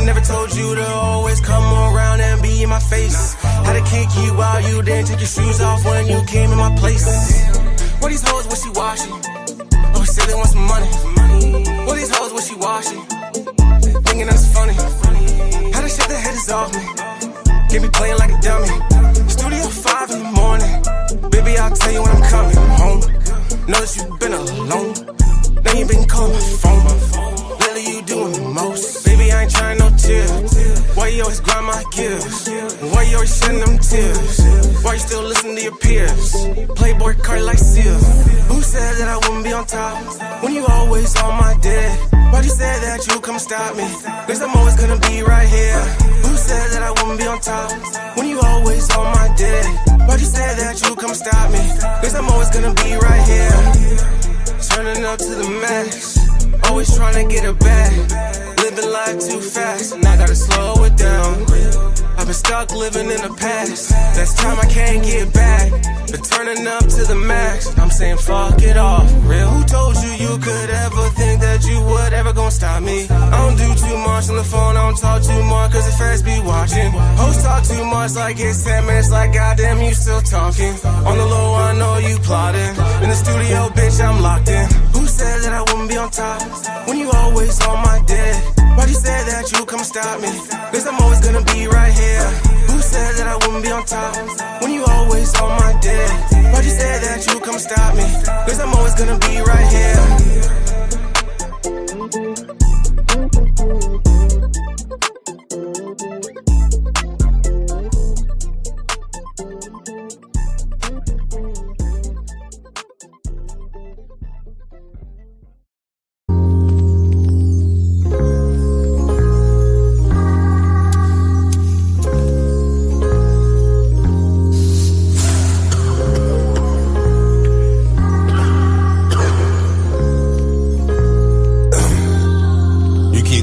never told you to always come around and be in my face. Had to kick you out, you didn't take your shoes off when you came in my place. What these hoes wishy-washy? Oh, say they want some money. What these hoes wishy-washy? Thinking that's funny. How to shake the haters off me. Get me playing like a dummy. Studio 5 in the morning. Baby, I'll tell you when I'm coming home. Know that you've been alone. Now you been calling my phone. Lately you doing the most. Baby, I ain't trying no tears. Why you always grind my gears? Why you always send them tears? Why you still listen to your peers? Playboy card like Sears. Who said that I wouldn't be on top when you always on my dick? Why'd you say that you come stop me? Cause I'm always gonna be right here. Who said that I wouldn't be on top when you always on my dick? Why'd you say that you come stop me? Cause I'm always gonna be right here. Turning up to the max. Always trying to get it back. Living life too fast and I gotta slow it down. I've been stuck living in the past. That's time I can't get back. But turning up to the max, I'm saying fuck it all for real. Who told you you could ever think that you would ever gon' stop me? I don't do too much on the phone, I don't talk too much cause the fans be watching. Hoes talk too much like it's 10 minutes, like goddamn you still talking. On the low I know you plotting. In the studio bitch I'm locked in. Who said that I wouldn't be on top when you always on my dick? Why'd you say that you come stop me? Cause I'm always gonna be right here. Who said that I wouldn't be on top when you always on my dick? Why'd you say that you come stop me? Cause I'm always gonna be right here.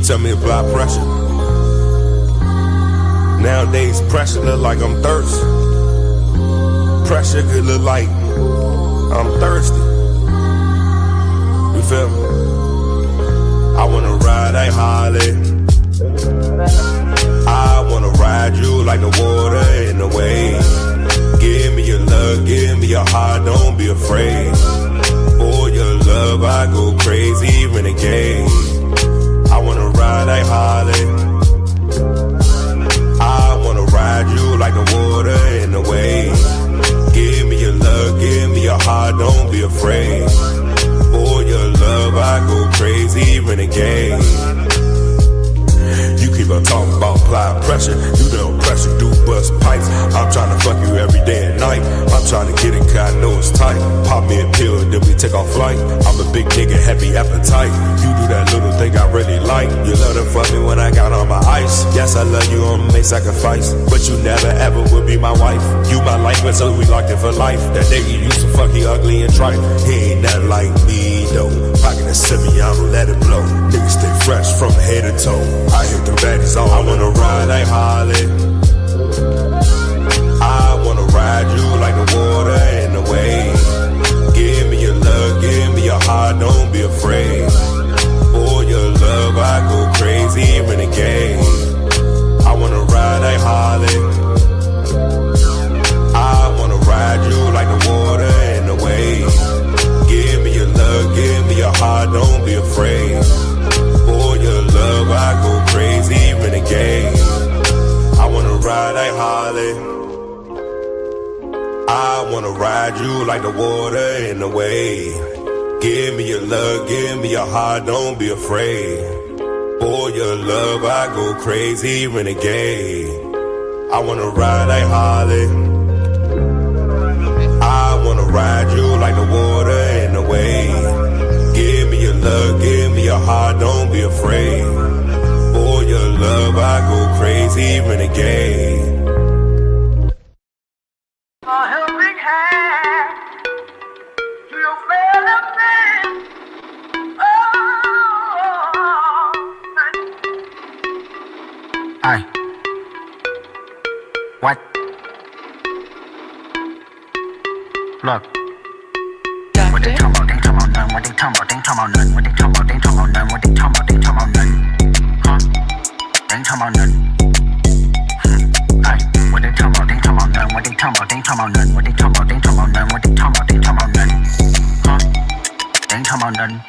Tell me about pressure. Nowadays pressure look like I'm thirsty. Pressure could look like I'm thirsty. You feel me? I wanna ride a Harley. I wanna ride you like the water in the waves. Give me your love, give me your heart, don't be afraid. For your love I go crazy, renegade. I wanna ride a Harley. I wanna ride you like the water in the waves. Give me your love, give me your heart, don't be afraid. For your love I go crazy, renegade. You keep on talking about applying pressure. You know pressure do bust pipes. I'm trying to fuck you every day and night. I'm trying to get it cause I know it's tight. Pop me a pill and then we take off flight. I'm a big nigga, heavy appetite. You do that little thing I really like. You love to fuck me when I got on my ice. Yes, I love you, I'ma make sacrifice. But you never ever would be my wife. You my life, but so we locked in for life. That nigga used to fuck you ugly and trite. He ain't nothing like me though. Pocket a semi, I don't let it blow. Niggas stay fresh from head to toe. I hit the baddies all. I wanna ride a Harley. I wanna ride you like the water in the waves. Give me your love, give me your heart, don't be afraid. For your love I go crazy, renegade. I wanna ride a Harley. I wanna ride you like the water in the waves. Give me your love, give me your heart, don't be afraid. For your love I go crazy, renegade. I wanna ride a Harley. I wanna ride you like the water in the wave. Give me your love, give me your heart, don't be afraid. For your love I go crazy, renegade. I wanna ride a Harley. I wanna ride you like the water in the wave. Give me your love, give me your heart, don't be afraid. For your love I go crazy, renegade. A helping hand to your fellow man. Aye. What? Look. What they talking about? They talking about none. What they talking about? They talking about none. What they talking about? They talking about none. What they talking about? They talking about none. Huh? They ain't talking about nothing. Ay, what they talking about? They ain't talking about nothing. What they talking about? They ain't talking about nothing. What they talking about? They ain't talking about nothing. What they talking about? They ain't talking about nothing. Huh? They ain't talking about nothing.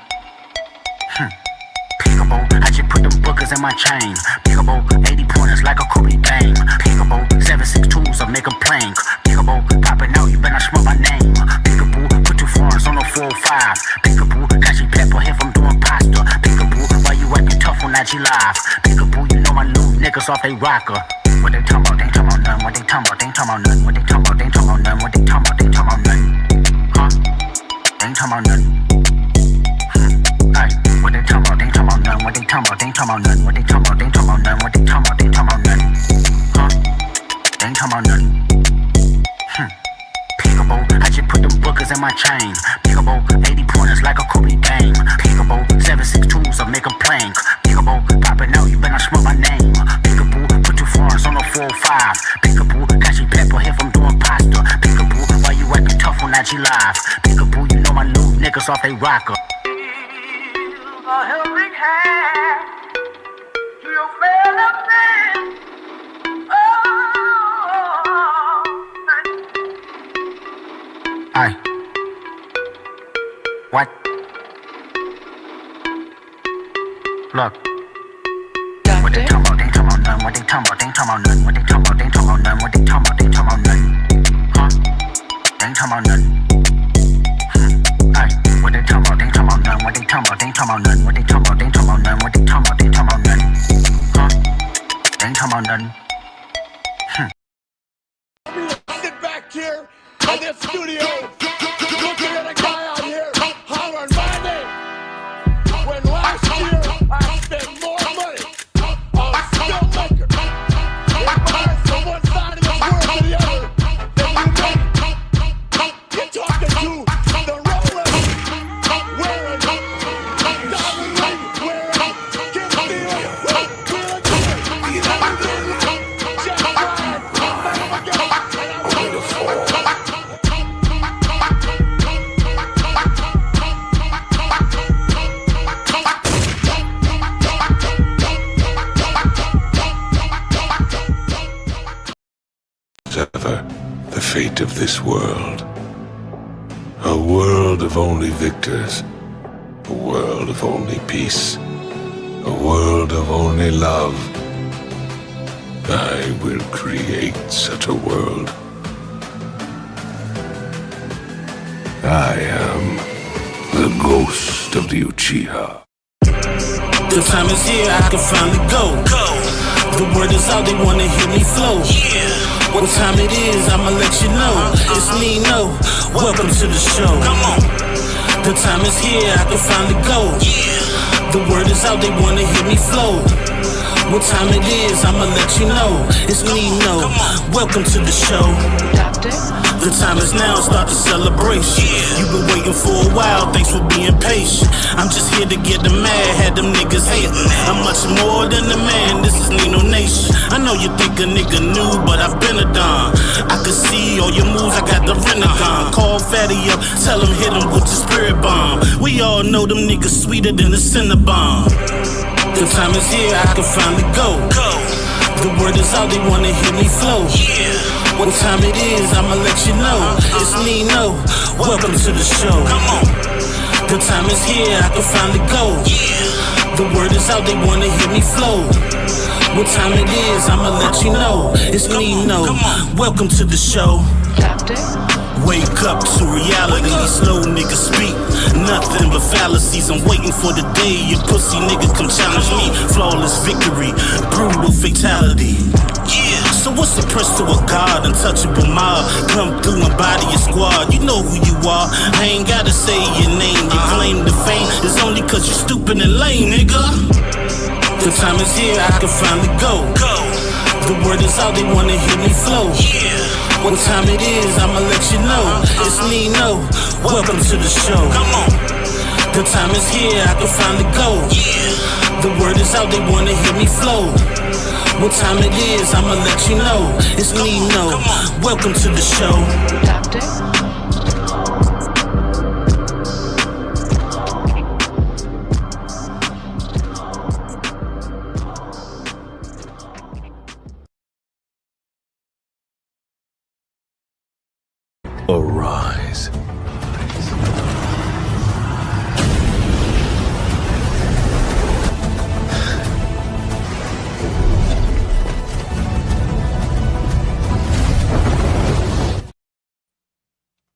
Peekaboo, I just put them bookers in my chain. Peekaboo, 80 pointers like a Kobe game. Peekaboo, 7.62s I make a plank. Peekaboo, popping out, you better smell my name. Peekaboo, put 2 foreigns on a 405. Peekaboo, got you pepper here from doing pasta. Peekaboo, why you acting tough on IG Live? Peekaboo, you know my new niggas off they rocker. What they talking about? They ain't talking about nothing. What they talking about? They ain't talking about nothing. What they talking about? They ain't talking about nothing. What they talking about? They ain't talking about nothing. Huh? They ain't talking about nothing. Ay, what they talking about? They ain't talking about nothing. What they talking about? They ain't talking about nothing. What they talking about? They ain't talking about nothing. What they talking about? They ain't talking about nothing. Huh? They ain't talking about nothing. Peekaboo, I just put them bookers in my chain. Peekaboo, 80 pointers like a Kobe game. Peekaboo, 7.62s I make a plank. Peekaboo, popping out, you better smell my name. Peekaboo, put 2 foreigns on a 405. Peekaboo, got you pepper here from doing pasta. Peekaboo, why you acting tough on IG Live? Peekaboo, you know my new niggas off they rocker. A helping hand to your fellow man. Aye. What? Look. What they talking about? They ain't talking about nothing. What they talking about? They ain't talking about nothing. What they talking about? They ain't talking about nothing. What they talking about? They ain't talking about nothing. Huh? They ain't talking about nothing. Aye. What they talking about? They ain't talking about nothing. What they talking about? They ain't talking about nothing. What they talking about? They ain't talking about nothing. What they talking about? They ain't talking about nothing. Huh? They ain't talking about nothing. Sit back here in this studio, looking at a guy out here hollering my name. When last year I spent more money on filmmaker in bars from one side of this world to the other than you made. You're talking to the Rolex wearing, diamond ring wearing, Kim Steele, Wheeler Jeff Bryan, ever the fate of this world. A world of only victors. A world of only peace. A world of only love. I will create such a world. I am the ghost of the Uchiha. The time is here, I can finally go. The word is out, they wanna hear me flow. What time it is, I'ma let you know. It's me, no. Welcome to the show. The time is here, I can finally go. The word is out, they wanna hear me flow. What time it is, I'ma let you know. It's me, no. Welcome to the show. The time is now, start the celebration. You've been waiting for a while, thanks for being patient. I'm just here to get them mad, had them niggas hating. I'm much more than a man, this is Nino Nation. I know you think a nigga new, but I've been a don. I can see all your moves, I got the Renagon. Call Fatty up, tell him hit him with the spirit bomb. We all know them niggas sweeter than the Cinnabon. The time is here, I can finally go. The word is out, they wanna hear me flow. What time it is, I'ma let you know. It's me, no. Welcome to the show. The time is here, I can finally go. The word is out, they wanna hear me flow. What time it is, I'ma let you know. It's me, no. Welcome to the show. Wake up to reality, these slow niggas speak nothing but fallacies. I'm waiting for the day your pussy nigga come challenge me. Flawless victory, brutal fatality. So what's the price to a god, untouchable mob? Come through and body your squad, you know who you are. I ain't gotta say your name, you claim the fame. It's only cause you stupid and lame, nigga. The time is here, I can finally go. The word is out, they wanna hear me flow. What time it is, I'ma let you know. It's me, no. Welcome to the show. The time is here, I can finally go. The word is out, they wanna hear me flow. What time it is, I'ma let you know. It's me, no. Welcome to the show. Arise.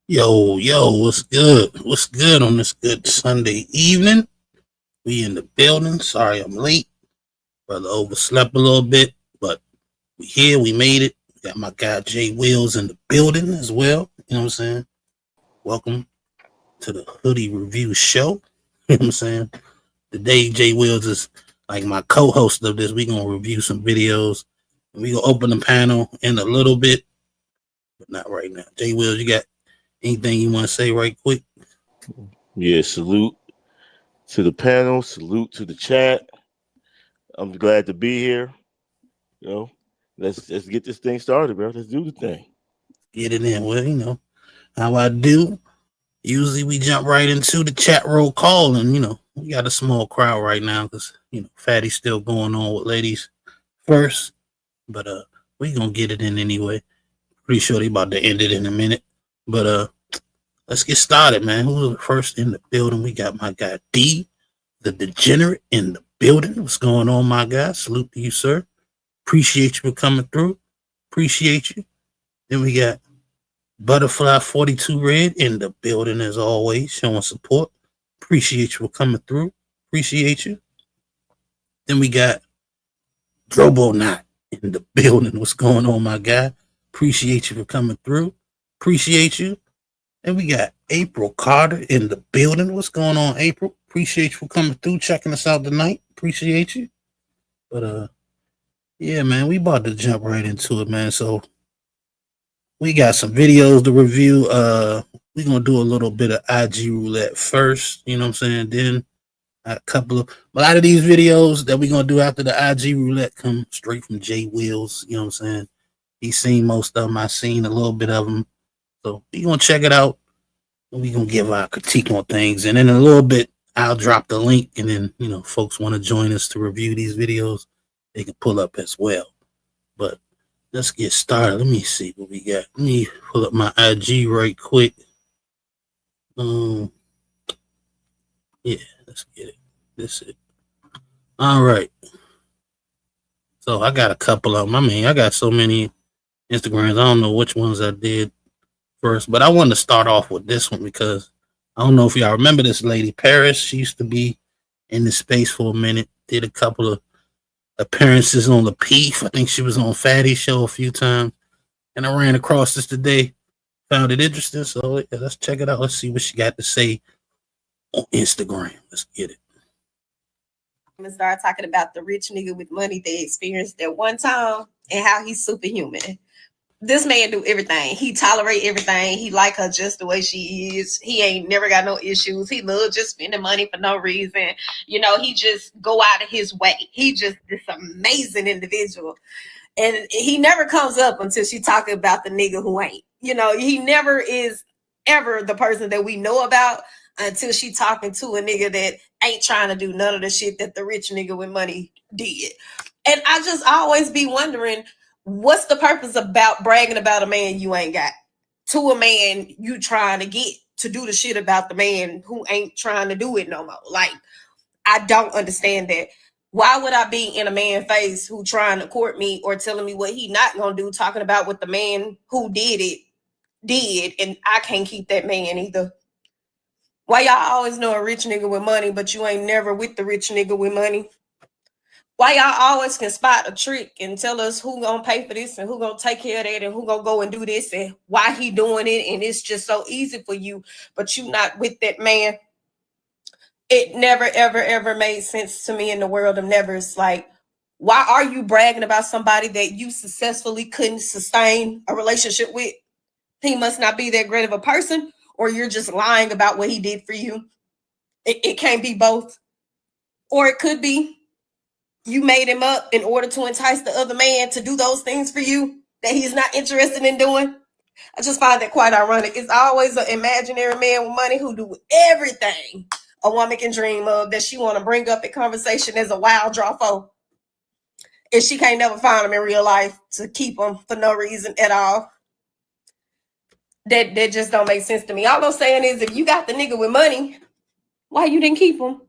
Yo, what's good? What's good on this good Sunday evening? We in the building. Sorry I'm late. Brother overslept a little bit, but we here. We made it. Got my guy Jay Wills in the building as well. You know what I'm saying? Welcome to the Hoody Review Show. You know what I'm saying? Today, Jay Wills is like my co-host of this. We gonna review some videos. And we gonna open the panel in a little bit, but not right now. Jay Wills, you got anything you want to say right quick? Yeah, salute to the panel, salute to the chat. I'm glad to be here. You know, let's get this thing started, bro. Let's do the thing. Get it in. Well, you know how I do. Usually we jump right into the chat roll call, and you know we got a small crowd right now because you know Fatty's still going on with ladies first, but we gonna get it in anyway. Pretty sure they about to end it in a minute, but let's get started, man. Who's first in the building? We got my guy D, the degenerate, in the building. What's going on, my guy? Salute to you, sir. Appreciate you for coming through. Appreciate you. Then we got Butterfly 42 Red in the building as always, showing support. Appreciate you for coming through. Appreciate you. Then we got Drobo Knot in the building. What's going on, my guy? Appreciate you for coming through. Appreciate you. And we got April Carter in the building. What's going on, April? Appreciate you for coming through, checking us out tonight. Appreciate you. But yeah, man, we about to jump right into it, man. So we got some videos to review. We're gonna do a little bit of IG roulette first, you know what I'm saying? Then a lot of these videos that we're gonna do after the IG roulette come straight from Jay Wills, you know what I'm saying? He's seen most of them, I've seen a little bit of them. So we're gonna check it out and we're gonna give our critique on things. And in a little bit, I'll drop the link, and then you know, folks want to join us to review these videos, they can pull up as well. But let's get started. Let me see what we got. Let me pull up my IG right quick. Yeah, let's get it. This is it. All right. So I got a couple of them. I mean, I got so many Instagrams. I don't know which ones I did first, but I wanted to start off with this one because I don't know if y'all remember this lady, Paris. She used to be in the space for a minute. Did a couple of appearances on the Peef. I think she was on Fatty's show a few times. And I ran across this today. Found it interesting. So yeah, let's check it out. Let's see what she got to say on Instagram. Let's get it. And start talking about the rich nigga with money they experienced at one time and how he's superhuman. This man do everything. He tolerate everything. He like her just the way she is. He ain't never got no issues. He love just spending money for no reason. You know, he just go out of his way. He just this amazing individual. And he never comes up until she talking about the nigga who ain't. You know, he never is ever the person that we know about until she talking to a nigga that ain't trying to do none of the shit that the rich nigga with money did. And I just always be wondering, what's the purpose about bragging about a man you ain't got to a man you trying to get to do the shit about the man who ain't trying to do it no more? Like, I don't understand that. Why would I be in a man's face who trying to court me or telling me what he not gonna do, talking about what the man who did it did, and I can't keep that man either? Why y'all always know a rich nigga with money, but you ain't never with the rich nigga with money? Why y'all always can spot a trick and tell us who gonna pay for this and who gonna take care of that and who gonna go and do this and why he doing it, and it's just so easy for you, but you not with that man? It never, ever, ever made sense to me in the world of never. It's like, why are you bragging about somebody that you successfully couldn't sustain a relationship with? He must not be that great of a person, or you're just lying about what he did for you. It can't be both. Or it could be you made him up in order to entice the other man to do those things for you that he's not interested in doing. I just find that quite ironic. It's always an imaginary man with money who do everything a woman can dream of that she want to bring up in conversation as a wild draw for. And she can't never find him in real life to keep him for no reason at all. That just don't make sense to me. All I'm saying is, if you got the nigga with money, why you didn't keep him?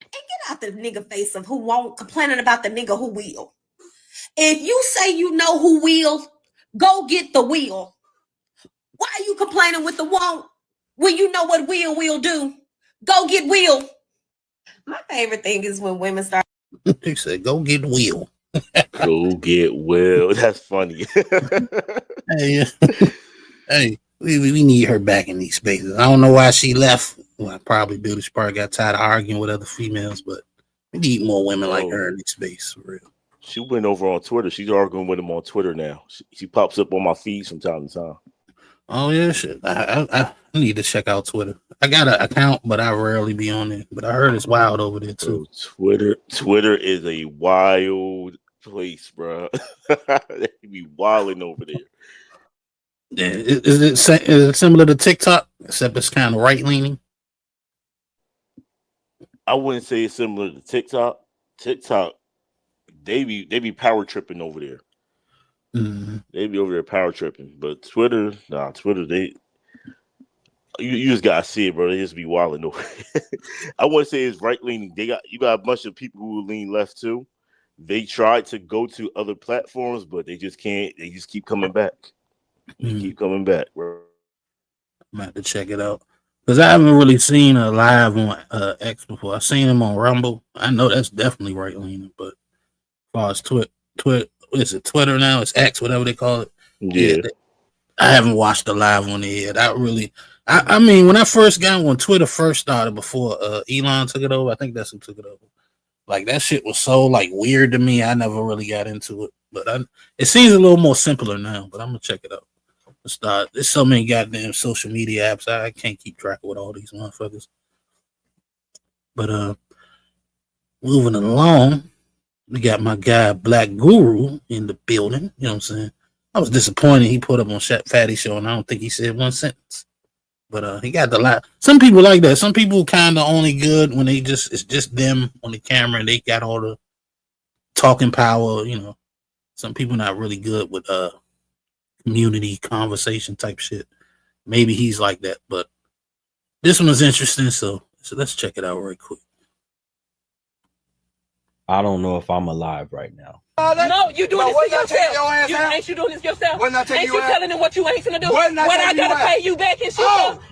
And get out the nigga face of who won't, complaining about the nigga who will. If you say you know who will, go get the will. Why are you complaining with the won't when you know what will do? Go get will. My favorite thing is when women start. They said, "Go get will." Go get Will. That's funny. Hey, hey, we need her back in these spaces. I don't know why she left. Well, I probably do. She probably got tired of arguing with other females, but we need more women like her in this space, for real. She went over on Twitter. She's arguing with him on Twitter now. She pops up on my feed from time to time. Oh yeah, shit. I need to check out Twitter. I got an account, but I rarely be on it. But I heard it's wild over there too. Bro, Twitter is a wild place, bro. They be wilding over there. Yeah, is it similar to TikTok, except it's kind of right leaning? I wouldn't say it's similar to TikTok. TikTok, they be power tripping over there. Mm-hmm. They be over there power tripping. But Twitter, Twitter, you just gotta see it, bro. They just be wilding over. I wouldn't say it's right leaning. You got a bunch of people who lean left too. They tried to go to other platforms, but they just can't. They just keep coming back. Keep coming back, bro. I'm about to check it out because I haven't really seen a live on X before. I've seen him on Rumble. I know that's definitely right leaning, but as far as is it Twitter now? It's X, whatever they call it. Yeah. I haven't watched the live one yet. I mean, when I first got when Twitter first started, before Elon took it over, I think that's who took it over. Like that shit was so like weird to me. I never really got into it, but it seems a little more simpler now. But I'm gonna check it out. There's so many goddamn social media apps. I can't keep track of all these motherfuckers. But moving along, we got my guy Black Guru in the building. You know what I'm saying? I was disappointed he put up on Fatty Show, and I don't think he said one sentence. But he got the lot. Some people like that. Some people kind of only good when it's just them on the camera and they got all the talking power. You know, some people not really good with community conversation type shit. Maybe he's like that, but this one was interesting. So let's check it out right quick. I don't know if I'm alive right now. No, you doing this to yourself. Ain't you doing this yourself? Ain't you telling him what you ain't finna do? When I gotta pay you back and shit?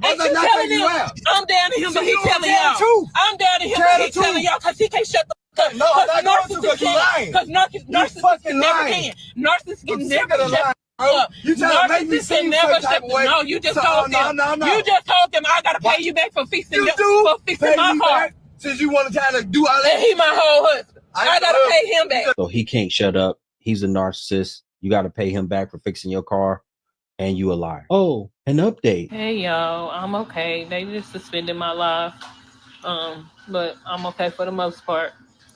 Ain't you telling him? I'm down to him, but he telling y'all. I'm down to him, but he telling y'all because he can't shut the fuck up. No, I'm not going to because you lying. Because narcissists never can. Narcissists can never shut up. You trying to make me seem some type of way. No, you just told them. You just told them I gotta pay you back for fixing my car. Since you want to kind of do all that. And he my whole husband. I gotta pay him back. So he can't shut up. He's a narcissist. You gotta pay him back for fixing your car, and you a liar. Oh, an update. Hey y'all, I'm okay. They just suspended my life, but I'm okay for the most part.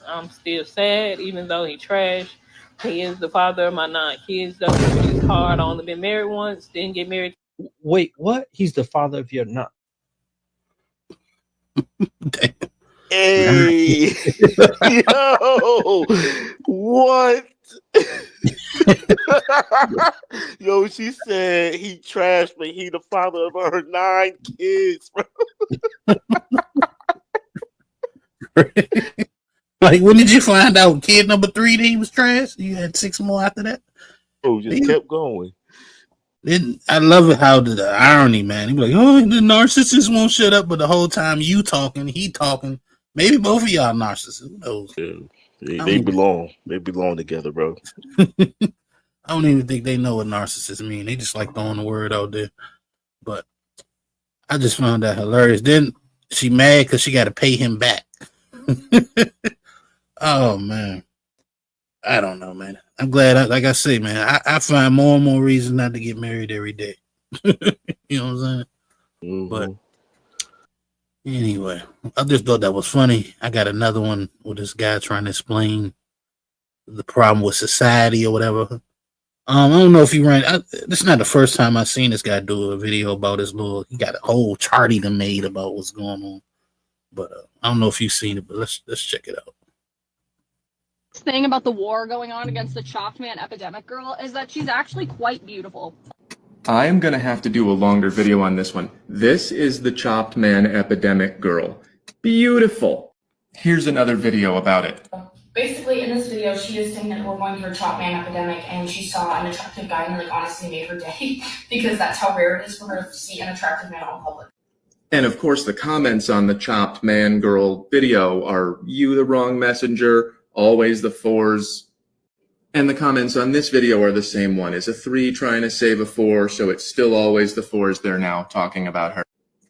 I'm still sad, even though he trashed. He is the father of my 9 kids. Though he's hard. I only been married once. Didn't get married. Wait, what? He's the father of your 9. Hey, yo, what? Yo, she said he trashed, but he the father of her 9 kids, bro. Like, when did you find out kid number 3 that he was trash? You had 6 more after that? Oh, just kept going. I love it how the irony, man. He be like, oh, the narcissist won't shut up, but the whole time you talking, he talking. Maybe both of y'all narcissists. Who knows? Yeah, they belong. They belong together, bro. I don't even think they know what narcissists mean. They just like throwing the word out there. But I just found that hilarious. Then she mad because she got to pay him back. Oh, man. I don't know, man. I'm glad, like I say, man, I find more and more reasons not to get married every day. You know what I'm saying? Mm-hmm. But anyway, I just thought that was funny. I got another one with this guy trying to explain the problem with society or whatever. I don't know if he ran. This is not the first time I've seen this guy do a video about his little. He got a whole chart he done made about what's going on. But I don't know if you've seen it, but let's check it out. Thing about the war going on against the chopped man epidemic girl is that she's actually quite beautiful. I'm gonna have to do a longer video on this one. This is the chopped man epidemic girl. Beautiful. Here's another video about it. Basically, in this video, she is saying that we're going through a chop man epidemic, and she saw an attractive guy and like honestly made her day because that's how rare it is for her to see an attractive man on public. And of course, the comments on the chopped man girl video are "you the wrong messenger," "always the fours." And the comments on this video are the same one. Is a 3 trying to save a 4, so it's still always the 4s they're now talking about her.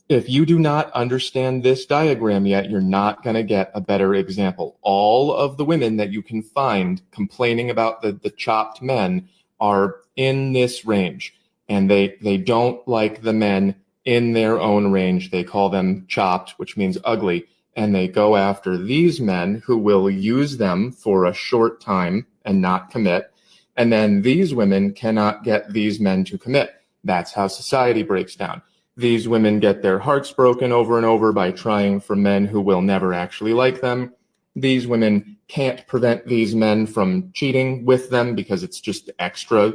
If you do not understand this diagram yet, you're not going to get a better example. All of the women that you can find complaining about the chopped men are in this range, and they don't like the men in their own range. They call them chopped, which means ugly, and they go after these men who will use them for a short time and not commit. And then these women cannot get these men to commit. That's how society breaks down. These women get their hearts broken over and over by trying for men who will never actually like them. These women can't prevent these men from cheating with them because it's just extra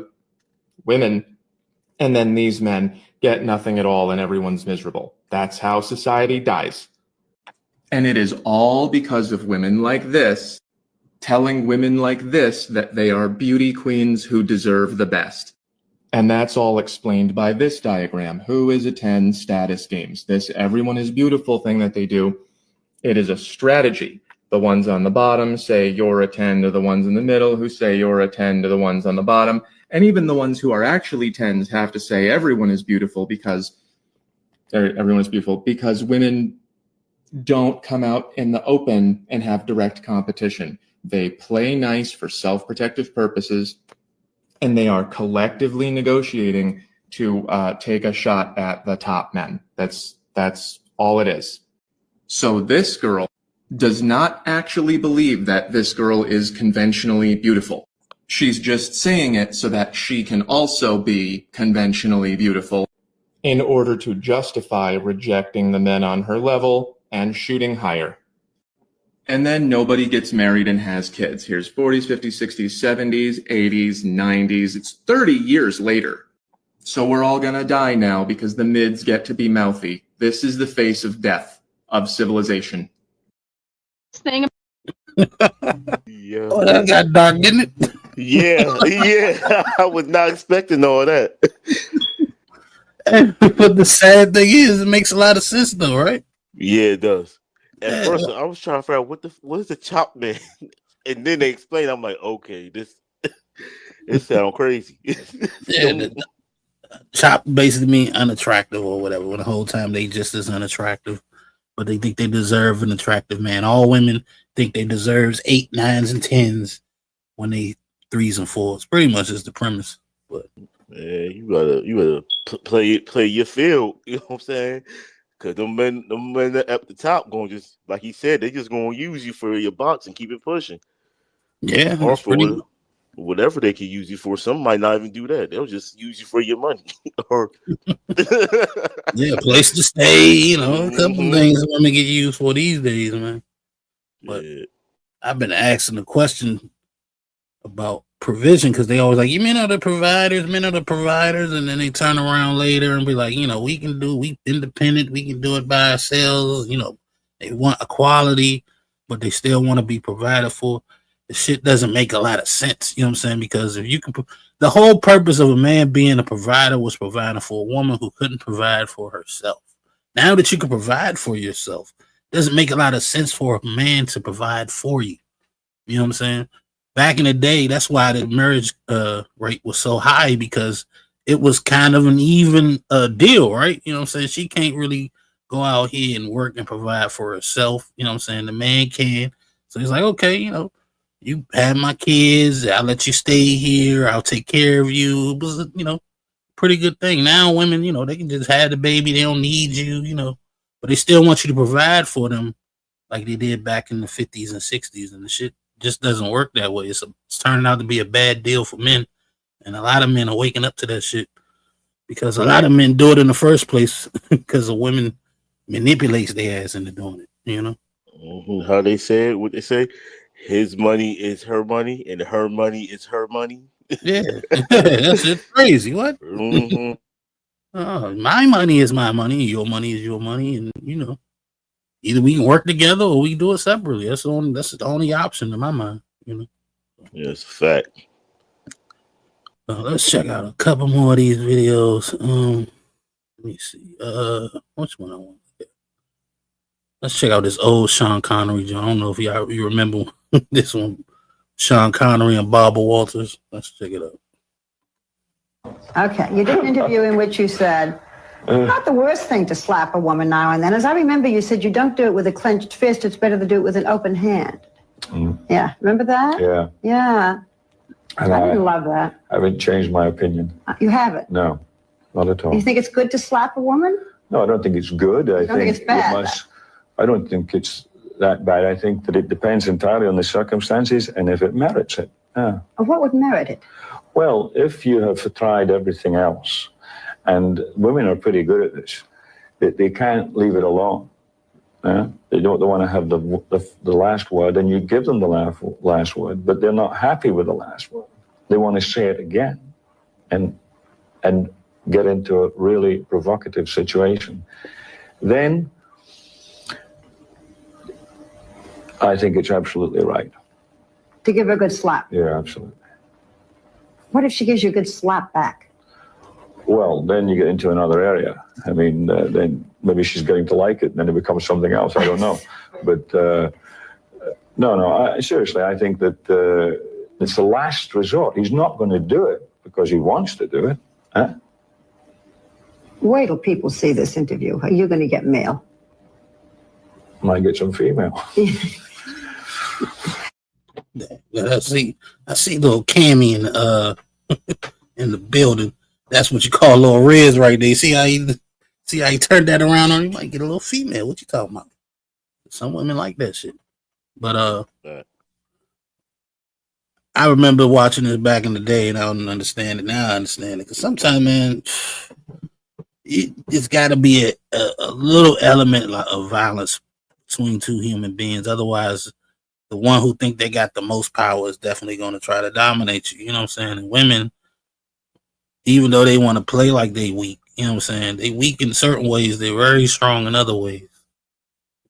women. And then these men get nothing at all and everyone's miserable. That's how society dies. And it is all because of women like this telling women like this that they are beauty queens who deserve the best. And that's all explained by this diagram. Who is a 10 status games? This everyone is beautiful thing that they do. It is a strategy. The ones on the bottom say you're a 10 to the ones in the middle who say you're a 10 to the ones on the bottom. And even the ones who are actually 10s have to say everyone is beautiful because women don't come out in the open and have direct competition. They play nice for self-protective purposes, and they are collectively negotiating to take a shot at the top men. That's all it is. So this girl does not actually believe that this girl is conventionally beautiful. She's just saying it so that she can also be conventionally beautiful in order to justify rejecting the men on her level and shooting higher. And then nobody gets married and has kids. Here's 40s, 50s, 60s, 70s, 80s, 90s. It's 30 years later. So we're all gonna die now because the mids get to be mouthy. This is the face of death, of civilization. Thing. Yeah. Oh, that got dark, didn't it? Yeah. I was not expecting all that. But the sad thing is, it makes a lot of sense, though, right? Yeah, it does. At first, I was trying to figure out what is the chop man, and then they explained. I'm like, okay, this sounds crazy. Yeah, the chop basically mean unattractive or whatever. When the whole time they just as unattractive, but they think they deserve an attractive man. All women think they deserves 8, 9s, and 10s when they 3s and 4s. Pretty much is the premise. But yeah, you gotta play your field. You know what I'm saying? Cause them men at the top going just like he said, they just gonna use you for your box and keep it pushing. Yeah, or for whatever they can use you for. Some might not even do that. They'll just use you for your money. Or yeah, place to stay. You know, a couple things women get used for these days, man. But I've been asking the question about provision because they always like, you men are the providers, and then they turn around later and be like, we independent, we can do it by ourselves. They want equality, but they still want to be provided for. The shit doesn't make a lot of sense, you know what I'm saying? Because if you can, the whole purpose of a man being a provider was providing for a woman who couldn't provide for herself. Now that you can provide for yourself, it doesn't make a lot of sense for a man to provide for you. You know what I'm saying? Back in the day, that's why the marriage rate was so high, because it was kind of an even deal, right? You know what I'm saying? She can't really go out here and work and provide for herself. You know what I'm saying? The man can. So he's like, okay, you have my kids. I'll let you stay here. I'll take care of you. It was, pretty good thing. Now women, they can just have the baby. They don't need you, but they still want you to provide for them like they did back in the 50s and 60s, and the shit just doesn't work that way. It's turning out to be a bad deal for men, and a lot of men are waking up to that shit because a lot of men do it in the first place because the women manipulates their ass into doing it. How they say it? What they say? His money is her money, and her money is her money. Yeah, that's just crazy. What? My money is my money, your money is your money, and either we can work together or we can do it separately. That's the only option in my mind. Yeah, it's a fact. Let's check out a couple more of these videos. Let me see. Which one I want? Let's check out this old Sean Connery joint. I don't know if you remember this one. Sean Connery and Barbara Walters. Let's check it out. Okay, you did an interview in which you said, not the worst thing to slap a woman now and then. As I remember, you said you don't do it with a clenched fist. It's better to do it with an open hand. Yeah, remember that? Yeah. Yeah. And I didn't love that. I haven't changed my opinion. You haven't? No, not at all. You think it's good to slap a woman? No, I don't think it's good. I don't think it's bad. I don't think it's that bad. I think that it depends entirely on the circumstances and if it merits it. Yeah. What would merit it? Well, if you have tried everything else, and women are pretty good at this, they can't leave it alone. They don't want to have the last word, and you give them the last word, but they're not happy with the last word. They want to say it again and get into a really provocative situation. Then I think it's absolutely right. To give her a good slap? Yeah, absolutely. What if she gives you a good slap back? Well, then you get into another area. I mean, then maybe she's getting to like it, and then it becomes something else. I don't know. But seriously, I think that it's the last resort. He's not going to do it because he wants to do it. Huh? Wait till people see this interview. Are you going to get mail? Might get some female. I see little Cammy in the building. That's what you call little Riz right there. See how he turned that around on you? Might get a little female. What you talking about? Some women like that shit. But I remember watching this back in the day, and I don't understand it. Now I understand it. Because sometimes, man, it's got to be a little element of violence between two human beings. Otherwise, the one who think they got the most power is definitely going to try to dominate you. You know what I'm saying? And women, even though they want to play like they weak, you know what I'm saying? They weak in certain ways. They're very strong in other ways.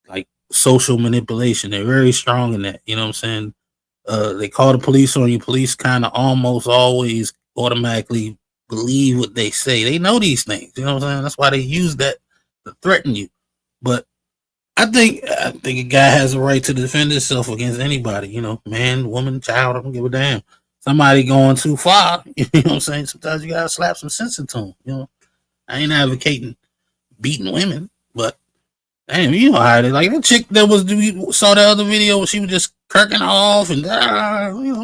Like social manipulation. They're very strong in that. You know what I'm saying? They call the police on you. Police kind of almost always automatically believe what they say. They know these things. You know what I'm saying? That's why they use that to threaten you. But I think a guy has a right to defend himself against anybody, man, woman, child, I don't give a damn. Somebody going too far, you know what I'm saying? Sometimes you gotta slap some sense into them, I ain't advocating beating women, but damn, you know how it is. Like that chick that saw the other video where she was just kirking off and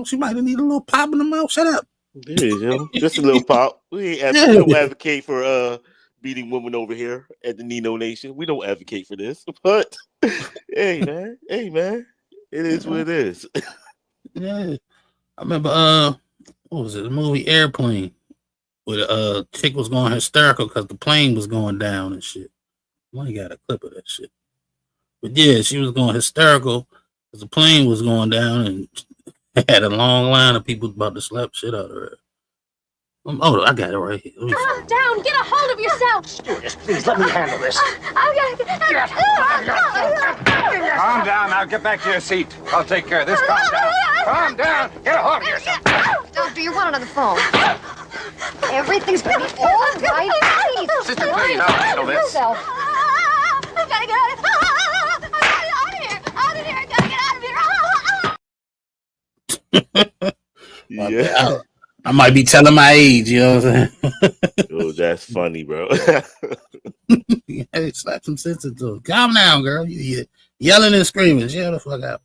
she might have needed a little pop in the mouth. Shut up. Yeah, just a little pop. We don't advocate for beating women over here at the Nino Nation. We don't advocate for this, but hey man, it is what it is. Yeah, I remember what was it? The movie Airplane, where the chick was going hysterical because the plane was going down and shit. I got a clip of that shit, but yeah, she was going hysterical because the plane was going down and had a long line of people about to slap shit out of her. Oh, I got it right here. Calm down. Get a hold of yourself. Stewardess, please let me handle this. Calm down. Now get back to your seat. I'll take care of this. Calm down. Calm down. Get a hold of yourself. Doctor, you're one on the phone. Everything's gonna be all right. Please. Sister, please, I'll handle this. I gotta get out of here. Out of here. I gotta get out of here. Yeah. I might be telling my age, you know what I'm saying? Oh, that's funny, bro. Hey, slap some sense into it. Calm down, girl. You yelling and screaming. Shut the fuck up.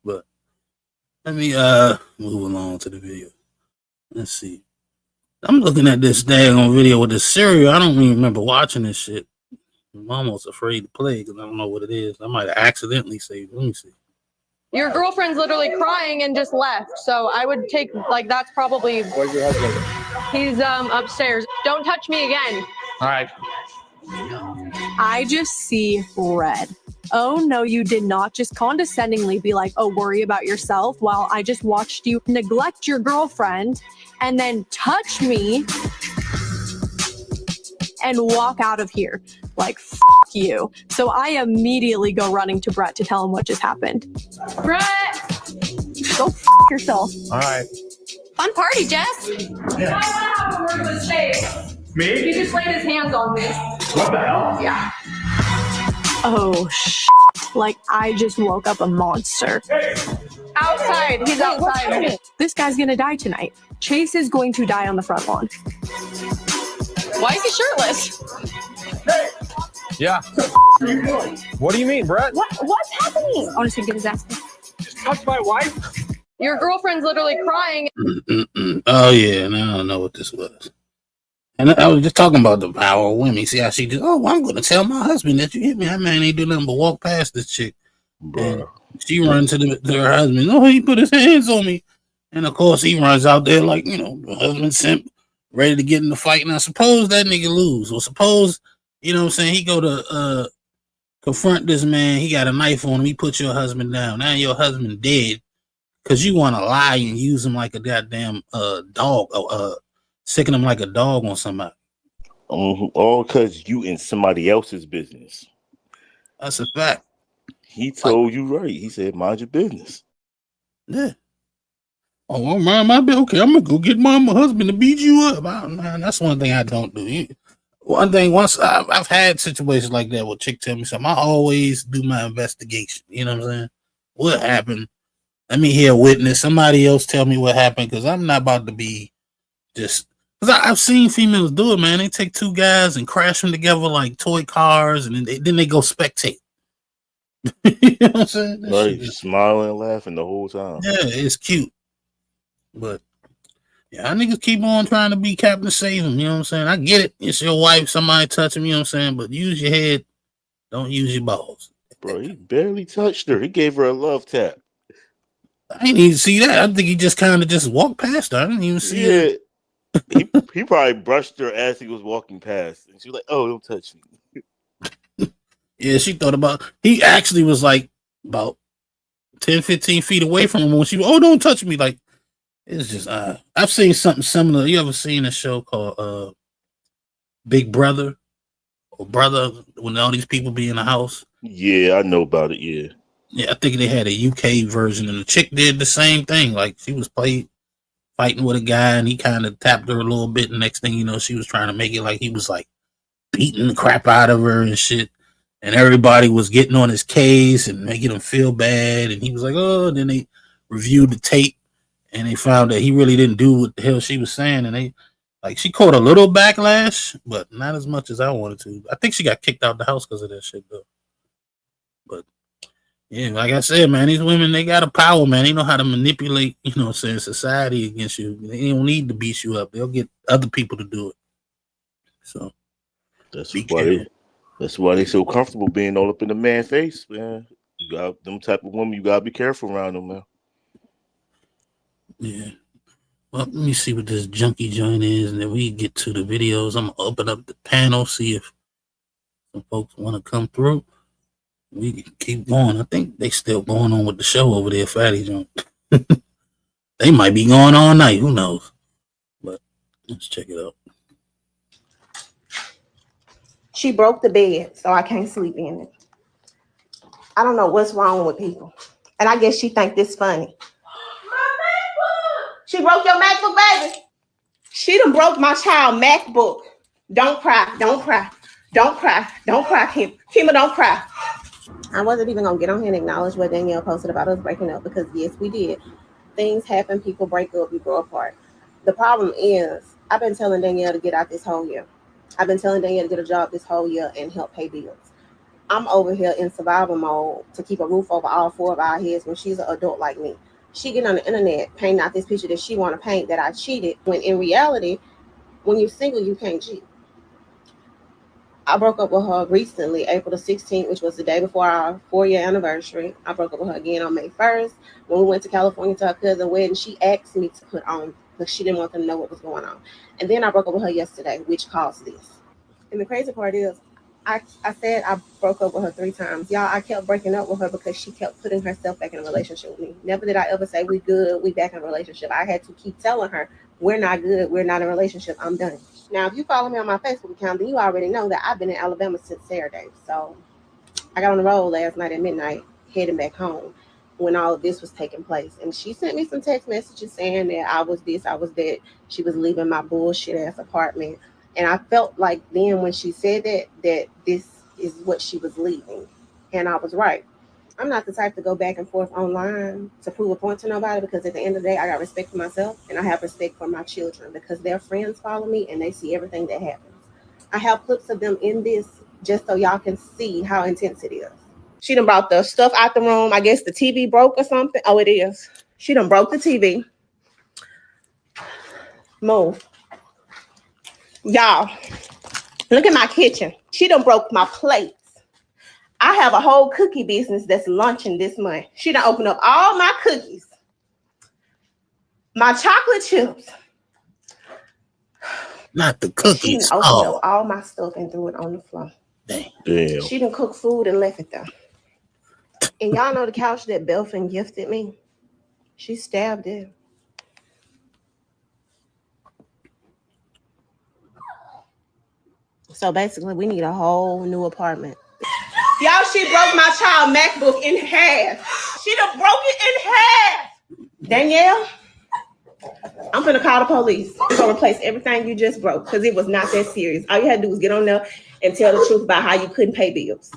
But let me move along to the video. Let's see. I'm looking at this daggone video with this cereal. I don't even remember watching this shit. I'm almost afraid to play because I don't know what it is. I might have accidentally saved it. Let me see. Your girlfriend's literally crying and just left. So I would take, that's probably... Where's your husband? He's upstairs. Don't touch me again. All right. I just see red. Oh, no, you did not just condescendingly be like, oh, worry about yourself, while I just watched you neglect your girlfriend and then touch me. and walk out of here. Like, F you. So I immediately go running to Brett to tell him what just happened. Brett! Go F yourself. All right. Fun party, Jess. Yeah. I want to work with the state. Me? He just laid his hands on me. What the hell? Yeah. Oh, like I just woke up a monster. Hey. Outside. He's outside. This guy's gonna die tonight. Chase is going to die on the front lawn. Why is he shirtless? Hey. Yeah. What do you mean, Brett? What's happening? I want to see get his ass. Just touched my wife? Your girlfriend's literally crying. Oh yeah, now I know what this was. And I was just talking about the power of women. See how she just, oh, I'm going to tell my husband that you hit me. That man ain't do nothing but walk past this chick. And she runs to her husband. Oh, he put his hands on me. And of course, he runs out there like, the husband simp, ready to get in the fight. Now, suppose that nigga lose. Or suppose, you know what I'm saying, he go to confront this man. He got a knife on him. He put your husband down. Now your husband dead because you want to lie and use him like a goddamn dog. Sicking him like a dog on somebody. All because you in somebody else's business. That's a fact. He told you right. He said, mind your business. Yeah. Oh, I'm mind my business. Okay, I'm going to go get my husband to beat you up. Man, that's one thing I don't do. One thing, once I've had situations like that where a chick tell me something, I always do my investigation. You know what I'm saying? What happened? Let me hear a witness. Somebody else tell me what happened because I'm not about to be just... Because I've seen females do it, man. They take two guys and crash them together like toy cars, and then they go spectate. You know what I'm saying? Right, smiling and laughing the whole time. Yeah, it's cute. But, yeah, I niggas keep on trying to be Captain Save him. You know what I'm saying? I get it. It's your wife, somebody touch him, you know what I'm saying? But use your head. Don't use your balls. Bro, he barely touched her. He gave her a love tap. I didn't even see that. I think he just kind of just walked past her. I didn't even see it. He probably brushed her as he was walking past, and she was like, "Oh, don't touch me." Yeah, she thought about. He actually was like about 10, 15 feet away from him when she. Oh, don't touch me! Like it's just. I've seen something similar. You ever seen a show called Big Brother or Brother when all these people be in the house? Yeah, I know about it. Yeah. Yeah, I think they had a UK version, and the chick did the same thing. Like she was fighting with a guy, and he kind of tapped her a little bit. And next thing you know, she was trying to make it like he was like beating the crap out of her and shit. And everybody was getting on his case and making him feel bad. And he was like, oh, and then they reviewed the tape and they found that he really didn't do what the hell she was saying. And she caught a little backlash, but not as much as I wanted to. I think she got kicked out of the house because of that shit, though. But yeah, like I said, man, these women, they got a power, man. They know how to manipulate, society against you. They don't need to beat you up. They'll get other people to do it. So that's why they so comfortable being all up in the man's face, man. You got them type of women, you gotta be careful around them, man. Yeah. Well, let me see what this junkie joint is, and then we get to the videos. I'm gonna open up the panel, see if some folks want to come through. We can keep going. I think they still going on with the show over there, Fatty Joint. They might be going all night. Who knows? But let's check it out. She broke the bed, so I can't sleep in it. I don't know what's wrong with people. And I guess she think this funny. She broke your MacBook, baby. She done broke my child MacBook. Don't cry. Don't cry. Don't cry. Don't cry, Kim. Kima, don't cry. I wasn't even going to get on here and acknowledge what Danielle posted about us breaking up because, yes, we did. Things happen. People break up. We grow apart. The problem is I've been telling Danielle to get out this whole year. I've been telling Danielle to get a job this whole year and help pay bills. I'm over here in survival mode to keep a roof over all four of our heads when she's an adult like me. She getting on the internet, painting out this picture that she want to paint that I cheated, when in reality, when you're single, you can't cheat. I broke up with her recently, April the 16th, which was the day before our 4-year anniversary. I broke up with her again on May 1st. When we went to California to her cousin's wedding, she asked me to put on because she didn't want them to know what was going on. And then I broke up with her yesterday, which caused this. And the crazy part is, I said I broke up with her 3 times. Y'all, I kept breaking up with her because she kept putting herself back in a relationship with me. Never did I ever say we good, we back in a relationship. I had to keep telling her we're not good, we're not in a relationship, I'm done. Now, if you follow me on my Facebook account, then you already know that I've been in Alabama since Saturday. So I got on the road last night at midnight, heading back home when all of this was taking place. And she sent me some text messages saying that I was this, I was that. She was leaving my bullshit ass apartment. And I felt like then when she said that this is what she was leaving. And I was right. I'm not the type to go back and forth online to prove a point to nobody, because at the end of the day, I got respect for myself and I have respect for my children because their friends follow me and they see everything that happens. I have clips of them in this just so y'all can see how intense it is. She done brought the stuff out the room. I guess the TV broke or something. Oh, it is. She done broke the TV. Move. Y'all, look at my kitchen. She done broke my plates. I have a whole cookie business that's launching this month. She done opened up all my cookies, my chocolate chips. Not the She cookies. done opened up all my stuff and threw it on the floor. Damn. She done cooked food and left it there. And y'all know the couch that Belfin gifted me? She stabbed it. So basically, we need a whole new apartment. Y'all, she broke my child MacBook in half. She done broke it in half. Danielle, I'm gonna call the police. We're gonna replace everything you just broke because it was not that serious. All you had to do was get on there and tell the truth about how you couldn't pay bills.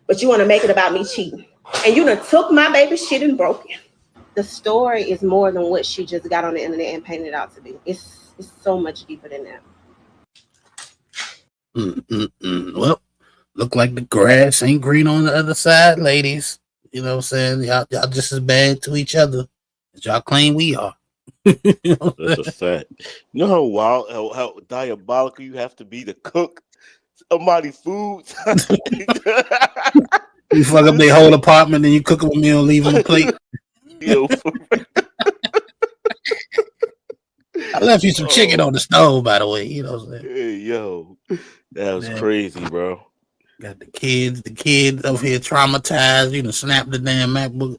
But you want to make it about me cheating. And you done took my baby shit and broke it. The story is more than what she just got on the internet and painted it out to be. It's so much deeper than that. Well, look like the grass ain't green on the other side, ladies. You know what I'm saying? Y'all just as bad to each other as y'all claim we are. You know That's a fact. You know how wild, how diabolical you have to be to cook somebody's food? You fuck up their whole apartment and you cook them a meal and leave them a plate. Yo, I left you some chicken on the stove, by the way. You know what I'm saying? Hey, yo, that was crazy, bro. Got the kids over here traumatized. You know, snap the damn MacBook.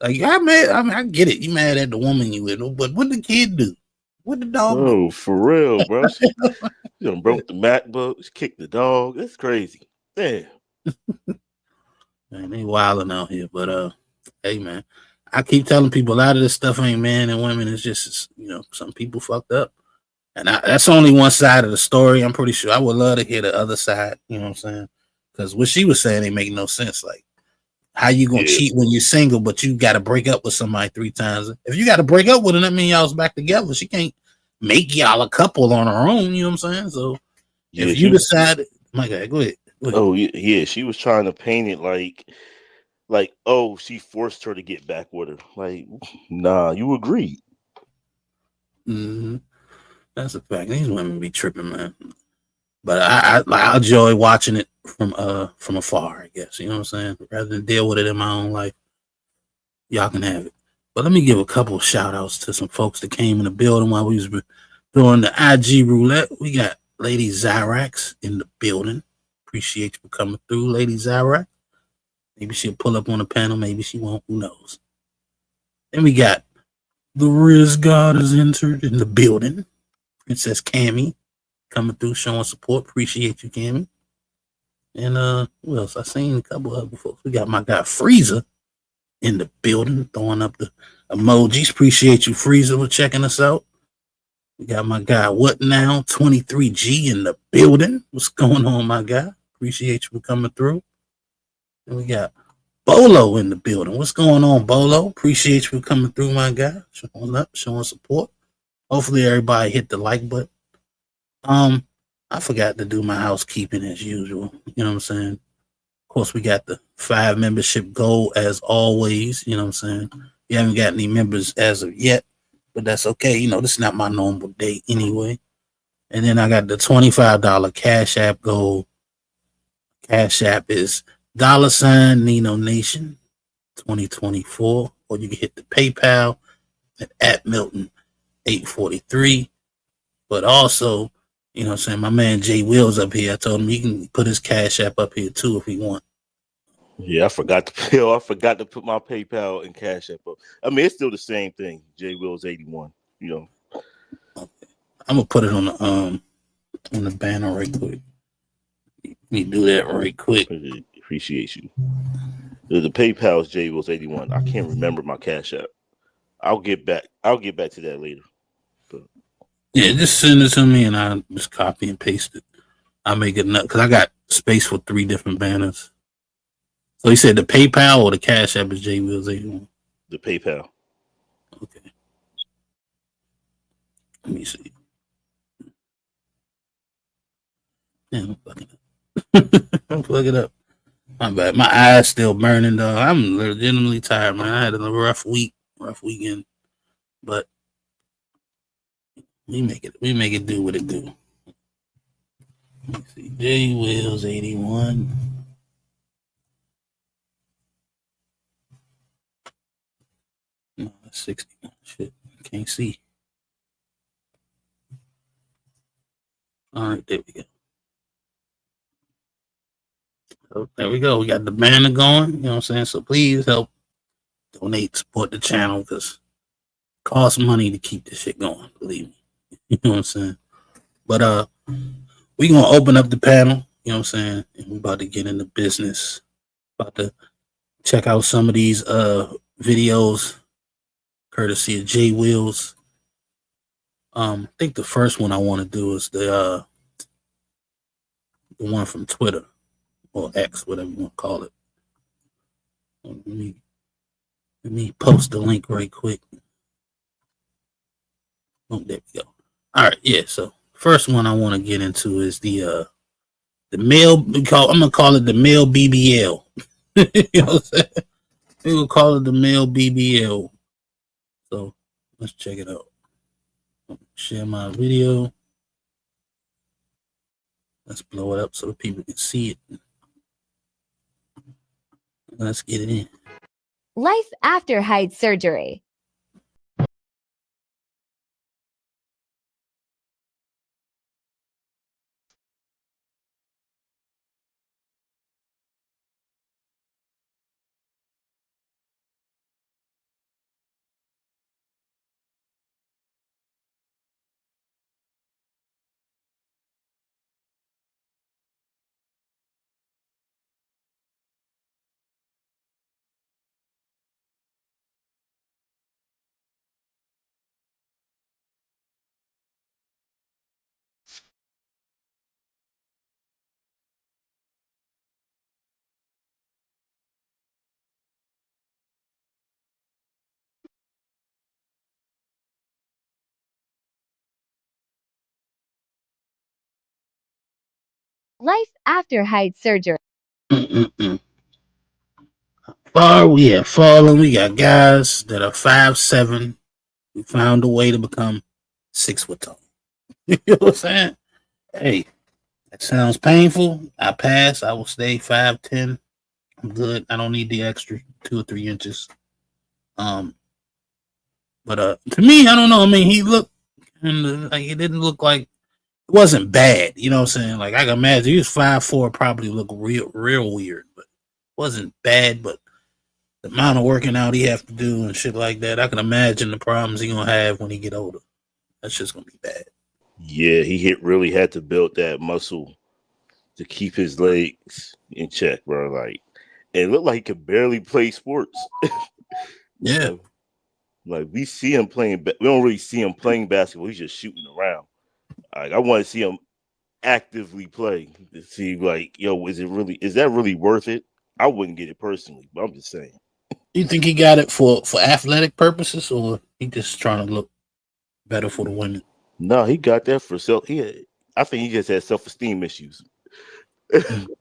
Like, I get it. You mad at the woman you with, but what the kid do? What the dog do? Oh, for real, bro. She done broke the MacBook. She kicked the dog. That's crazy. Damn. Man, they wilding out here. But hey, man, I keep telling people a lot of this stuff ain't men and women. It's just, you know, some people fucked up. And that's only one side of the story. I'm pretty sure I would love to hear the other side. You know what I'm saying? Because what she was saying ain't make no sense. Like, how you gonna cheat when you're single, but you got to break up with somebody 3 times? If you got to break up with her, that means y'all was back together. She can't make y'all a couple on her own. You know what I'm saying? So if you decide, my God, go ahead. Oh yeah, she was trying to paint it like oh, she forced her to get back with her. Like, nah, you agreed. Mm-hmm. That's a fact. These women be tripping, man. But I enjoy watching it from afar, I guess. You know what I'm saying? Rather than deal with it in my own life. Y'all can have it. But let me give a couple of shout outs to some folks that came in the building while we was doing the IG roulette. We got Lady Zyrax in the building. Appreciate you for coming through, Lady Zyrax. Maybe she'll pull up on the panel, maybe she won't, who knows. Then we got the Riz God has entered in the building. Princess Cammy coming through, showing support. Appreciate you, Cammy. And who else? I seen a couple of other folks. We got my guy Freezer in the building, throwing up the emojis. Appreciate you, Freezer, for checking us out. We got my guy What Now 23G in the building. What's going on, my guy? Appreciate you for coming through. And we got Bolo in the building. What's going on, Bolo? Appreciate you for coming through, my guy. Showing up, showing support. Hopefully everybody hit the like button. I forgot to do my housekeeping as usual. You know what I'm saying? Of course, we got the 5 membership goal as always. You know what I'm saying? We haven't got any members as of yet, but that's okay. You know, this is not my normal day anyway. And then I got the $25 Cash App goal. Cash App is $ Nino Nation 2024, or you can hit the PayPal at Milton 843. But also, You know what I'm saying? My man Jay Wills up here. I told him he can put his Cash App up here too if he want. Yeah, I forgot to I forgot to put my PayPal and Cash App up. I mean, it's still the same thing. J Wills 81. You know. I'm gonna put it on the banner right quick. Let me do that right quick. Appreciate you. The PayPal is J Wills 81. I can't remember my Cash App. I'll get back to that later. But Yeah, just send it to me and I'll just copy and paste it. I'll make it enough because I got space for 3 different banners. So you said the PayPal or the Cash App is J Wills 81? The PayPal. Okay. Let me see. Damn, I'm fucking up. My bad. My eyes still burning though. I'm legitimately tired, man. I had a rough weekend. But we make it do what it do. Let me see. J Wills 81. No, that's 61. Shit. Can't see. All right, there we go. So there we go. We got the banner going. You know what I'm saying? So please help donate, support the channel because it costs money to keep this shit going. Believe me. You know what I'm saying? But we gonna open up the panel. You know what I'm saying? And we about to get into business. About to check out some of these videos courtesy of J Wills. I think the first one I want to do is the one from Twitter or X, whatever you want to call it. Let me post the link right quick. Oh, there we go. All right, yeah. So first one I want to get into is the male. I'm gonna call it the male BBL. You know what I'm saying? We will call it the male BBL. So let's check it out. Share my video. Let's blow it up so the people can see it. Let's get it in. Life after height surgery. Life after height surgery. Far we have fallen. We got guys that are 5'7". We found a way to become 6 foot tall. You know what I'm saying? Hey, that sounds painful. I pass. I will stay 5'10". I'm good. I don't need the extra 2 or 3 inches. But to me, I don't know. I mean, he looked and like it didn't look like it wasn't bad. You know what I'm saying? Like I can imagine he was 5'4", probably look real weird, but it wasn't bad. But the amount of working out he have to do and shit like that, I can imagine the problems he gonna have when he get older. That's just gonna be bad. yeah, he really had to build that muscle to keep his legs in check, bro. Like it looked like he could barely play sports. Yeah. Like we see him playing, we don't really see him playing basketball. He's just shooting around. Like I want to see him actively play to see, like, yo, is that really worth it? I wouldn't get it personally, but I'm just saying. Do you think he got it for athletic purposes, or he just trying to look better for the women? No, he got that for I think he just had self-esteem issues.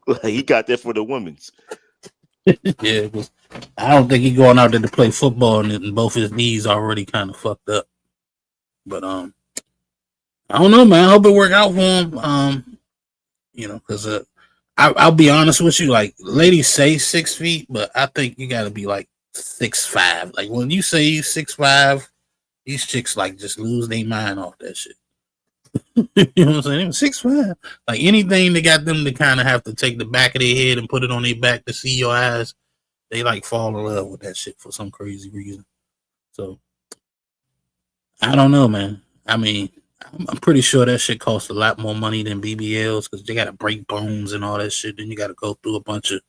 Like, he got that for the women's. Yeah, I don't think he going out there to play football and both his knees already kind of fucked up. But I don't know, man. I hope it work out for him. You know, because I'll be honest with you. Like ladies say 6 feet, but I think you got to be like 6'5". Like when you say you 6'5", these chicks like just lose their mind off that shit. You know what I'm saying? 6'5". Like anything that got them to kind of have to take the back of their head and put it on their back to see your eyes, they like fall in love with that shit for some crazy reason. So I don't know, man. I mean, I'm pretty sure that shit costs a lot more money than BBLs because they got to break bones and all that shit. Then you got to go through a bunch of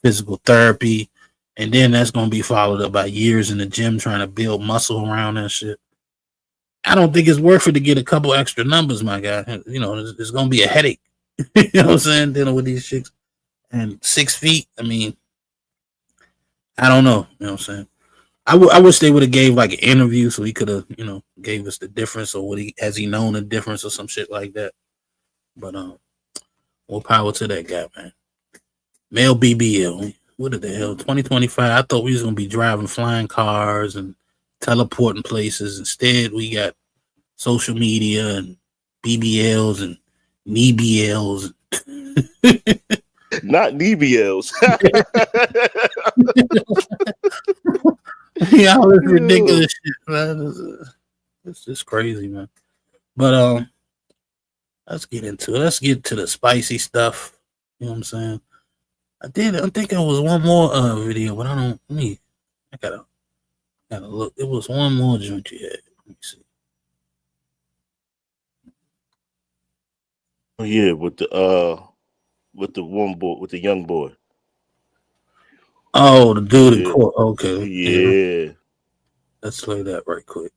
physical therapy, and then that's gonna be followed up by years in the gym trying to build muscle around that shit. I don't think it's worth it to get a couple extra numbers, my guy. You know, it's gonna be a headache. You know what I'm saying? Dealing with these chicks and 6 feet. I mean, I don't know. You know what I'm saying? I wish they would have gave like an interview so he could have, you know, gave us the difference or has he known the difference or some shit like that. But more power to that guy, man. Male BBL. What the hell? 2025. I thought we was gonna be driving flying cars and teleporting places. Instead, we got social media and BBLs and NBLs. Not DBLs. Yeah, all this ridiculous shit, man. It's just crazy, man. But let's get into it. Let's get to the spicy stuff. You know what I'm saying? I'm thinking it was one more video, but I gotta look. It was one more joint you had. Let me see. Oh yeah, with the one boy, with the young boy. Oh, the dude in court. Okay. Yeah. Let's play that right quick.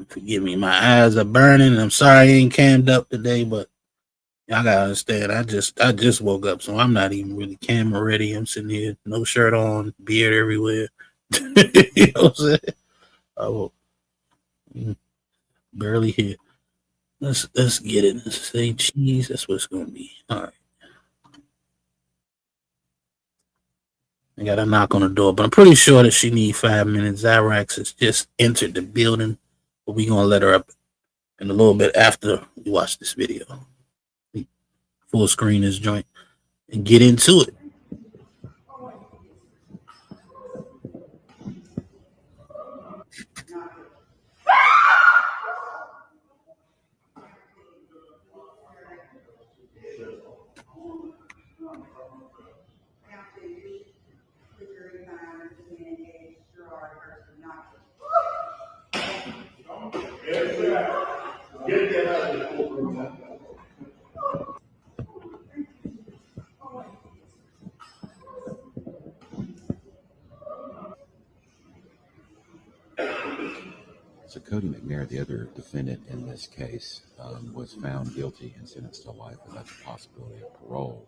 Forgive me, my eyes are burning. I'm sorry I ain't cammed up today, but y'all gotta understand. I just woke up, so I'm not even really camera ready. I'm sitting here, no shirt on, beard everywhere. You know what I'm saying? Oh, barely here. Let's get it. Let's say cheese. That's what it's gonna be. All right. I got a knock on the door, but I'm pretty sure that she need 5 minutes. Zyrax has just entered the building, but we gonna let her up in a little bit after we watch this video. Full screen this joint and get into it. So Cody McNair, the other defendant in this case, was found guilty and sentenced to life without the possibility of parole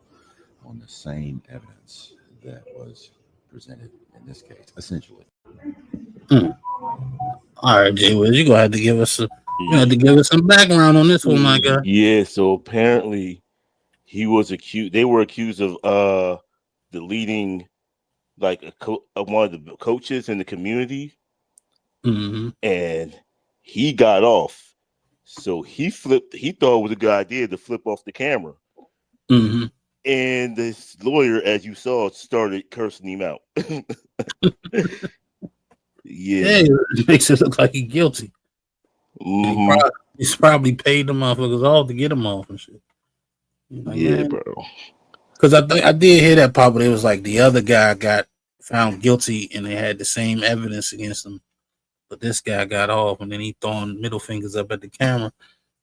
on the same evidence that was presented in this case, essentially. All right, Jay Wiz, you're gonna have to give us some background on this one, my guy. Yeah, so apparently he was accused. They were accused of deleting like one of the coaches in the community, and he got off. So he flipped. He thought it was a good idea to flip off the camera. And this lawyer, as you saw, started cursing him out. Yeah, it makes it look like he's guilty. He's probably paid the motherfuckers off to get him off and shit. Like, yeah, man. bro. Because I did hear that part, but it was like the other guy got found guilty and they had the same evidence against him, but this guy got off, and then he throwing middle fingers up at the camera.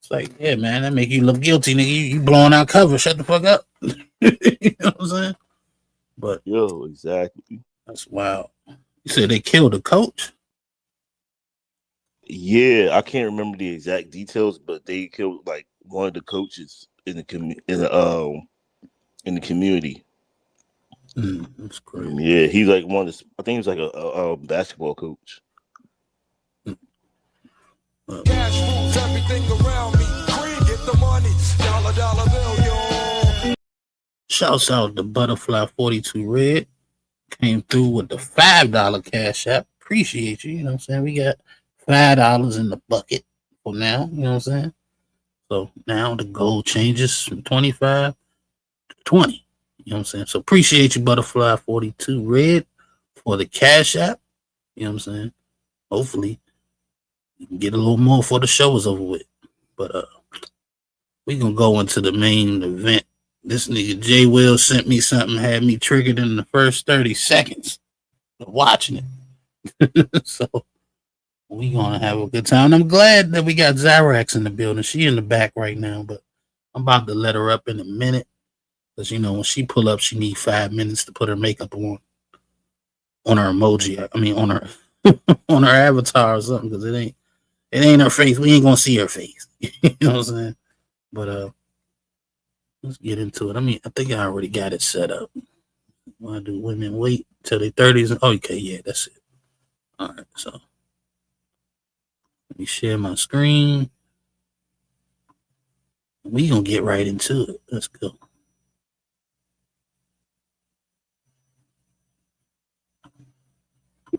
It's like, yeah, man, that make you look guilty, nigga. You blowing out cover. Shut the fuck up. You know what I'm saying? But exactly. That's wild. You said they killed a coach? Yeah, I can't remember the exact details, but they killed like one of the coaches in the community. That's crazy. Yeah, he's like one of the, I think he was like a basketball coach. Cash rules everything around me. Green, get the money. Dollar bill, yo. Shouts out to Butterfly 42 Red. Came through with the $5 cash app. Appreciate you. You know what I'm saying? We got $5 in the bucket for now. You know what I'm saying? So now the goal changes from 25 to 20. You know what I'm saying? So appreciate you, Butterfly 42 Red, for the cash app. You know what I'm saying? Hopefully, you can get a little more before the show is over with. But we gonna go into the main event. This nigga Jay Will sent me something, had me triggered in the first 30 seconds of watching it. So we gonna have a good time. I'm glad that we got Zyrax in the building. She in the back right now, but I'm about to let her up in a minute. Because you know, when she pull up, she need 5 minutes to put her makeup on her emoji. I mean on her on her avatar or something, because it ain't her face. We ain't gonna see her face. You know what I'm saying? But let's get into it. I mean, I think I already got it set up. Why do women wait till their 30s? Okay, yeah, that's it. All right, so let me share my screen. We gonna get right into it. Let's go.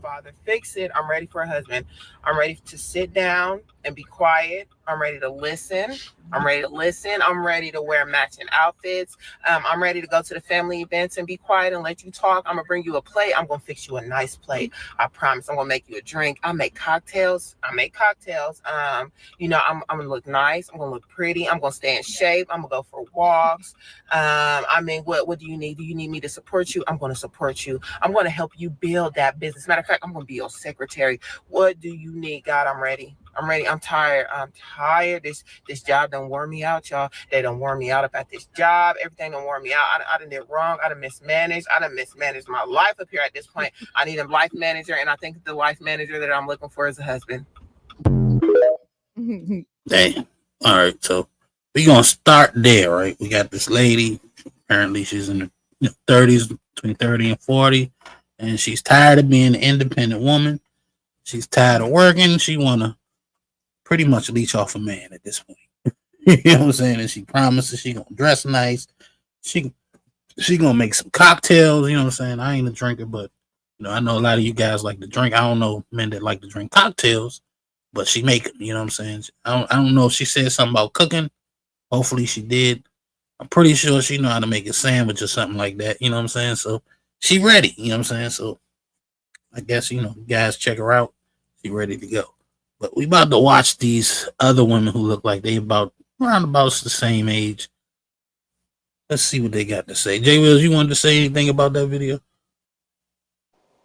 Father, fix it. I'm ready for a husband. I'm ready to sit down and be quiet. I'm ready to listen. I'm ready to listen. I'm ready to wear matching outfits. I'm ready to go to the family events and be quiet and let you talk. I'm gonna bring you a plate. I'm gonna fix you a nice plate. I promise. I'm gonna make you a drink. I make cocktails. You know, I'm gonna look nice. I'm gonna look pretty. I'm gonna stay in shape. I'm gonna go for walks. I mean, what do you need? Do you need me to support you? I'm gonna support you. I'm gonna help you build that business. Matter of fact, I'm gonna be your secretary. What do you need? God, I'm ready. I'm ready. I'm tired. I'm tired. This job done wore me out, y'all. They done wore me out up at this job. Everything done wore me out. I done did wrong. I done mismanaged. I done mismanaged my life up here at this point. I need a life manager, and I think the life manager that I'm looking for is a husband. Damn. All right, so we gonna start there, right? We got this lady. Apparently, she's in the 30s, between 30 and 40, and she's tired of being an independent woman. She's tired of working. She wanna pretty much leech off a man at this point. You know what I'm saying? And she promises she gonna dress nice. She gonna make some cocktails. You know what I'm saying? I ain't a drinker, but you know, I know a lot of you guys like to drink. I don't know men that like to drink cocktails, but she make them. You know what I'm saying? I don't know if she said something about cooking. Hopefully she did. I'm pretty sure she know how to make a sandwich or something like that. You know what I'm saying? So she ready. You know what I'm saying? So I guess, you know, guys check her out. She ready to go. But we about to watch these other women who look like they about around about the same age. Let's see what they got to say. Jay Wills, you wanted to say anything about that video?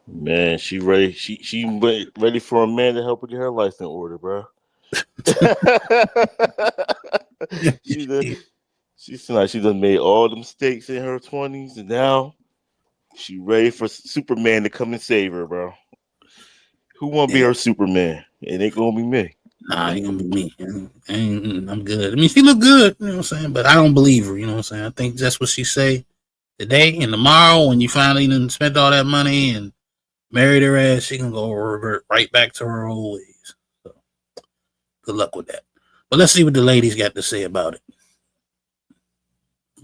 Man, she ready. She ready for a man to help her get her life in order, bro. She seemed like she done made all the mistakes in her 20s, and now she ready for Superman to come and save her, bro. Who want to be her Superman? It ain't gonna be me. Nah, it ain't gonna be me. I'm good. I mean, she look good, you know what I'm saying? But I don't believe her, you know what I'm saying? I think that's what she say today and tomorrow when you finally done spent all that money and married her ass, she can go revert right back to her old ways. So good luck with that. But let's see what the ladies got to say about it.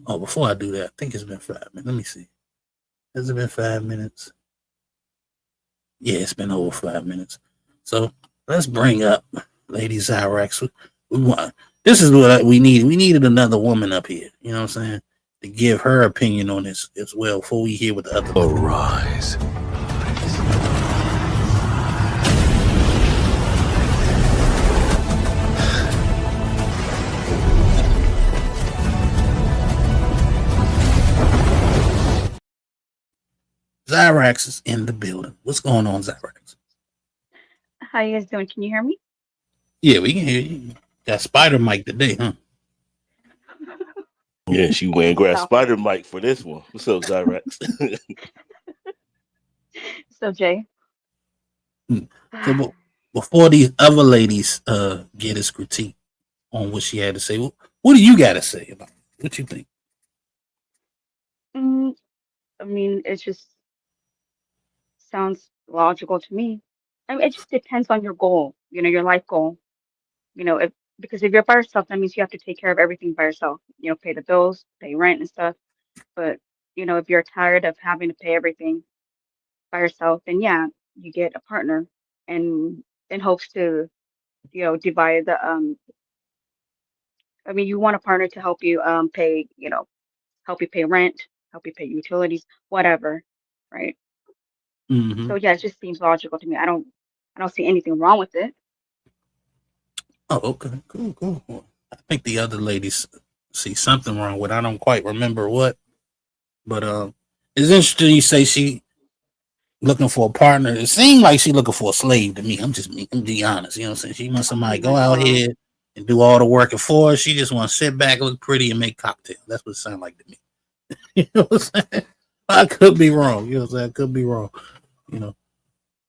Oh, before I do that, I think it's been 5 minutes. Let me see. Has it been 5 minutes? Yeah, it's been over 5 minutes. So let's bring up Lady Zyrax. We want this is what we need. We needed another woman up here. You know what I'm saying? To give her opinion on this as well before we hear what the other. Arise. Zyrax is in the building. What's going on, Zyrax? How you guys doing? Can you hear me? Yeah, we can hear you. Got Spider Mike today, huh? Yeah, she went and grabbed Spider Mike for this one. What's up, Zyrax? So Jay. So before these other ladies get his critique on what she had to say, what do you got to say about it? What you think? I mean, it just sounds logical to me. I mean, it just depends on your goal, your life goal. Because if you're by yourself, that means you have to take care of everything by yourself. Pay the bills, pay rent and stuff. But, if you're tired of having to pay everything by yourself, then yeah, you get a partner and in hopes to, divide the I mean, you want a partner to help you pay, help you pay rent, help you pay utilities, whatever, right? Mm-hmm. So yeah, it just seems logical to me. I don't see anything wrong with it. Oh, okay, cool. think the other ladies see something wrong with. I don't quite remember what, but it's interesting. You say she looking for a partner. It seemed like she looking for a slave to me. I'm being honest. You know what I'm saying? She wants somebody to go out here and do all the work for her. She just want to sit back, look pretty, and make cocktails. That's what it sounds like to me. You know what I'm saying? I could be wrong. You know what I'm saying? I could be wrong. You know.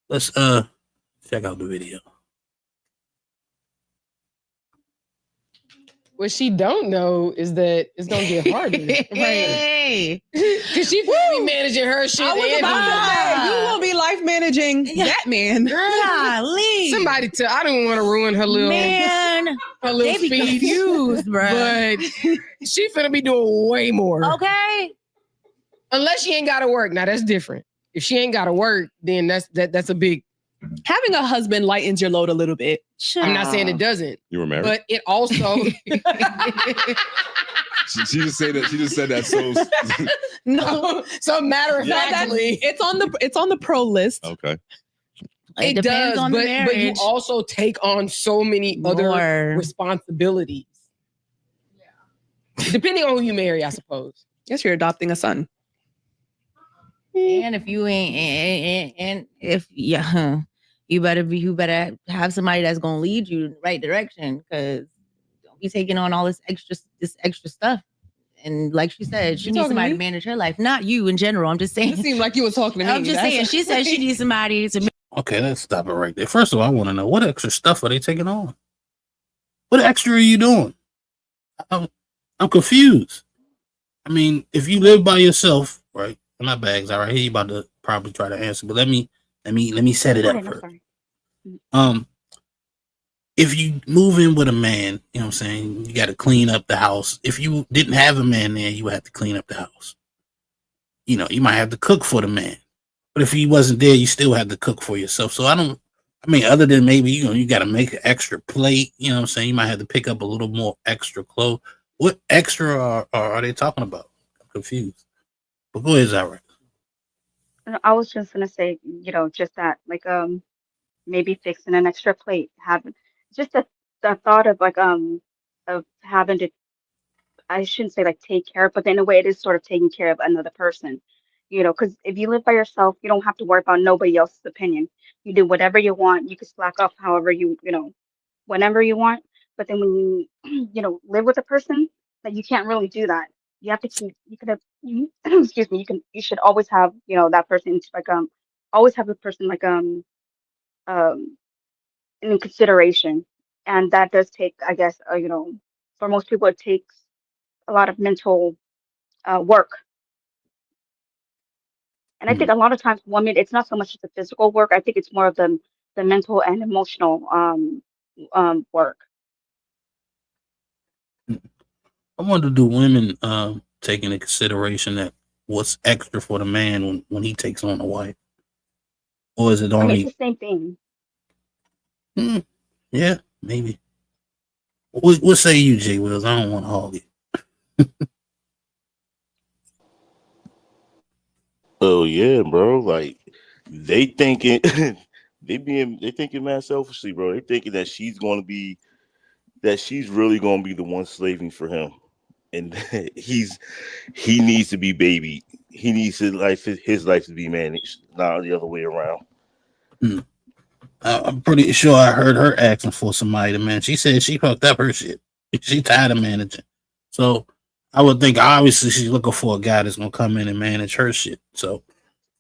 Let's check out the video. What she don't know is that it's gonna get harder. Hey, because she gonna be managing her shit. I was about to say, you will be life managing that man. Golly. Somebody I don't want to ruin her little her little they be speech, confused, bro. But she finna be doing way more. Okay. Unless she ain't gotta work. Now that's different. If she ain't gotta work, then that's a big. Having a husband lightens your load a little bit. I'm not saying it doesn't. You were married, but it also. she just said that. She just said that. So no. So matter of factly, it's on the pro list. Okay. It depends does, on the but you marriage. also take on so many other More. responsibilities. Depending on who you marry, I suppose. Yes, you're adopting a son. And if you ain't, and if you better have somebody that's gonna lead you in the right direction, because don't be taking on all this extra stuff. And like she said, she needs somebody to manage her life, not you in general. I'm just saying. It seemed like you were talking to me. I'm just saying. She said she needs somebody to. Okay, let's stop it right there. First of all, I want to know what extra stuff are they taking on? What extra are you doing? I'm confused. I mean, if you live by yourself, right? My bag's all right. He about to probably try to answer, but let me set it up first. If you move in with a man, you know what I'm saying, you got to clean up the house. If you didn't have a man there, you would have to clean up the house. You know, you might have to cook for the man, but if he wasn't there, you still have to cook for yourself. So other than maybe, you got to make an extra plate, you know what I'm saying? You might have to pick up a little more extra clothes. What extra are they talking about? I'm confused. But go ahead, Zara. I was just gonna say, just that, like, maybe fixing an extra plate, having just the thought of of having to, I shouldn't say like take care of, but in a way it is sort of taking care of another person, because if you live by yourself, you don't have to worry about nobody else's opinion. You do whatever you want. You can slack off however whenever you want. But then when you, live with a person, that you can't really do that. You have to keep. You could have. Excuse me. You should always have. That person always have the person in consideration, and that does take, I guess, for most people, it takes a lot of mental work. And I think a lot of times women, it's not so much the physical work. I think it's more of the mental and emotional work. I wonder, do women take into consideration that what's extra for the man when he takes on a wife? Or is it only... it's the same thing. Yeah, maybe. What say you, Jay Wills? I don't want to hog it. Oh yeah, bro. Like they thinking they thinking mad selfishly, bro. They thinking that she's really gonna be the one slaving for him. And he needs to be baby. He needs his life to be managed, not the other way around. I'm pretty sure I heard her asking for somebody to manage. She said she fucked up her shit. She tired of managing. So I would think obviously she's looking for a guy that's gonna come in and manage her shit. So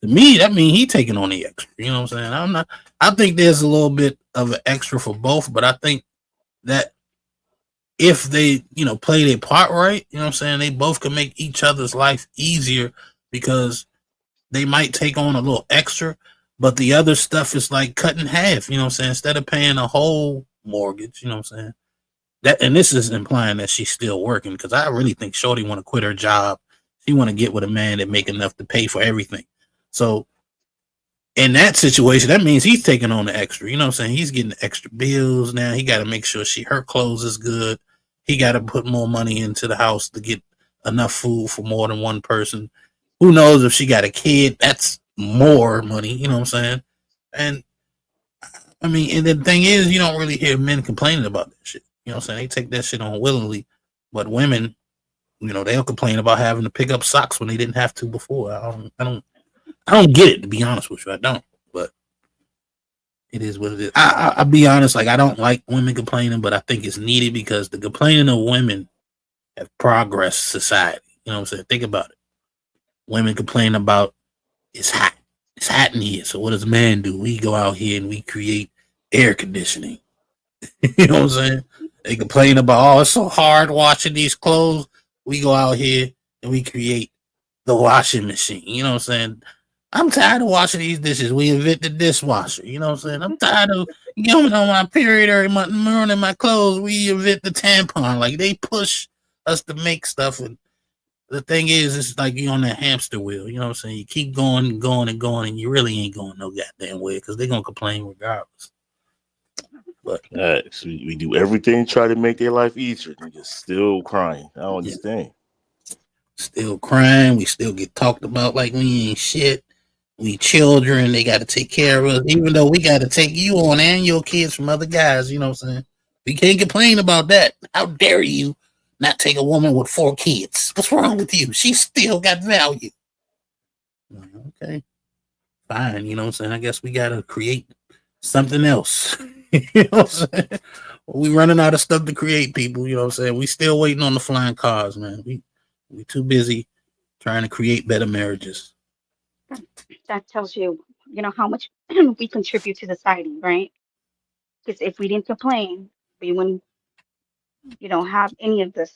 to me, that means he taking on the extra. You know what I'm saying? I think there's a little bit of an extra for both, but I think that if they, play their part right, you know what I'm saying, they both can make each other's life easier, because they might take on a little extra, but the other stuff is like cut in half, you know what I'm saying? Instead of paying a whole mortgage, you know what I'm saying? And this is implying that she's still working, because I really think Shorty want to quit her job. She want to get with a man that make enough to pay for everything. So in that situation, that means he's taking on the extra. You know what I'm saying? He's getting the extra bills now. He got to make sure her clothes is good. He got to put more money into the house to get enough food for more than one person. Who knows if she got a kid? That's more money. You know what I'm saying? And I mean, and the thing is, you don't really hear men complaining about that shit. You know what I'm saying? They take that shit on willingly. But women, they'll complain about having to pick up socks when they didn't have to before. I don't get it, to be honest with you. I don't. But it is what it is. I'll be honest, like I don't like women complaining, but I think it's needed because the complaining of women have progressed society. You know what I'm saying? Think about it. Women complain about it's hot. It's hot in here. So what does man do? We go out here and we create air conditioning. You know what I'm saying? They complain about, oh, it's so hard washing these clothes. We go out here and we create the washing machine. You know what I'm saying? I'm tired of washing these dishes. We invent the dishwasher. You know what I'm saying? I'm tired of going on my period every month and ruining my clothes. We invent the tampon. Like they push us to make stuff. And the thing is, it's like you on that hamster wheel. You know what I'm saying? You keep going and going and going, and you really ain't going no goddamn way because they're gonna complain regardless. But so we do everything to try to make their life easier. Niggas still crying. I don't understand. Still crying. We still get talked about like we ain't shit. We children. They got to take care of us, even though we got to take you on and your kids from other guys. You know what I'm saying? We can't complain about that. How dare you not take a woman with 4 kids? What's wrong with you? She still got value. Okay, fine. You know what I'm saying? I guess we got to create something else. You know what I'm saying? We running out of stuff to create, people. You know what I'm saying? We still waiting on the flying cars, man. We too busy trying to create better marriages. That tells you, how much we contribute to society, right? Because if we didn't complain, we wouldn't, have any of this.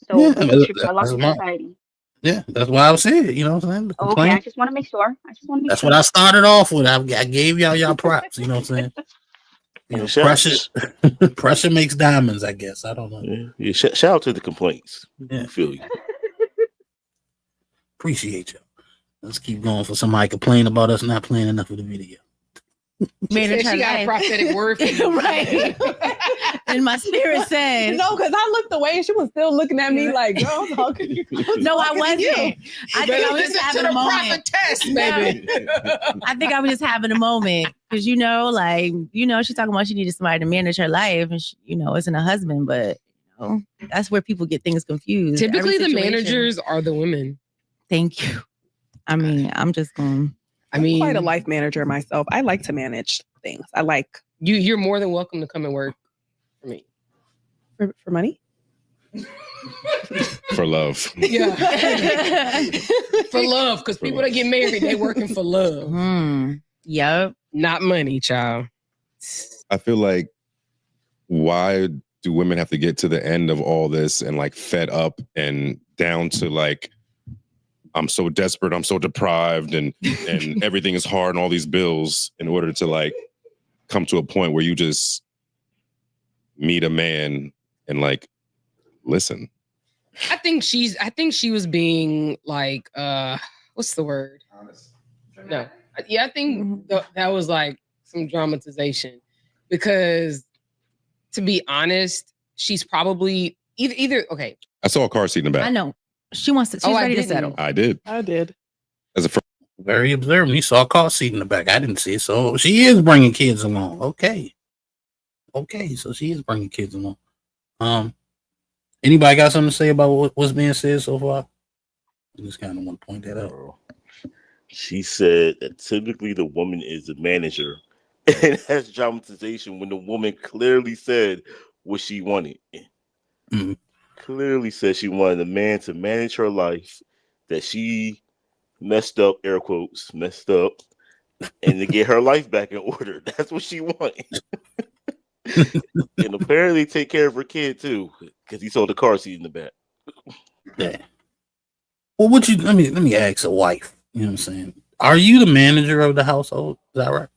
So Yeah, we contribute a lot to society. yeah, that's why I was saying. You know what I'm saying? The Oh, okay, I complaint. just want to make sure. That's what I started off with. I gave y'all props. You know what I'm saying? Pressure makes diamonds. I guess. I don't know. Yeah. Shout out to the complaints. Yeah. I feel you. Appreciate you. Let's keep going for somebody complain about us not playing enough of the video. She said she got a prophetic word for you. Right. And my spirit said, no, because I looked away and she was still looking at me like, girl, how could you? No, I wasn't. I think I was just having a moment. Baby. I think I was just having a moment because she's talking about she needed somebody to manage her life, and isn't a husband, but that's where people get things confused. Typically, the managers are the women. Thank you. I mean, I'm just going. I'm quite a life manager myself. I like to manage things. I like you. You're more than welcome to come and work for me. For money? For love. Yeah. For love, because people that get married, they working for love. Yep. Not money, child. I feel like, why do women have to get to the end of all this and like fed up and down to like, I'm so desperate, I'm so deprived, and everything is hard and all these bills in order to like come to a point where you just meet a man and like listen. I think she was being like, what's the word? Honest. No. Yeah, I think that was like some dramatization because to be honest, she's probably either okay. I saw a car seat in the back. I know. She wants to. She's ready to settle. I did. As a very observant, you saw a car seat in the back. I didn't see it, so she is bringing kids along. Okay, so she is bringing kids along. Anybody got something to say about what's being said so far? I just kind of want to point that out. She said that typically the woman is the manager, and that's dramatization when the woman clearly said what she wanted. Mm-hmm. Clearly said she wanted a man to manage her life, that she messed up, air quotes, messed up, and to get her life back in order. That's what she wanted. And apparently take care of her kid too, because he sold the car seat in the back. Yeah. Well, let me ask a wife. You know what I'm saying? Are you the manager of the household? Is that right?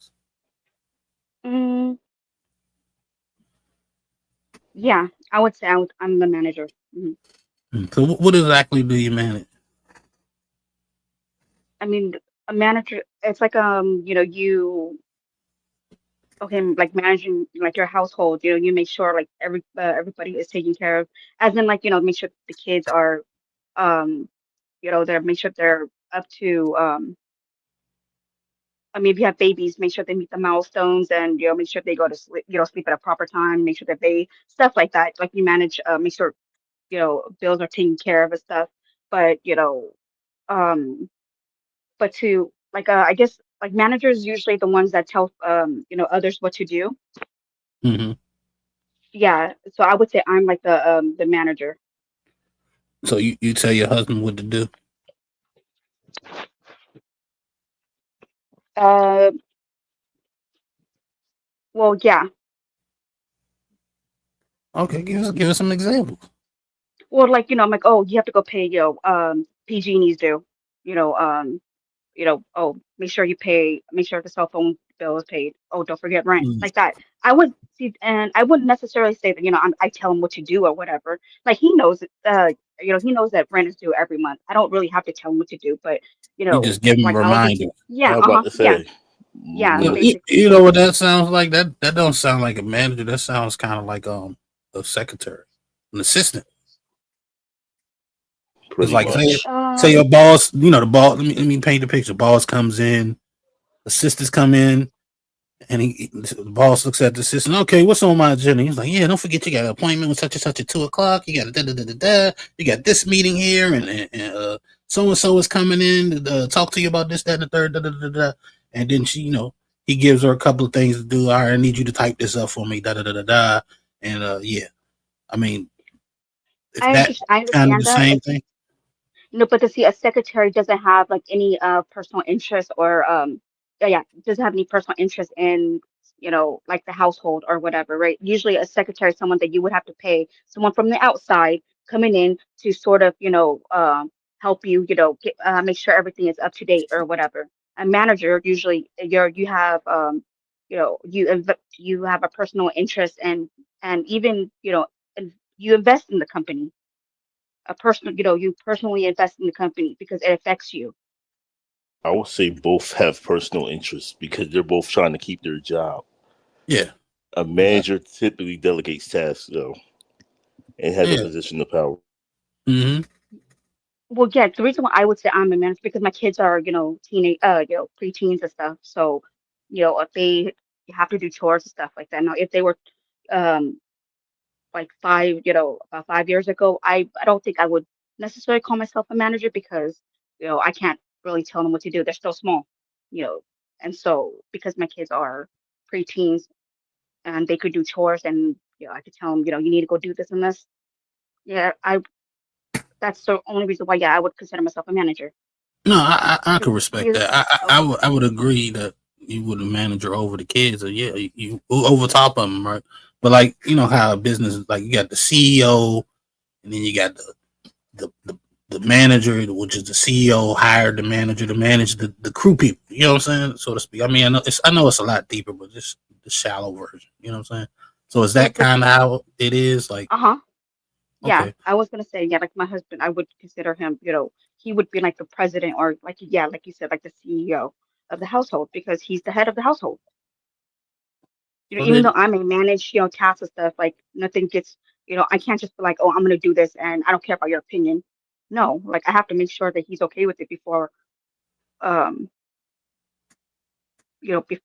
Yeah, I would say I'm the manager. Mm-hmm. So what exactly do you manage? I mean, a manager, it's like, like managing like your household, you make sure like everybody is taken care of, as in like, make sure the kids are, make sure they're up to, I mean, if you have babies, make sure they meet the milestones, and make sure they go to sleep, sleep at a proper time. Make sure that they stuff like that. Like you manage, make sure bills are taken care of and stuff. But um, but to like I guess like managers usually the ones that tell others what to do. Mm-hmm. Yeah, so I would say I'm like the manager. So you tell your husband what to do. Uh, well, yeah. Okay, give us some examples. Well, like I'm like, oh, you have to go pay PG needs due. You know, oh, make sure the cell phone bill is paid. Oh, don't forget rent, Mm. like that. I would see, and I wouldn't necessarily say that I tell him what to do or whatever. Like he knows, he knows that rent is due every month. I don't really have to tell him what to do, but You just give him like I'll just reminders. yeah, I was about to yeah, say. yeah, You, basically. you know what that sounds like? That don't sound like a manager. That sounds kind of like a secretary, an assistant. It's Pretty like much. say your boss. The boss. Let me paint the picture. Boss comes in, assistants come in, and the boss looks at the assistant. Okay, what's on my agenda? He's like, yeah, don't forget you got an appointment with such and such at 2:00. You got da. You got this meeting here, and so and so is coming in to talk to you about this, that, and the third. Da. And then he gives her a couple of things to do. All right, I need you to type this up for me. Da. And yeah, I mean, is that I kind of understand the that. same thing? No, but to see a secretary doesn't have like any personal interest or doesn't have any personal interest in like the household or whatever, right? Usually a secretary is someone that you would have to pay someone from the outside coming in to sort of help you make sure everything is up to date or whatever. A manager usually you have you have a personal interest and even and you invest in the company a personal, you personally invest in the company because it affects you. I would say both have personal interests because they're both trying to keep their job. Yeah. A manager typically delegates tasks, though, and has a position of power. Mm-hmm. Well, yeah, the reason why I would say I'm a manager because my kids are, teenage, preteens and stuff. So, if they have to do chores and stuff like that. Now, if they were, um, like 5 years ago, I don't think I would necessarily call myself a manager because, I can't really tell them what to do. They're still small, you know, and so because my kids are preteens and they could do chores and I could tell them you need to go do this and this. Yeah, I that's the only reason why I would consider myself a manager. No, I could respect Because that. I would agree that you would a manager over the kids, or yeah, you over top of them, right? But like how a business is like you got the CEO, and then you got the the, the manager, which is the CEO hired the manager to manage the crew people. You know what I'm saying, so to speak. I mean, I know it's a lot deeper, but just the shallow version. You know what I'm saying? So is that kind of how it is? Like, yeah, okay, I was gonna say like my husband, I would consider him, he would be like the president or like like you said, like the CEO of the household because he's the head of the household. so Even then though I may manage, tasks and stuff, like nothing gets, I can't just be like, oh, I'm gonna do this and I don't care about your opinion. No, like I have to make sure that he's okay with it before, um, you know, bef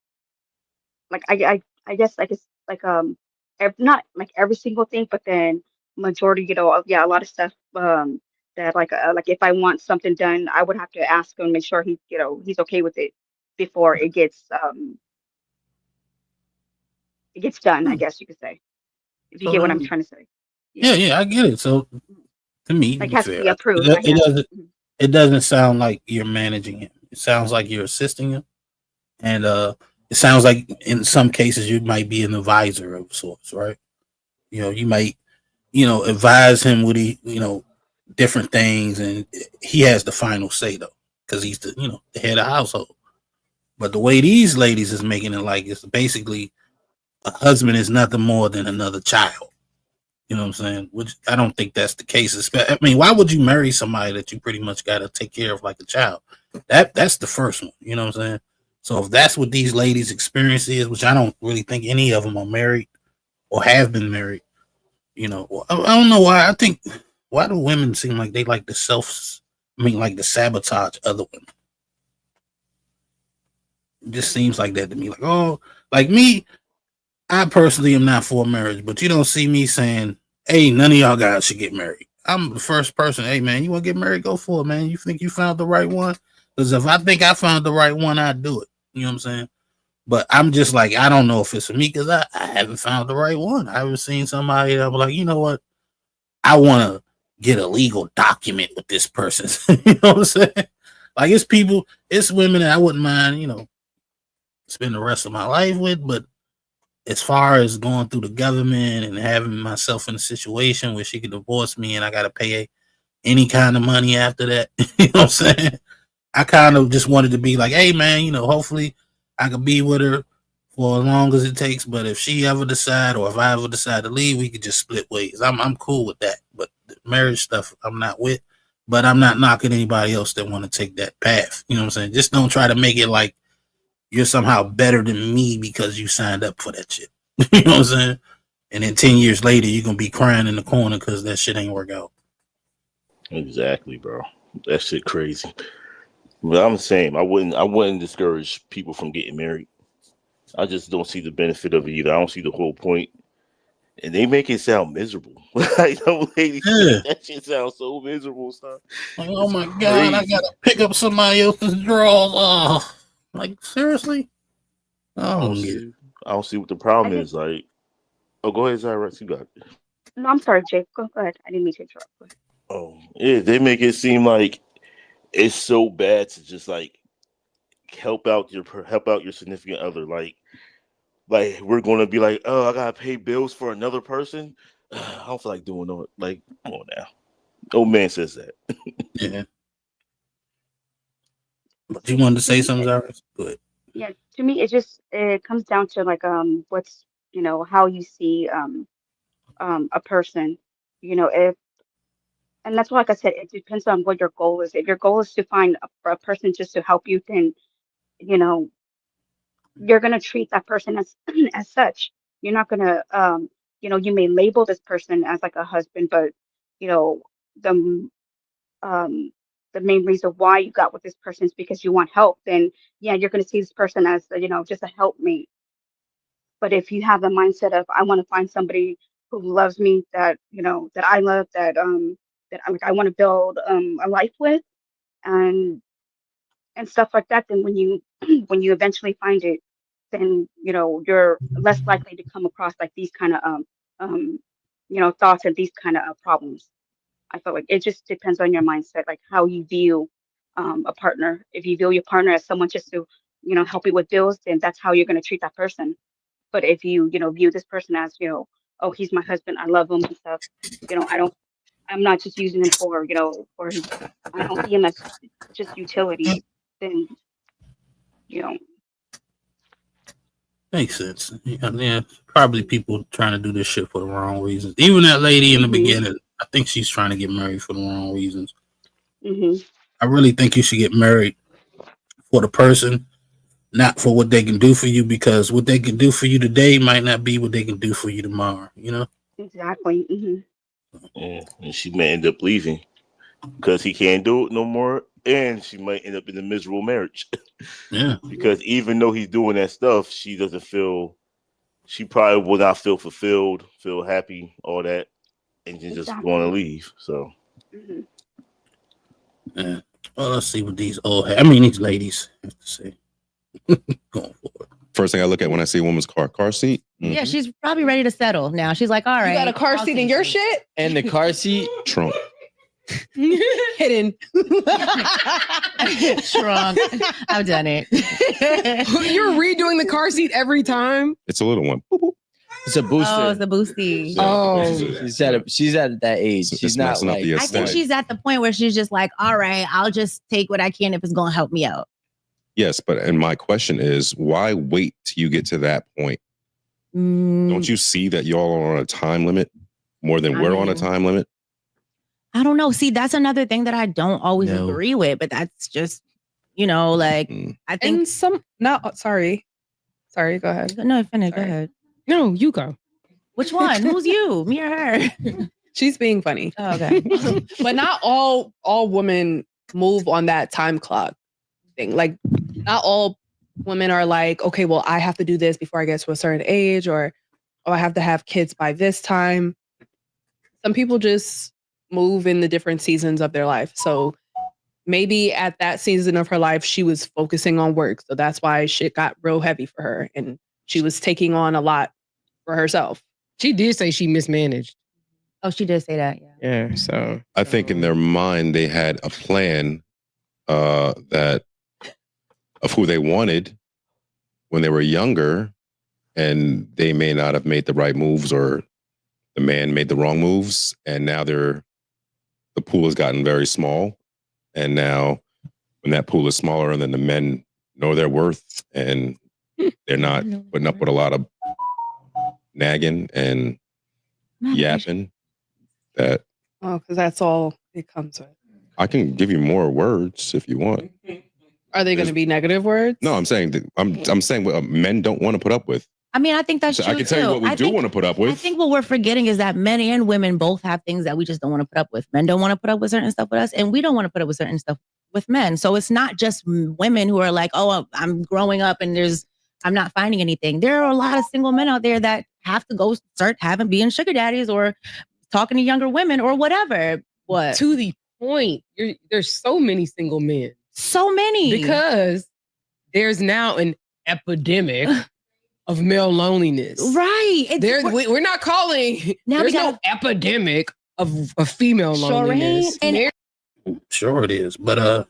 like I guess like not like every single thing, but then majority, a lot of stuff, that like if I want something done, I would have to ask him, make sure he's okay with it before it gets done, I guess you could say, if you so get what I'm then trying to say. yeah, Yeah. yeah, I get it. So to me, to Like be has to fair, be approved, I it guess. doesn't it doesn't sound like you're managing him. It sounds like you're assisting him, and it sounds like in some cases you might be an advisor of sorts, right? You might advise him with different things, and he has the final say though, because he's the head of household. But the way these ladies is making it like it's basically a husband is nothing more than another child. You know what I'm saying? Which I don't think that's the case. I mean, why would you marry somebody that you pretty much got to take care of like a child? That's the first one. You know what I'm saying? So if that's what these ladies' experience is, which I don't really think any of them are married or have been married, I don't know why. I think why do women seem like they like like the sabotage other women? It just seems like that to me. Like, oh, like me, I personally am not for marriage, but you don't see me saying, hey, none of y'all guys should get married. I'm the first person, hey man, you want to get married? Go for it, man. You think you found the right one? Because if I think I found the right one, I'd do it. You know what I'm saying? But I'm just like, I don't know if it's for me because I haven't found the right one. I haven't seen somebody that I'm like, you know what? I want to get a legal document with this person. You know what I'm saying? Like it's people, it's women that I wouldn't mind, spend the rest of my life with. But as far as going through the government and having myself in a situation where she could divorce me and I got to pay any kind of money after that, you know what I'm saying? I kind of just wanted to be like, hey man, hopefully I could be with her for as long as it takes. But if she ever decide, or if I ever decide to leave, we could just split ways. I'm cool with that. But the marriage stuff, I'm not with. But I'm not knocking anybody else that want to take that path. You know what I'm saying? Just don't try to make it like you're somehow better than me because you signed up for that shit. You know what I'm saying? And then 10 years later, you're gonna be crying in the corner because that shit ain't work out. Exactly, bro. That shit crazy. But I'm saying I wouldn't discourage people from getting married. I just don't see the benefit of it either. I don't see the whole point. And they make it sound miserable. Like them ladies, that shit sounds so miserable, son. Like, oh my god, I gotta pick up somebody else's drawers. Oh, like seriously? I don't see what the problem is. Like, oh, go ahead, Zyrex, you got it. No, I'm sorry, Jake. Go ahead. I didn't mean to interrupt. Go ahead. Oh, yeah, they make it seem like it's so bad to just like help out your significant other. Like we're gonna be like, oh, I gotta pay bills for another person. I don't feel like doing no. Like, come on now. Old man says that. Yeah. But you wanted to say something, Zyrex? Good. Yeah, to me, it comes down to like what's how you see a person, if and that's why, like I said, it depends on what your goal is. If your goal is to find a person just to help you, then you know you're gonna treat that person as as such. You're not gonna you may label this person as like a husband, but you know the um the main reason why you got with this person is because you want help. Then yeah, you're gonna see this person as just a helpmate. But if you have the mindset of I want to find somebody who loves me, that that I love, that I want to build a life with, and stuff like that, then when you when you eventually find it, then you're less likely to come across like these kind of um thoughts and these kind of problems. I feel like it just depends on your mindset, like how you view a partner. If you view your partner as someone just to help you with bills, then that's how you're going to treat that person. But if you view this person as oh, he's my husband, I love him and stuff, I'm not just using him for for his, I don't see him as just utility, then you know Makes sense. Yeah, probably people trying to do this shit for the wrong reasons. Even that lady in the beginning, I think she's trying to get married for the wrong reasons. I really think you should get married for the person, not for what they can do for you, because what they can do for you today might not be what they can do for you tomorrow. exactly. Yeah, and she may end up leaving because he can't do it no more, and she might end up in a miserable marriage. Yeah, because even though he's doing that stuff, she doesn't feel. She probably will not feel fulfilled, feel happy, all that, and then just want to leave. So, yeah. Well, let's see what these these ladies have to say. Going forward. First thing I look at when I see a woman's car seat. Yeah, she's probably ready to settle now. She's like, all right. You got a car seat in your shit? And the car seat? Trunk. Hidden. Trunk. I've done it. You're redoing the car seat every time? It's a little one. It's a booster. Oh, it's a boosty. Oh, she's at that age. So she's not like. I think she's at the point where she's just like, all right, I'll just take what I can if it's going to help me out. Yes, and my question is, why wait till you get to that point? Don't you see that y'all are on a time limit more than we're on a time limit? I don't know. See, that's another thing that I don't always agree with, but that's just, like I think sorry, go ahead. No, finish. Go ahead. No, you go. Which one? Who's you? Me or her? She's being funny. Oh, okay. But not all women move on that time clock thing. Like not all women are like, okay, well, I have to do this before I get to a certain age, or oh, I have to have kids by this time. Some people just move in the different seasons of their life. So maybe at that season of her life, she was focusing on work. So that's why shit got real heavy for her. And she was taking on a lot for herself. She did say she mismanaged. Oh, she did say that. Yeah. Yeah. So I think in their mind they had a plan that of who they wanted when they were younger, and they may not have made the right moves, or the man made the wrong moves, and now the pool has gotten very small. And now when that pool is smaller, and then the men know their worth, and they're not putting up with a lot of nagging and yapping, that Oh, because that's all it comes with. I can give you more words if you want. Are they going to be negative words? No, I'm saying that I'm saying what men don't want to put up with. I mean, I think that's So true. I can tell you what we do want to put up with. I think what we're forgetting is that men and women both have things that we just don't want to put up with. Men don't want to put up with certain stuff with us, and we don't want to put up with certain stuff with men. So it's not just women who are like, oh, I'm growing up and I'm not finding anything. There are a lot of single men out there that have to go start being sugar daddies or talking to younger women or whatever. What? To the point, there's so many single men. So many. Because there's now an epidemic of male loneliness. Right. We're not calling, there's no epidemic of female loneliness. Sure it is. But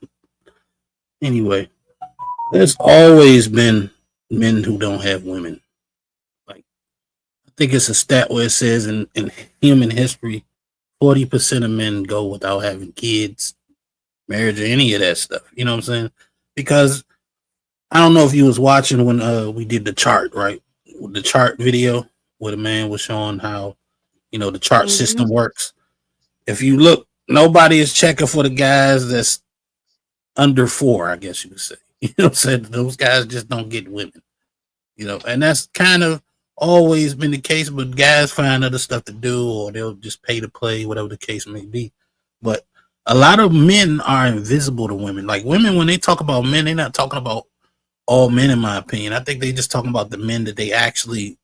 anyway, there's always been men who don't have women. Like, I think it's a stat where it says in human history, 40% of men go without having kids, marriage, or any of that stuff. You know what I'm saying? Because I don't know if you was watching when we did the chart, right? The chart video where the man was showing how, the chart system works. If you look, nobody is checking for the guys that's under 4, I guess you would say. You know what I'm saying? Those guys just don't get women. And that's kind of always been the case, but guys find other stuff to do, or they'll just pay to play, whatever the case may be. But a lot of men are invisible to women. Like, women, when they talk about men, they're not talking about all men, in my opinion. I think they just talking about the men that they actually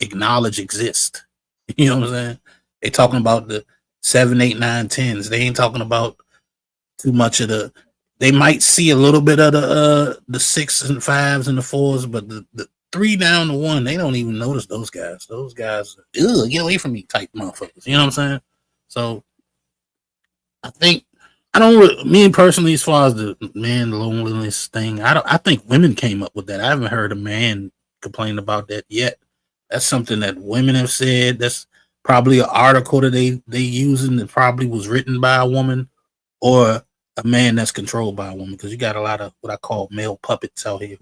acknowledge exist. You know what I'm saying? They talking about the 7, 8, 9, 10s. They ain't talking about too much of they might see a little bit of the 6s and 5s and the 4s, but the 3 down to 1, they don't even notice those guys. Those guys, get away from me type motherfuckers. You know what I'm saying? So I think me personally, as far as the man loneliness thing, I think women came up with that. I haven't heard a man complain about that yet. That's something that women have said. That's probably an article that they using that probably was written by a woman or a man that's controlled by a woman, because you got a lot of what I call male puppets out here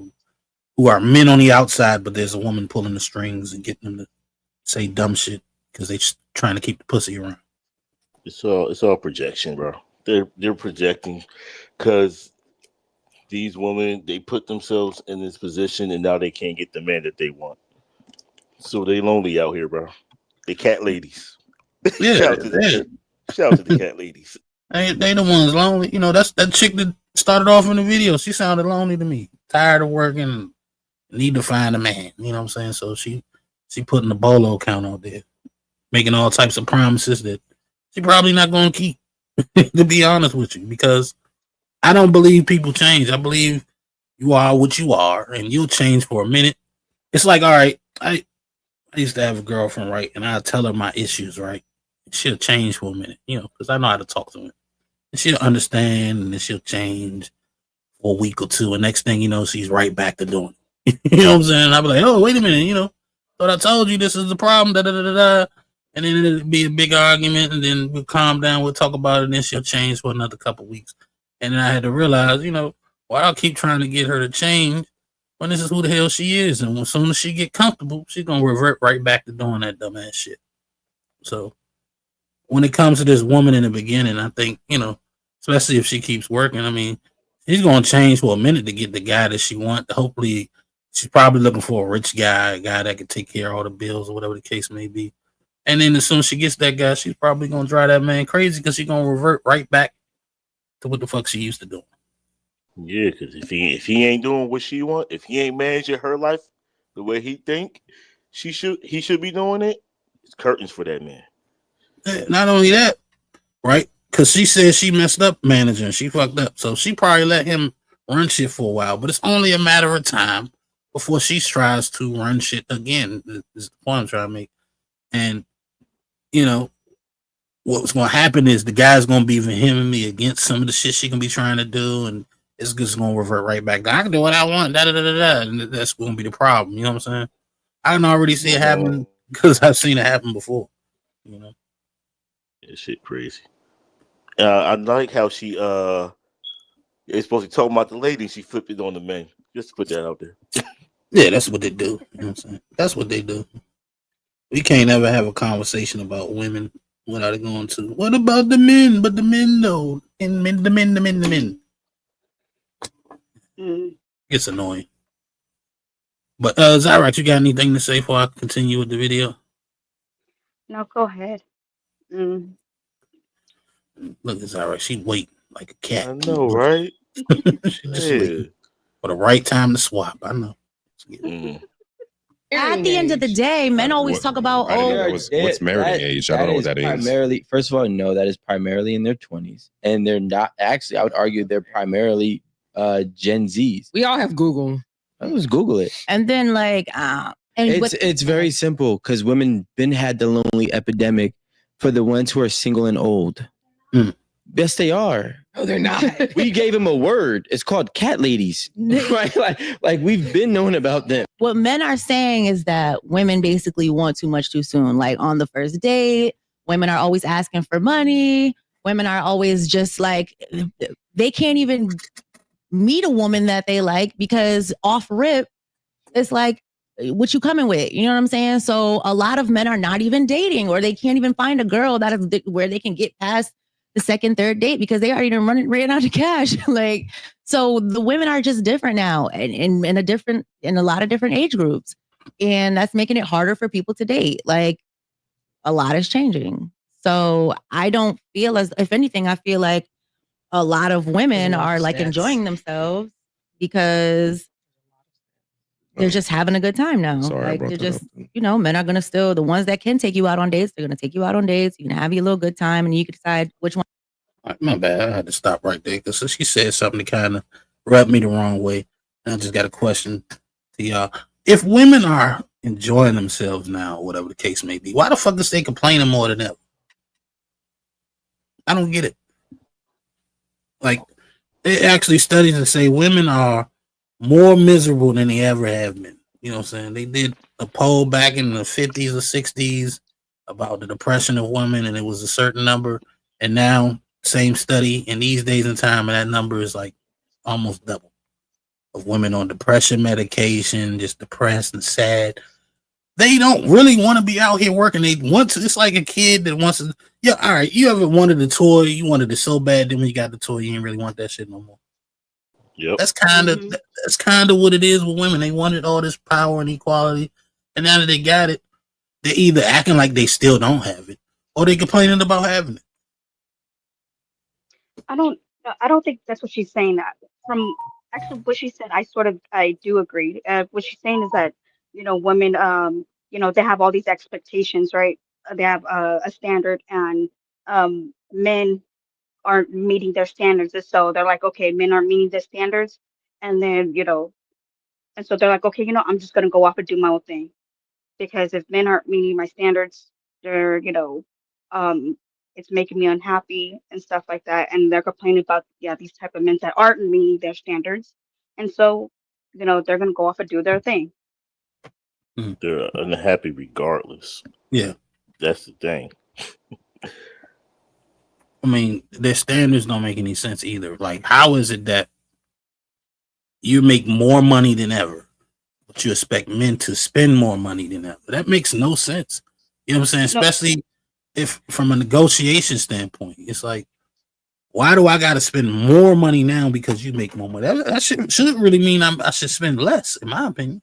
who are men on the outside, but there's a woman pulling the strings and getting them to say dumb shit because they just trying to keep the pussy around. It's all projection, bro. They're projecting because these women, they put themselves in this position and now they can't get the man that they want. So they lonely out here, bro. They cat ladies. Yeah, shout out to the cat ladies. They the ones lonely. That's that chick that started off in the video. She sounded lonely to me. Tired of working, need to find a man. You know what I'm saying? So she putting the bolo count out there, making all types of promises that she probably not going to keep. To be honest with you, because I don't believe people change. I believe you are what you are, and you'll change for a minute. It's like, all right, I used to have a girlfriend, right, and I'd tell her my issues, right. She'll change for a minute, because I know how to talk to her. And she'll understand, and then she'll change for a week or two, and next thing you know, she's right back to doing it. You know what I'm saying? I'll be like, oh, wait a minute, thought I told you this is the problem, da-da-da-da-da. And then it'll be a big argument, and then we'll calm down, we'll talk about it, and then she'll change for another couple weeks. And then I had to realize, why I'll keep trying to get her to change when this is who the hell she is. And as soon as she get comfortable, she's going to revert right back to doing that dumbass shit. So when it comes to this woman in the beginning, I think, especially if she keeps working, I mean, she's going to change for a minute to get the guy that she wants. Hopefully, she's probably looking for a rich guy, a guy that can take care of all the bills or whatever the case may be. And then as soon as she gets that guy, she's probably going to drive that man crazy because she's going to revert right back to what the fuck she used to do. Yeah, because if he ain't doing what she want, if he ain't managing her life the way he think he should be doing it, it's curtains for that man. Not only that, right? Because she said she messed up managing. She fucked up. So she probably let him run shit for a while. But it's only a matter of time before she tries to run shit again, is the point I'm trying to make. And, you know, what's going to happen is the guy's going to be vehemently against some of the shit she can be trying to do. And it's just going to revert right back. I can do what I want. Da, da, da, da, da. And that's going to be the problem. You know what I'm saying? I can already see it happen because I've seen it happen before. You know? That shit crazy. I like how she it's supposed to talk about the lady. She flipped it on the men. Just to put that out there. Yeah, that's what they do. You know what I'm saying? That's what they do. We can't ever have a conversation about women without it going to what about the men? But the men though, and the men. It's annoying. But Zyrax, you got anything to say before I continue with the video? No, go ahead. Look at Zyrax, she waiting like a cat. I know, right? She just waiting for the right time to swap. I know. At the end of the day, men always talk about, what's meriting age? I don't know what that is. Primarily, first of all, no, that is primarily in their 20s, and they're not actually. I would argue they're primarily Gen Zs. We all have Google. I just Google it. and then like, and It's very simple because women been had the lonely epidemic for the ones who are single and old. Yes, they are. No, they're not. We gave them a word. It's called cat ladies. Right? Like we've been knowing about them. what men are saying is that women basically want too much too soon. Like on the first date, women are always asking for money. Women are always just like, they can't even meet a woman that they like because off rip, it's like, what you coming with? You know what I'm saying? So a lot of men are not even dating, or they can't even find a girl that is where they can get past the second, third date because they already ran out of cash. Like, so the women are just different now, and in a lot of different age groups, and that's making it harder for people to date. Like, a lot is changing. So I don't feel as, if anything, I feel like a lot of women are like enjoying themselves because they're just having a good time now. Sorry, I like brought they're that just, men are gonna still, the ones that can take you out on dates, they're gonna take you out on dates. You can have your little good time, and you can decide which one. My bad. I had to stop right there because she said something that kind of rubbed me the wrong way. And I just got a question to y'all. If women are enjoying themselves now, whatever the case may be, why the fuck is they complaining more than ever? I don't get it. Like, it actually studies that say women are more miserable than they ever have been. You know what I'm saying? They did a poll back in the 50s or 60s about the depression of women, and it was a certain number. And now, same study in these days and time, and that number is like almost double of women on depression medication, just depressed and sad. They don't really want to be out here working. They want to. It's like a kid that wants to. Yeah, all right. You ever wanted a toy? You wanted it so bad. Then when you got the toy, you didn't really want that shit no more. Yep. That's kind of what it is with women. They wanted all this power and equality, and now that they got it, they're either acting like they still don't have it, or they complaining about having it. I don't think that's what she's saying. That from actually what she said, I do agree. What she's saying is that women, they have all these expectations, right? They have a standard, and men aren't meeting their standards, and so they're like, okay, men aren't meeting their standards, and then and so they're like, okay, I'm just gonna go off and do my own thing, because if men aren't meeting my standards, they're um it's making me unhappy and stuff like that, and they're complaining about these type of men that aren't meeting their standards, and so they're gonna go off and do their thing. They're unhappy regardless. Yeah, that's the thing. I mean, their standards don't make any sense either. Like, how is it that you make more money than ever, but you expect men to spend more money than ever? That makes no sense. You know what I'm saying? Especially if from a negotiation standpoint, it's like, why do I got to spend more money now because you make more money? That should really mean I should spend less, in my opinion.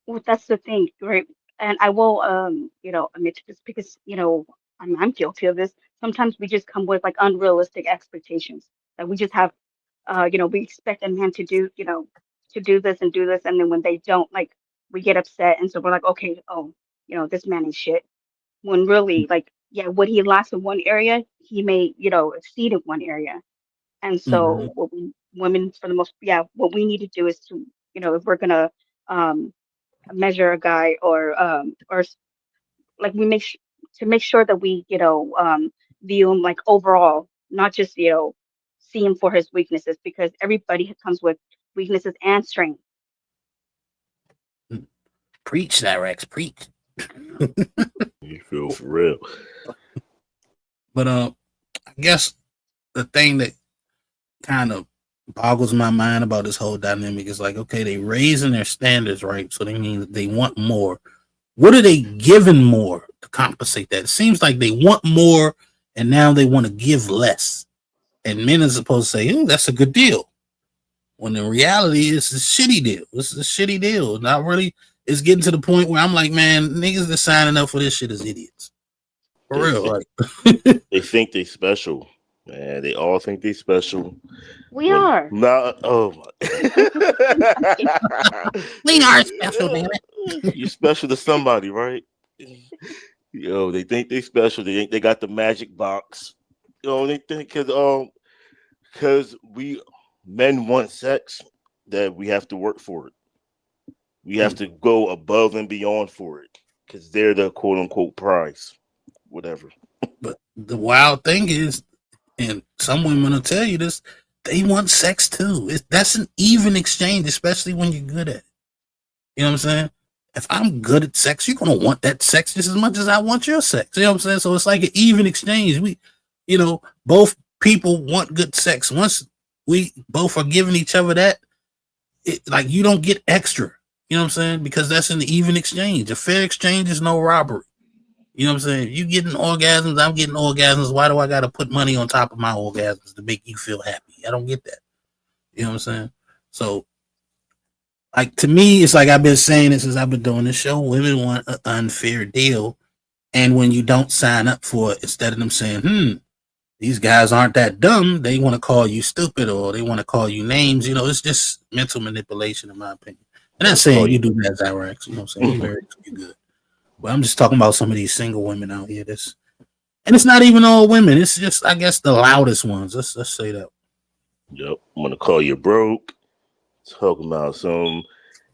Well, that's the thing, right? And I will, admit to this, because I'm guilty of this. Sometimes we just come with like unrealistic expectations. Like we just have we expect a man to do, to do this and do this, and then when they don't, like, we get upset, and so we're like, okay, oh, this man is shit. When really, like, yeah, what he lacks in one area, he may, exceed in one area. And Mhm. so what we women for the most, yeah, what we need to do is to, if we're gonna um measure a guy or like to make sure that we, view him like overall, not just, see him for his weaknesses, because everybody comes with weaknesses and strengths. Preach, Cyrex, preach. You feel for real. But I guess the thing that kind of boggles my mind about this whole dynamic is like, okay, they raising their standards, right? So they mean that they want more. What are they giving more to compensate that? It seems like they want more, and now they want to give less. And men are supposed to say, "Oh, that's a good deal," when in reality, it's a shitty deal. This is a shitty deal. Not really. It's getting to the point where I'm like, man, niggas that signing up for this shit is idiots. For They real, think, like they think they special, man. They all think they special. We are. Not, oh my. we are special, damn it. You're special to somebody, right? Yo, they think they special. They think they got the magic box. They think because we men want sex, that we have to work for it. We have to go above and beyond for it because they're the quote unquote prize, whatever. But the wild thing is, and some women will tell you this, they want sex too. That's an even exchange, especially when you're good at it. You know what I'm saying? If I'm good at sex, you're gonna want that sex just as much as I want your sex. You know what I'm saying? So it's like an even exchange. Both people want good sex. Once we both are giving each other that, like you don't get extra. You know what I'm saying? Because that's an even exchange. A fair exchange is no robbery. You know what I'm saying? You getting orgasms, I'm getting orgasms. Why do I got to put money on top of my orgasms to make you feel happy? I don't get that. You know what I'm saying? So, like, to me, it's like I've been saying it since I've been doing this show. Women want an unfair deal. And when you don't sign up for it, instead of them saying, these guys aren't that dumb, they want to call you stupid or they want to call you names. It's just mental manipulation, in my opinion. And not saying you do that, Zyrax. You know what I'm saying? You're good. But I'm just talking about some of these single women out here. And it's not even all women. It's just, I guess, the loudest ones. Let's say that. Yep. I'm gonna call you broke. Talking about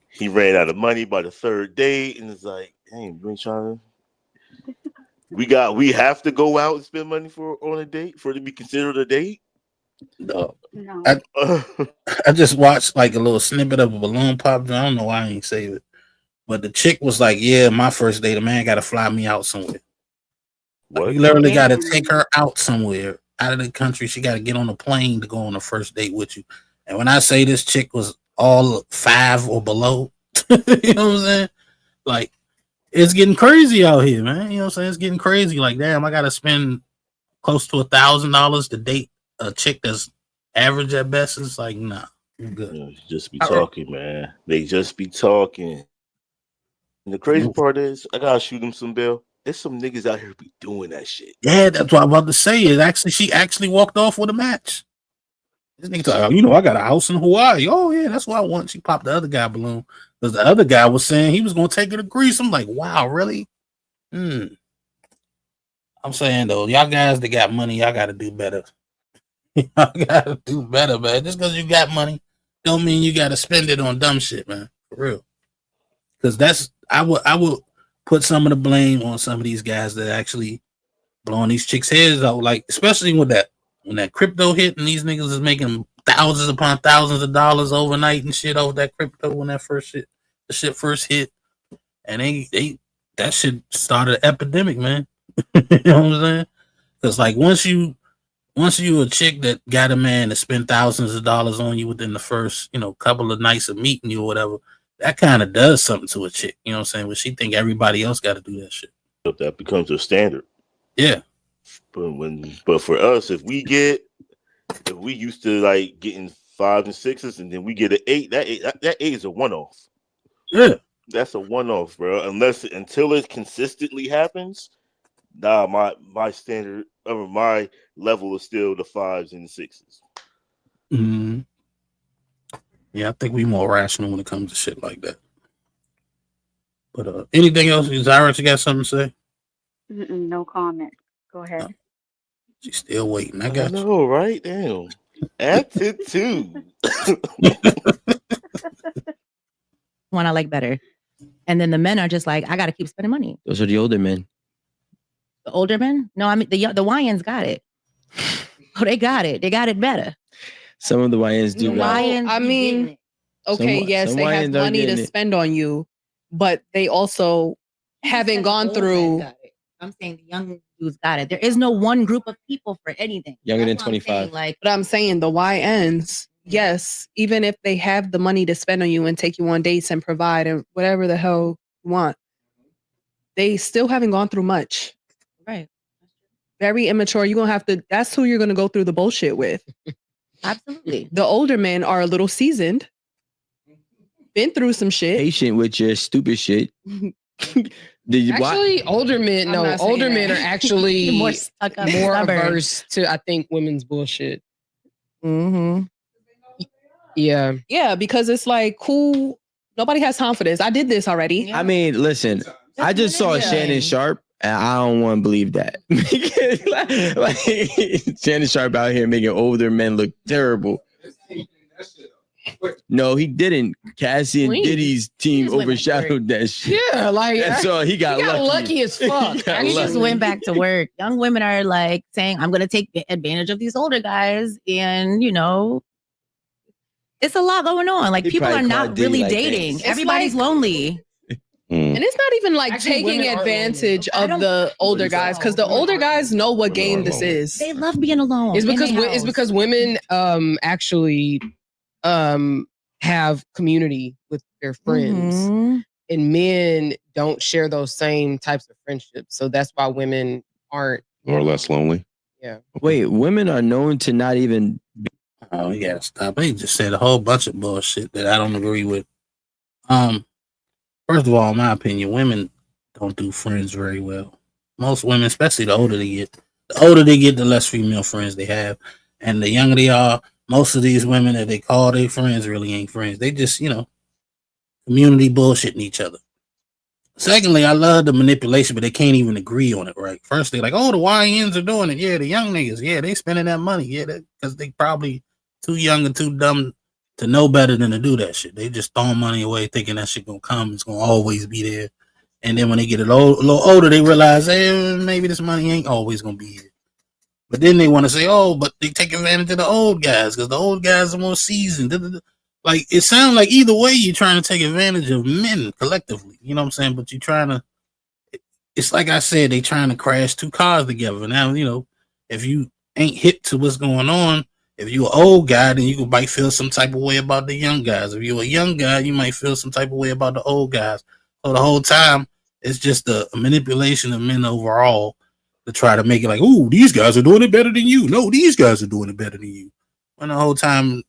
he ran out of money by the third date, and it's like, hey, you ain't trying to. We have to go out and spend money on a date for it to be considered a date. No. I just watched like a little snippet of a balloon pop. I don't know why I ain't save it. But the chick was like, yeah, my first date, a man got to fly me out somewhere. Like, you literally got to take her out somewhere, out of the country. She got to get on a plane to go on a first date with you. And when I say this chick was all 5 or below, you know what I'm saying? Like, it's getting crazy out here, man. You know what I'm saying? It's getting crazy. Like, damn, I got to spend close to $1,000 to date a chick that's average at best. It's like, nah, I'm good. Yeah, just be talking, man. They just be talking. And the crazy part is, I gotta shoot them some bill. There's some niggas out here be doing that shit. Yeah, that's what I'm about to say. She actually walked off with a match. This nigga talking, I got a house in Hawaii. Oh yeah, that's what I want. She popped the other guy balloon because the other guy was saying he was gonna take her to Greece. I'm like, wow, really? I'm saying though, y'all guys that got money, y'all gotta do better. Y'all gotta do better, man. Just because you got money, don't mean you gotta spend it on dumb shit, man. For real. Because I would put some of the blame on some of these guys that actually blowing these chicks' heads out, like especially when that crypto hit and these niggas is making thousands upon thousands of dollars overnight and shit off that crypto when the shit first hit, and they that shit started an epidemic, man. You know what I'm saying? Because like once you a chick that got a man to spend thousands of dollars on you within the first couple of nights of meeting you or whatever, that kind of does something to a chick. You know what I'm saying? But she think everybody else got to do that shit. That becomes a standard. Yeah. But for us, if we used to like getting 5s and 6s, and then we get an 8, that 8 is a one-off. Yeah, that's a one-off, bro. Until it consistently happens, nah, my standard or my level is still the 5s and the 6s. Mm-hmm. Yeah, I think we more rational when it comes to shit like that. But anything else? Zara, you got something to say? No comment. Go ahead. She's still waiting. I I got you. know, right? Damn. Attitude. One I like better. And then the men are just like, I got to keep spending money. Those are the older men. The older men? No, I mean, the YNs got it. Oh, they got it. They got it better. Some of the YNs do. The got it. YNs I be mean, getting it. okay, Some- yes, some they have YNs are money to getting it. spend on you, but they also haven't gone Old men through. got it. I'm saying the young dudes got it. There is no one group of people for anything. Younger than That's what I'm saying, 25. Like, But I'm saying the YNs, yes, even if they have the money to spend on you and take you on dates and provide and whatever the hell you want, they still haven't gone through much. right. Very immature. You're gonna have to. That's who you're gonna go through the bullshit with. Absolutely. The older men are a little seasoned, been through some shit. Patient with your stupid shit. Actually, older men, I'm no, not saying older men that. are actually More more, stuck up, stubborn. averse to, I think, women's bullshit. Mm-hmm. Yeah. Yeah, because it's like, cool. Nobody has time for this. I did this already. I mean, listen, I just saw Shannon Sharp, and I don't want to believe that. like, Shannon Sharp out here making older men look terrible. No, he didn't. Cassie and Queen. Diddy's team overshadowed that shit. Yeah, like That's all. He got lucky as fuck. He got He just lucky. went back to work. Young women are like saying, I'm going to take advantage of these older guys. And, you know, it's a lot going on. Like, He people probably are called not Diddy really like that. dating. It's Everybody's like- lonely. And it's not even like Actually, taking women are advantage lonely. of the older guys, because the older guys know what game this is. They love being alone. It's in because their it's house. because women actually have community with their friends, Mhm. and men don't share those same types of friendships. So that's why women aren't. Or less lonely. Yeah. Wait, women are known to not even. Oh, you gotta stop. He just said a whole bunch of bullshit that I don't agree with. First of all, in my opinion, women don't do friends very well. Most women, especially the older they get, the less female friends they have. And the younger they are, most of these women that they call their friends really ain't friends. They just, community bullshitting each other. Secondly, I love the manipulation, but they can't even agree on it, right? First, they're like, oh, the YNs are doing it. Yeah, the young niggas. Yeah, they spending that money. Yeah, because they probably too young and too dumb to know better than to do that shit. They just throwing money away thinking that shit gonna come. It's gonna always be there. And then when they get a little older, they realize, hey, maybe this money ain't always gonna be here. But then they want to say, oh, but they take advantage of the old guys because the old guys are more seasoned. Like, it sounds like either way you're trying to take advantage of men collectively. You know what I'm saying? But you're trying to, it's like I said, they trying to crash two cars together. Now, if you ain't hip to what's going on, if you're an old guy, then you might feel some type of way about the young guys. If you're a young guy, you might feel some type of way about the old guys. So the whole time, it's just a manipulation of men overall to try to make it like, ooh, these guys are doing it better than you. No, these guys are doing it better than you. And the whole time,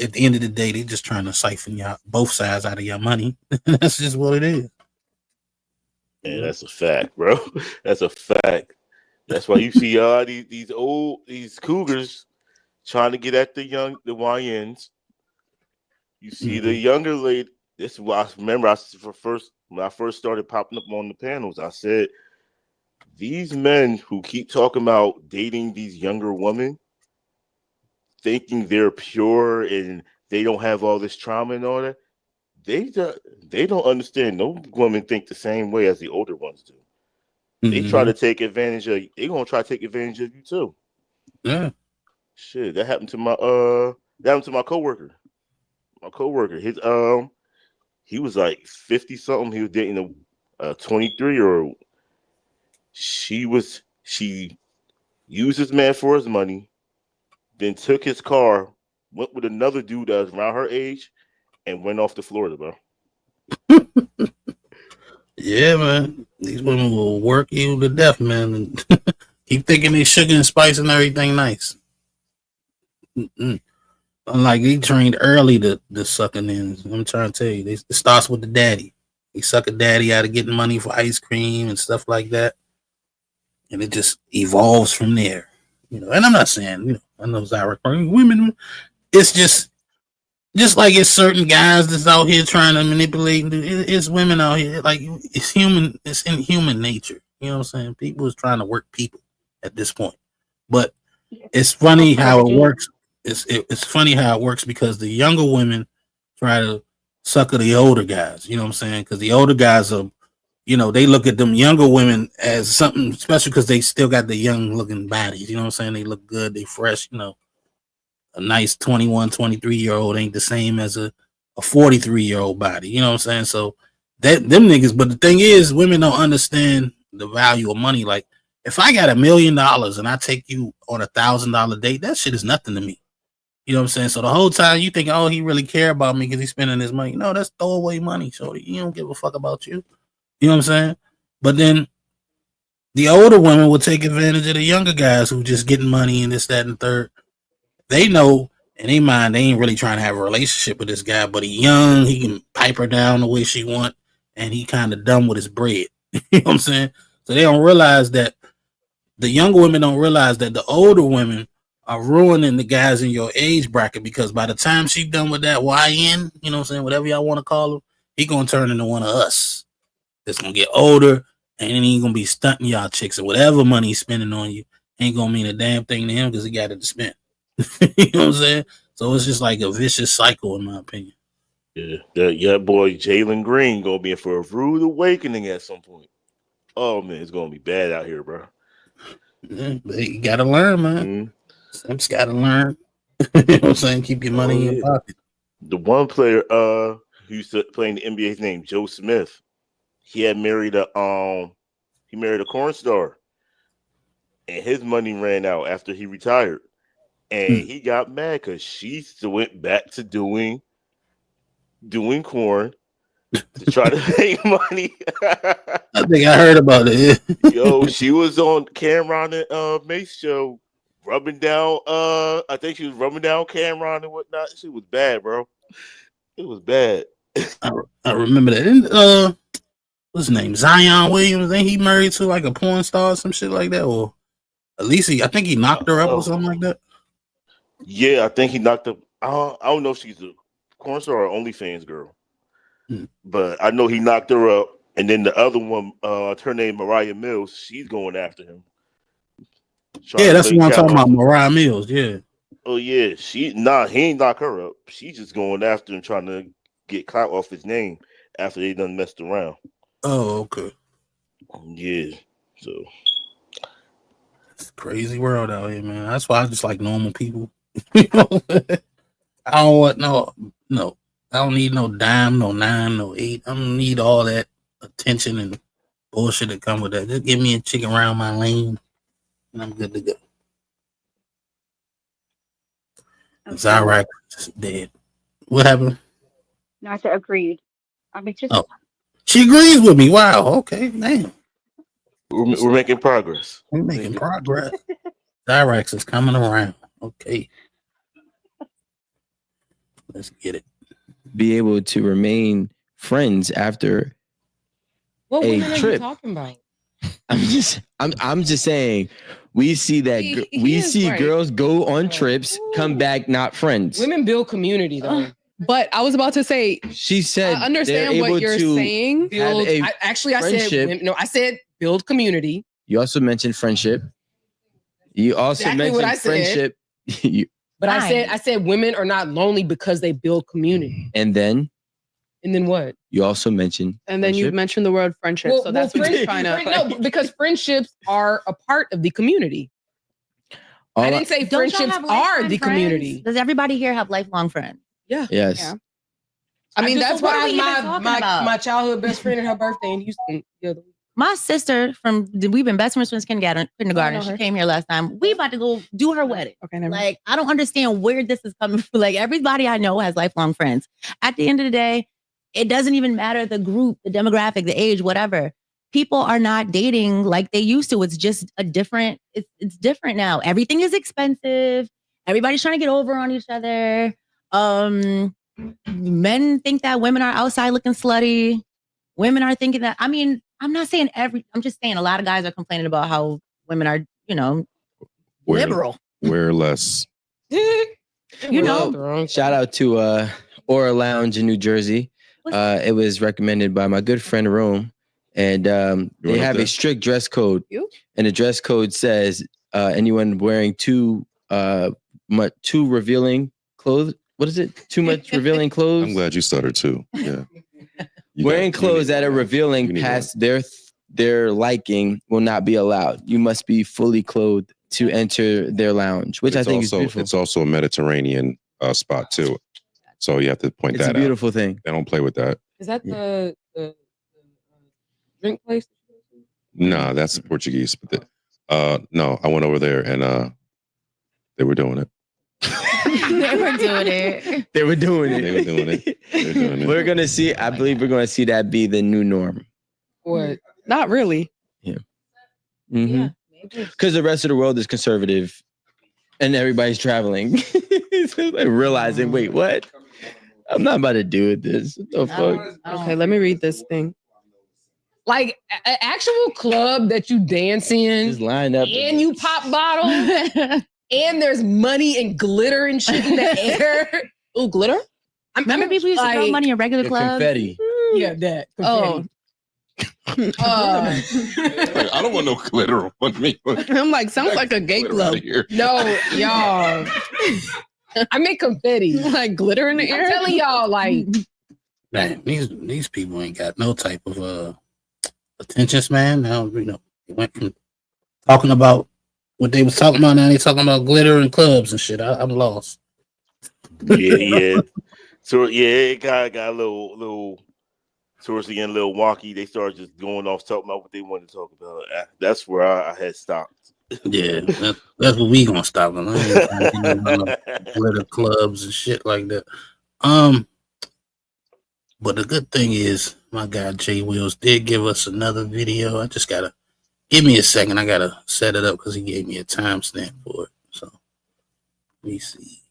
at the end of the day, they just trying to siphon y'all both sides out of your money. That's just what it is. Yeah, that's a fact, bro. That's a fact. That's why you see these cougars trying to get at the YNs. You see the younger lady. This is what I remember. When I first started popping up on the panels, I said, these men who keep talking about dating these younger women, thinking they're pure and they don't have all this trauma and all that, they don't understand. No women think the same way as the older ones do. They try to take advantage of. They gonna try to take advantage of you too. Yeah. Shit, that happened to my coworker. My coworker, he was like 50 something. He was dating a 23-year-old. She used this man for his money, then took his car, went with another dude that was around her age, and went off to Florida, bro. Yeah, man. These women will work you to death, man. And keep thinking they sugar and spice and everything nice. Unlike they trained early to sucking in. I'm trying to tell you, it starts with the daddy. He suck a daddy out of getting money for ice cream and stuff like that. And it just evolves from there. And I'm not saying, I know Zyra. Women, it's just like it's certain guys that's out here trying to manipulate. It's women out here. Like it's human. It's in human nature. You know what I'm saying? People is trying to work people at this point. But it's funny how it works. It's funny how it works because the younger women try to sucker the older guys. You know what I'm saying? Because the older guys are, they look at them younger women as something special because they still got the young looking bodies. You know what I'm saying? They look good. They fresh. A nice 21, 23-year-old ain't the same as a 43-year-old body. You know what I'm saying? So them niggas. But the thing is, women don't understand the value of money. Like, if I got $1 million and I take you on $1,000 date, that shit is nothing to me. You know what I'm saying? So the whole time you think, oh, he really care about me because he's spending his money. No, that's throwaway money. So he don't give a fuck about you. You know what I'm saying? But then the older women will take advantage of the younger guys who just getting money and this, that, and the third. They know in their mind they ain't really trying to have a relationship with this guy, but he young, he can pipe her down the way she want, and he kind of dumb with his bread. You know what I'm saying? So they don't realize that the younger women don't realize that the older women are ruining the guys in your age bracket because by the time she done with that YN, you know what I'm saying, whatever y'all want to call him, he gonna turn into one of us. That's gonna get older and then he gonna be stunting y'all chicks and whatever money he's spending on you ain't gonna mean a damn thing to him because he got it to spend. You know what I'm saying? So it's just like a vicious cycle, in my opinion. Yeah, that boy Jalen Green gonna be in for a rude awakening at some point. Oh man, it's gonna be bad out here, bro. Yeah, but you gotta learn, man. Simps gotta learn. You know what I'm saying? Keep your money in your pocket. The one player who used to play in the NBA's name, Joe Smith, he had married a corn star, and his money ran out after he retired, and he got mad because she still went back to doing corn to try to make money. I think I heard about it. Yo, she was on Cameron and Mace show, rubbing down. I think she was rubbing down Cameron and whatnot. She was bad, bro. It was bad. I remember that. And, what's his name? Zion Williams. Ain't he married to like a porn star or some shit like that? Or at least I think he knocked her up or something like that. Yeah, I think he knocked up. I don't know if she's a corn star or OnlyFans girl, but I know he knocked her up. And then the other one, her name Mariah Mills. She's going after him. Yeah, that's what I'm talking about. Mariah Mills. Yeah. Oh yeah, he ain't knock her up. She's just going after him, trying to get clout off his name after they done messed around. Oh, okay. Yeah. So it's a crazy world out here, man. That's why I just like normal people. I don't want no. I don't need no dime, no 9, no 8. I don't need all that attention and bullshit that come with that. Just give me a chicken around my lane, and I'm good to go. Okay. Zyrax is dead. What happened? No, I said agreed. I mean, just she agrees with me. Wow. Okay. Damn. We're making progress. We're making progress. Zyrax is coming around. Okay. Let's get it. Be able to remain friends after what a women trip. are you talking about? I'm just saying we see that we see right. Girls go on trips, come back not friends. Women build community though. But I was about to say, she said, I understand what you're saying. I said build community. You also mentioned friendship. You also mentioned friendship. But I said women are not lonely because they build community. And then what? You also mentioned and then you mentioned the word friendship. So that's what you're trying to no, because friendships are a part of the community. I didn't say friendships are the community. Does everybody here have lifelong friends? Yeah. Yes. Yeah. I mean, that's why my childhood best friend and her birthday in Houston the other week. My sister we've been best friends since kindergarten. She came here last time. We about to go do her wedding. Okay, never like I don't understand where this is coming from. Like everybody I know has lifelong friends. At the end of the day, it doesn't even matter the group, the demographic, the age, whatever. People are not dating like they used to. It's just it's different now. Everything is expensive. Everybody's trying to get over on each other. Men think that women are outside looking slutty. Women are thinking that, I mean, I'm not saying I'm just saying a lot of guys are complaining about how women are, liberal. wear less. You know, shout out to Aura Lounge in New Jersey. It was recommended by my good friend Rome, and they have a strict dress code. And the dress code says anyone wearing too revealing clothes. What is it? Too much revealing clothes. I'm glad you stuttered too. Yeah. Wearing clothes that are revealing past their liking will not be allowed. You must be fully clothed to enter their lounge, which I think is beautiful. It's also a Mediterranean spot too, so you have to point that out. It's a beautiful thing. They don't play with that. Is that the drink place? Nah, that's Portuguese. But no, I went over there and they were doing it. They were doing it. They were doing it. They were doing it. They were doing it. We're gonna see. I believe we're gonna see that be the new norm. What? Not really. Yeah. Mm-hmm. Because the rest of the world is conservative, and everybody's traveling, like realizing, wait, what? I'm not about to do this. What the fuck? Okay, let me read this thing. Like an actual club that you dance in, Just lined up, and you pop bottles, and there's money and glitter and shit in the air. Oh, glitter! Remember people used to throw money in regular clubs? Confetti. Yeah, that. Confetti. I don't want no glitter on me. I'm like, sounds like a gay club. No, y'all. I make confetti, like glitter in the air. I'm telling y'all, like, Man, these people ain't got no type of attention span. Now, you know, they went from talking about what they was talking about, now they talking about glitter and clubs and shit. I'm lost. Yeah. So it got a little towards the end, a little wonky. They started just going off talking about what they wanted to talk about. That's where I had stopped. Yeah, that's what we gonna stop. I ain't trying to get no glitter clubs and shit like that. But the good thing is, my guy Jay Wills did give us another video. I just gotta give me a second. I gotta set it up because he gave me a timestamp for it. So let me see.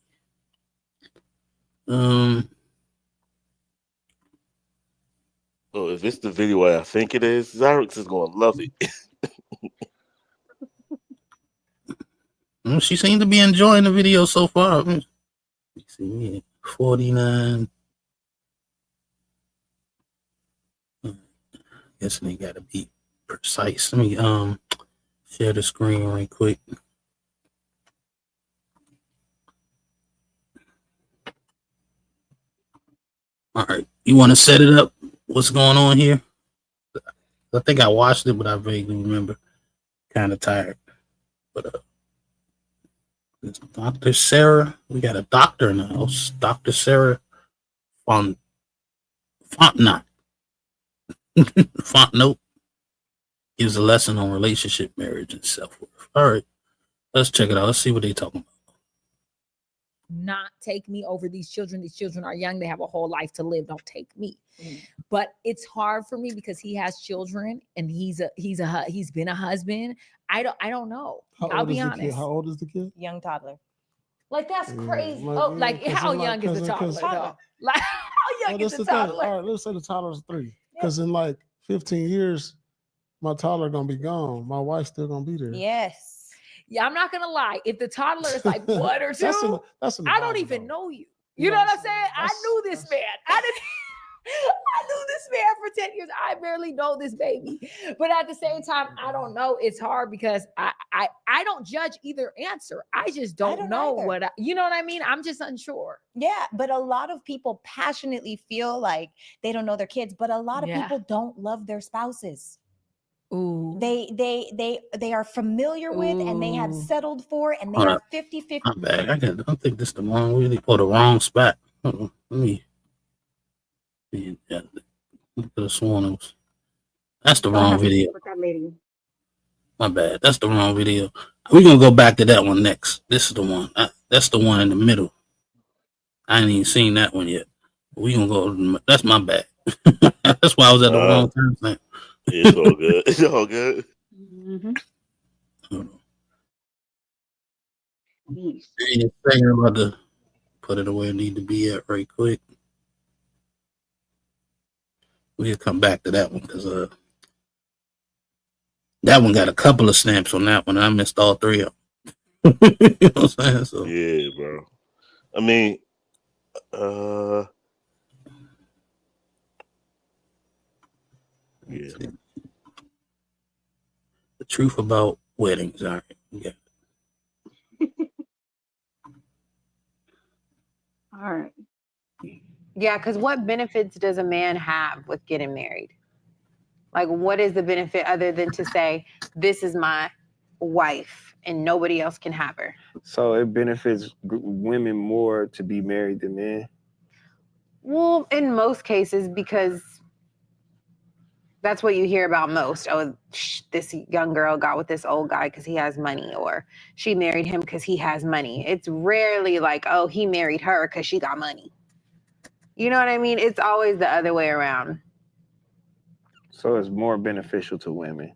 Oh, if it's the video I think it is, Zyrex is gonna love it. Well, she seemed to be enjoying the video so far. Let me see, 49. Guessing they gotta be precise. Let me share the screen right quick. All right, you want to set it up? What's going on here? I think I watched it, but I vaguely remember. Kind of tired, but it's Dr. Sarah. We got a doctor in the house. Dr. Sarah Fontenot. Fontenot gives a lesson on relationship, marriage, and self-worth. All right, let's check it out. Let's see what they're talking about. Not take me over these children. These children are young. They have a whole life to live. Don't take me. But it's hard for me because he has children and he's been a husband. I don't know. I'll be honest. How old is the kid? Young toddler. Like that's crazy. Like, How young is the toddler? Though? Like how young is the toddler? All right, let's say the toddler's 3. Because in like 15 years, my toddler gonna be gone. My wife's still gonna be there. Yes. Yeah, I'm not gonna lie. If the toddler is like 1 or 2, that's I don't even know you. You know what I'm saying? I knew this man. I knew this man for 10 years. I barely know this baby. But at the same time, I don't know. It's hard because I don't judge either answer. I just don't know what you know what I mean? I'm just unsure. Yeah, but a lot of people passionately feel like they don't know their kids, but a lot of people don't love their spouses. Ooh. They are familiar with and they have settled for and they Hold are up. 50-50. My bad. I don't think this is the wrong really or the wrong spot. Let me. Yeah, I could have sworn it was. That's the wrong video. My bad. That's the wrong video. We're gonna go back to that one next. This is the one. That's the one in the middle. I ain't even seen that one yet. We gonna go. That's my bad. That's why I was at the wrong time. It's all good. It's all good. I'm about to put it where it need to be at right quick. We'll come back to that one because that one got a couple of snaps on that one. I missed all 3 of them. You know what I'm saying? So Yeah, bro. I mean, yeah. the truth about weddings. All right. Yeah. All right. Yeah, because what benefits does a man have with getting married? Like, what is the benefit other than to say, this is my wife and nobody else can have her? So it benefits women more to be married than men. Well, in most cases, because that's what you hear about most. Oh, this young girl got with this old guy because he has money, or she married him because he has money. It's rarely like, oh, he married her because she got money. You know what I mean? It's always the other way around. So it's more beneficial to women.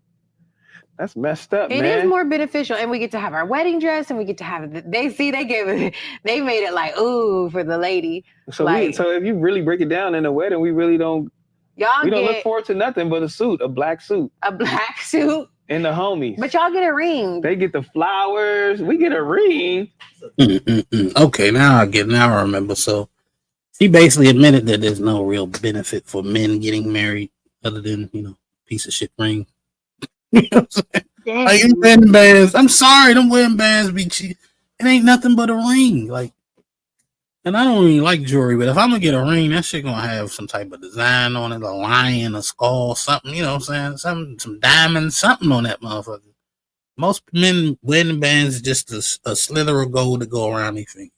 That's messed up, It man. is more beneficial, and we get to have our wedding dress, and we get to have they gave it, they made it like ooh for the lady. So like, so if you really break it down in a wedding, we really don't. Y'all we don't look get forward to nothing but a suit, a black suit, and the homies. But y'all get a ring. They get the flowers. We get a ring. Okay, now I remember. So he basically admitted that there's no real benefit for men getting married other than, piece of shit ring. You know what I'm saying? Like, them wedding bands. I'm sorry, them wedding bands be cheap. It ain't nothing but a ring. Like, and I don't really like jewelry, but if I'm gonna get a ring, that shit gonna have some type of design on it, a lion, a skull, something, you know what I'm saying? Some diamonds, something on that motherfucker. Most men wedding bands is just a slither of gold to go around their finger.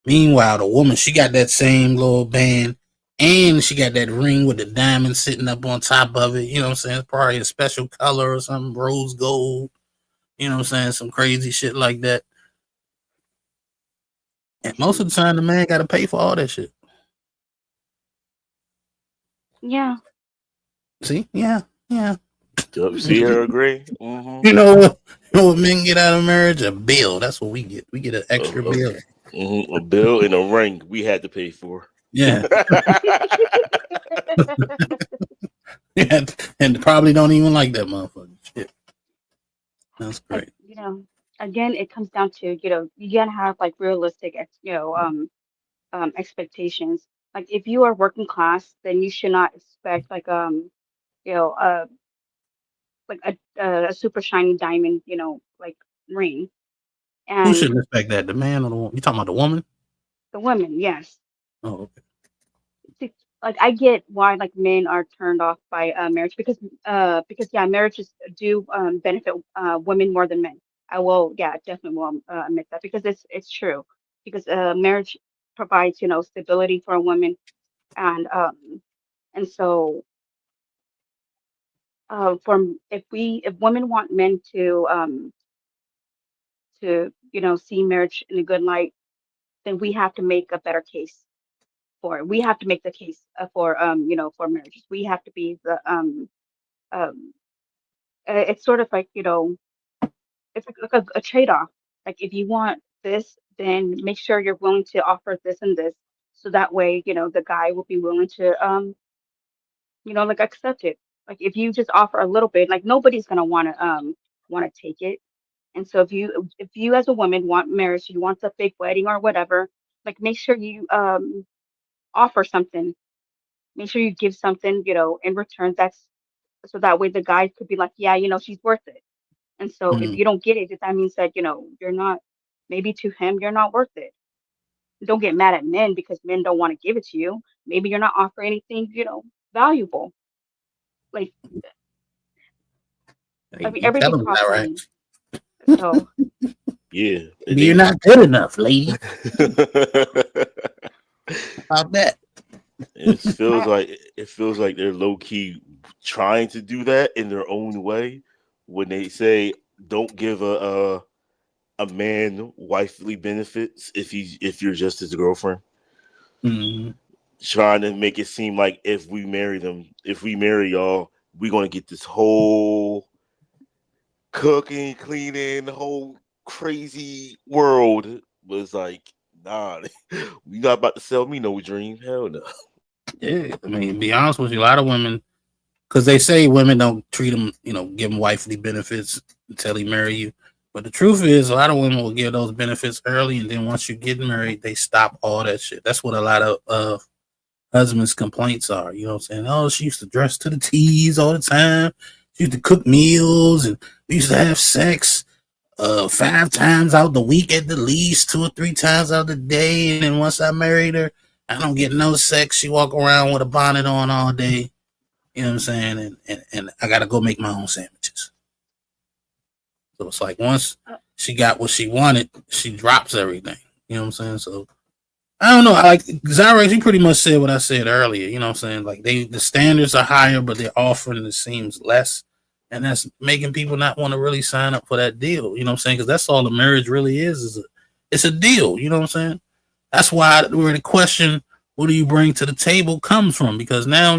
Meanwhile, the woman, she got that same little band, and she got that ring with the diamond sitting up on top of it. You know what I'm saying? It's probably a special color or something, rose gold. You know what I'm saying? Some crazy shit like that. And most of the time, the man got to pay for all that shit. Yeah. See? Yeah. See her agree? Mm-hmm. You know what men get out of marriage? A bill. That's what we get. We get an extra bill. A bill and a ring we had to pay for. Yeah. Yeah, and probably don't even like that motherfucker. Shit. That's great. Again, it comes down to, you gotta have like realistic, expectations. Like if you are working class, then you should not expect you know, uh, like a super shiny diamond, like ring. Who And shouldn't expect that? The man or the woman? You talking about the woman? the women, yes. Oh, okay. Like I get why like men are turned off by marriage because yeah, marriages do benefit women more than men. I will, yeah, definitely will admit that because it's true because marriage provides stability for a woman and from if women want men to see marriage in a good light, then we have to make a better case for it. We have to make the case for for marriages. We have to be the um it's sort of like it's like a trade-off. Like if you want this, then make sure you're willing to offer this and this, so that way the guy will be willing to like accept it. Like if you just offer a little bit, like nobody's gonna want to take it. And so if you as a woman want marriage, you want the big wedding or whatever, like make sure you offer something. Make sure you give something in return, that's so that way the guy could be like, yeah, she's worth it. And so if you don't get it, that means that you're not, maybe to him you're not worth it. Don't get mad at men because men don't want to give it to you. Maybe you're not offering anything valuable. Like I mean, You tell everything him costs that, right? money. So Yeah. You're not good enough, lady. About that. It feels like they're low key trying to do that in their own way when they say don't give a man wifely benefits if you're just his girlfriend. Mm-hmm. Trying to make it seem like if we marry y'all, we're gonna get this whole cooking, cleaning, whole crazy world. Was like, nah, we not about to sell me no dream. Hell no. Yeah, I mean, to be honest with you, a lot of women, because they say women don't treat them, give them wifely benefits until he marry you. But the truth is, a lot of women will give those benefits early, and then once you get married, they stop all that shit. That's what a lot of husbands' complaints are. You know what I'm saying? Oh, she used to dress to the T's all the time. She used to cook meals, and we used to have sex 5 times out the week at the least, 2 or 3 times out the day. And then once I married her, I don't get no sex. She walk around with a bonnet on all day. You know what I'm saying? And I gotta go make my own sandwiches. So it's like once she got what she wanted, she drops everything. You know what I'm saying? So I don't know. I like Zyrex, you pretty much said what I said earlier. You know what I'm saying? Like the standards are higher, but they're offering it seems less. And that's making people not want to really sign up for that deal. You know what I'm saying? Because that's all the marriage really is it's a deal. You know what I'm saying? That's why where the question, what do you bring to the table comes from? Because now,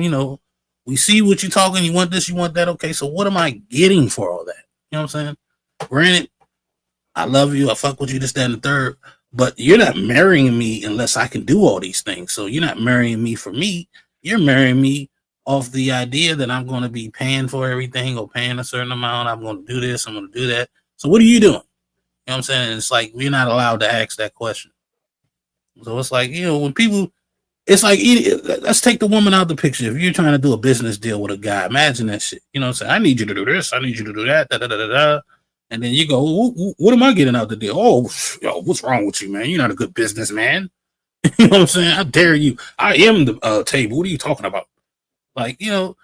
we see what you're talking, you want this, you want that. Okay, so what am I getting for all that? You know what I'm saying? Granted, I love you, I fuck with you, this, that, and the third, but you're not marrying me unless I can do all these things. So you're not marrying me for me. You're marrying me off the idea that I'm going to be paying for everything or paying a certain amount. I'm going to do this, I'm going to do that. So what are you doing? You know what I'm saying? It's like we're not allowed to ask that question. So it's like, when people, it's like, let's take the woman out the picture. If you're trying to do a business deal with a guy, imagine that shit. You know what I'm saying? I need you to do this. I need you to do that. Da, da, da, da, da. And then you go, what am I getting out the deal? Oh, yo, what's wrong with you, man? You're not a good businessman. You know what I'm saying? How dare you? I am the table. What are you talking about? Like, you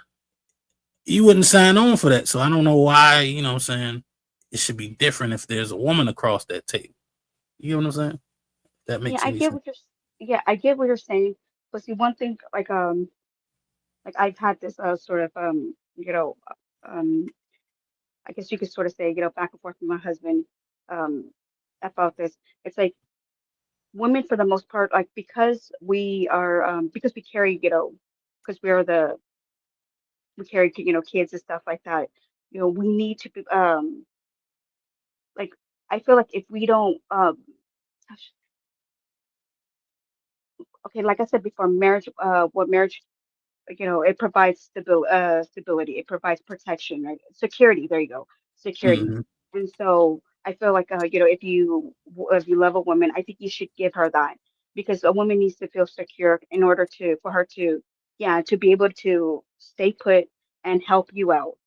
wouldn't sign on for that. So I don't know why, you know what I'm saying? It should be different if there's a woman across that table. You know what I'm saying? That Yeah, makes I any get sense. what you're. Yeah, I get what you're saying. But see, one thing, like I've had this sort of um, I guess you could sort of say, back and forth with my husband, um, about this. It's like women, for the most part, like because we are, because we carry, because we carry, kids and stuff like that. We need to be, like I feel like if we don't, okay, like I said before, marriage, what marriage, it provides stability, it provides protection, right? Security, there you go, security. Mhm. And so I feel like, if you love a woman, I think you should give her that, because a woman needs to feel secure in order for her to, yeah, to be able to stay put and help you out,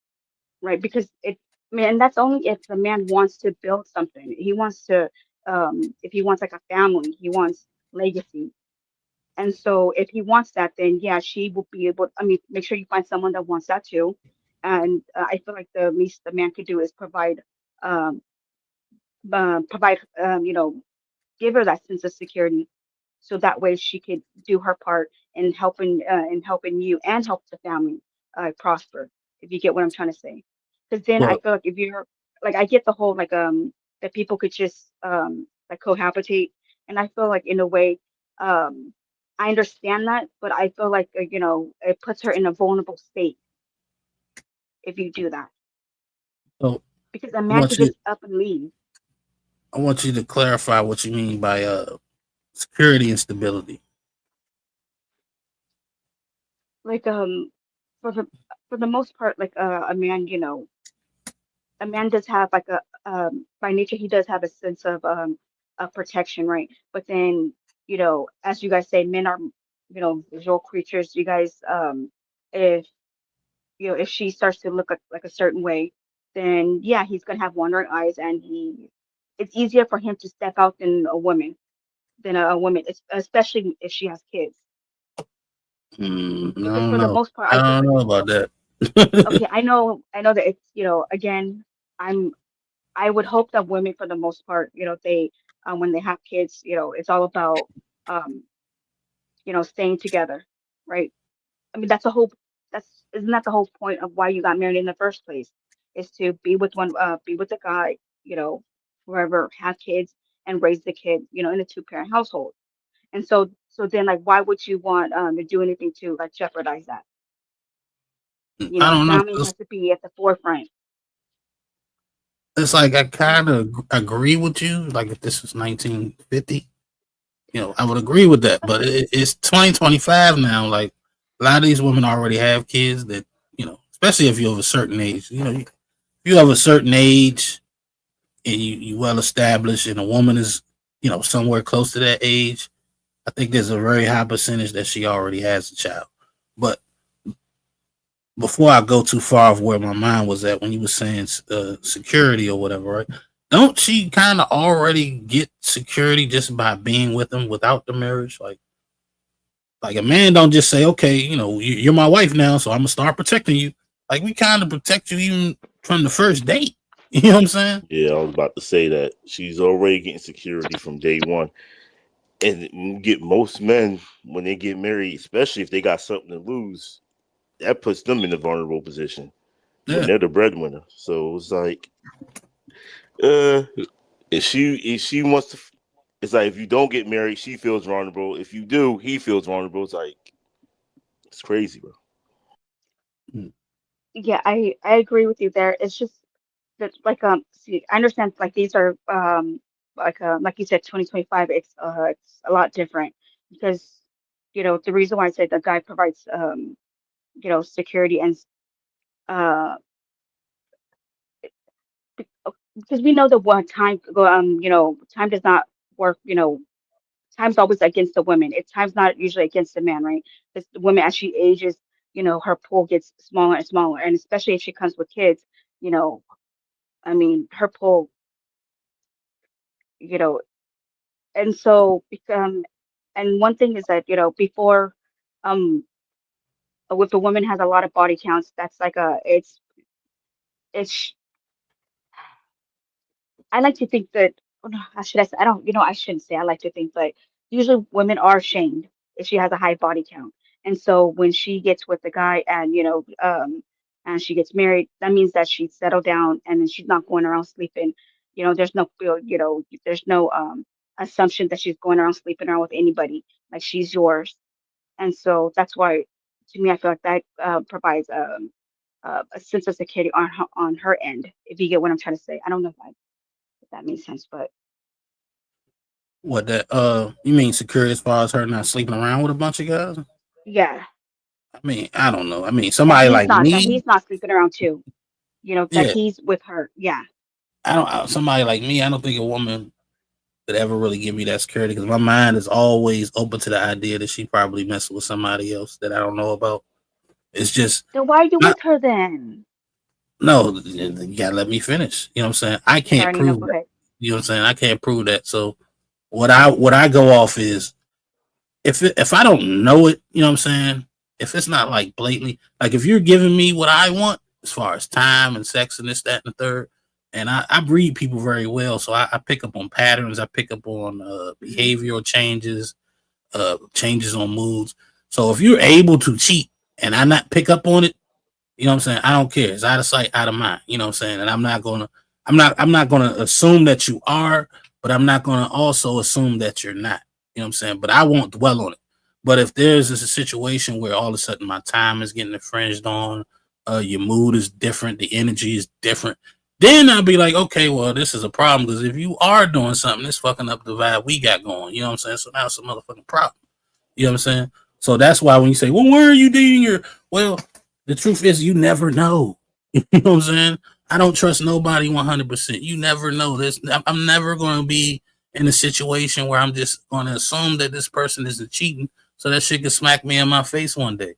right? Because man, that's only if the man wants to build something. He wants to, if he wants like a family, he wants legacy. And so if he wants that, then yeah, she will be able, I mean, make sure you find someone that wants that too. And I feel like the least the man could do is um, provide, give her that sense of security, so that way she could do her part in helping you and help the family prosper. If you get what I'm trying to say, because then I Well, feel like if you're like, I get the whole like that people could just like cohabitate, and I feel like in a way, um I understand that, but I feel like it puts her in a vulnerable state if you do that, so because a I man want could you, just up and leave. I want you to clarify what you mean by security and stability. Like for the for the most part, like a man, a man does have like a by nature he does have a sense of protection, right? But then, as you guys say, men are, visual creatures. You guys, if if she starts to look like a certain way, then yeah, he's gonna have wandering eyes, and it's easier for him to step out than a woman, especially if she has kids. I Because don't for the know. most part, I I feel don't like, know about that. okay, I know that it's, again, I'm I would hope that women, for the most part, they when they have kids, it's all about, um, staying together, right? I mean, that's isn't that the whole point of why you got married in the first place? Is to be with the guy, forever, have kids, and raise the kid, in a two-parent household. And so then, like, why would you want to do anything to like jeopardize that? I don't know. Family has to be at the forefront. It's like I kind of agree with you. Like if this was 1950, I would agree with that. But it's 2025 now. Like a lot of these women already have kids that, especially if you're of a certain age. If you have a certain age, and you well established, and a woman is, somewhere close to that age, I think there's a very high percentage that she already has a child. But before I go too far off where my mind was at when you were saying security or whatever, right? Don't she kind of already get security just by being with him without the marriage? Like a man don't just say, okay, you're my wife now, so I'm gonna start protecting you. Like we kind of protect you even from the first date. You know what I'm saying? Yeah, I was about to say that she's already getting security from day one. And you get most men when they get married, especially if they got something to lose, that puts them in a vulnerable position when Yeah. they're the breadwinner. So it's like, if she wants to, it's like if you don't get married, she feels vulnerable. If you do, he feels vulnerable. It's like it's crazy, bro. Yeah, I agree with you there. It's just that see, I understand like these are like you said 2025, it's a lot different because the reason why I said the guy provides security and uh because we know that one time time does not work, time's always against the women. It's time's not usually against the man, right? Because the woman as she ages, her pool gets smaller and smaller, and especially if she comes with kids, you know, I mean, her pool, you know, and so and one thing is that before, um, if a woman has a lot of body counts, that's like it's I like to think that, oh, no, how should I say? I don't, I shouldn't say I like to think, but usually women are shamed if she has a high body count. And so when she gets with the guy and she gets married, that means that she's settled down and then she's not going around sleeping. There's no, there's no assumption that she's going around sleeping around with anybody. Like she's yours. And so that's why, to me, I feel like that provides a sense of security on her end. If you get what I'm trying to say, I don't know if that makes sense. But What that you mean security as far as her not sleeping around with a bunch of guys? yeah, I mean, I don't know. I mean, that somebody he's like not that me, he's not sleeping around too. That yeah. he's with her. Yeah. Somebody like me, I don't think a woman could ever really give me that security because my mind is always open to the idea that she probably messing with somebody else that I don't know about. It's just Then why are you not, with her then? no, you gotta let me finish. You know what I'm saying? I can't Sorry, Nino, prove go that. ahead. You know what I'm saying? I can't prove that. So what I go off is if I don't know it, you know what I'm saying? If it's not like blatantly, like if you're giving me what I want as far as time and sex and this, that, and the third, and I read people very well, so I pick up on patterns, I pick up on behavioral changes, changes on moods. So if you're able to cheat and I not pick up on it, you know what I'm saying? I don't care. It's out of sight, out of mind. You know what I'm saying? And I'm not gonna assume that you are, but I'm not gonna also assume that you're not. You know what I'm saying? But I won't dwell on it. But if there's a situation where all of a sudden my time is getting infringed on, your mood is different, the energy is different, then I'll be like, okay, well, this is a problem because if you are doing something, it's fucking up the vibe we got going. You know what I'm saying? So now it's a motherfucking problem. You know what I'm saying? So that's why when you say, well, where are you dating your, well, the truth is you never know. You know what I'm saying? I don't trust nobody 100%. You never know this. I'm never going to be in a situation where I'm just going to assume that this person isn't cheating so that shit can smack me in my face one day.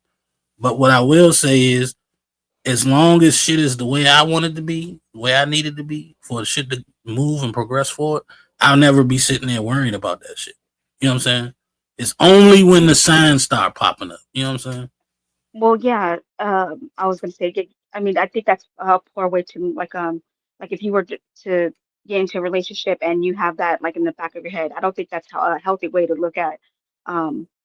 But what I will say is, as long as shit is the way I want it to be, the way I need it to be, for the shit to move and progress forward, I'll never be sitting there worrying about that shit. You know what I'm saying? It's only when the signs start popping up. You know what I'm saying? Well, yeah, I was gonna say, I mean, I think that's a poor way to like if you were to get into a relationship and you have that like in the back of your head, I don't think that's a healthy way to look at,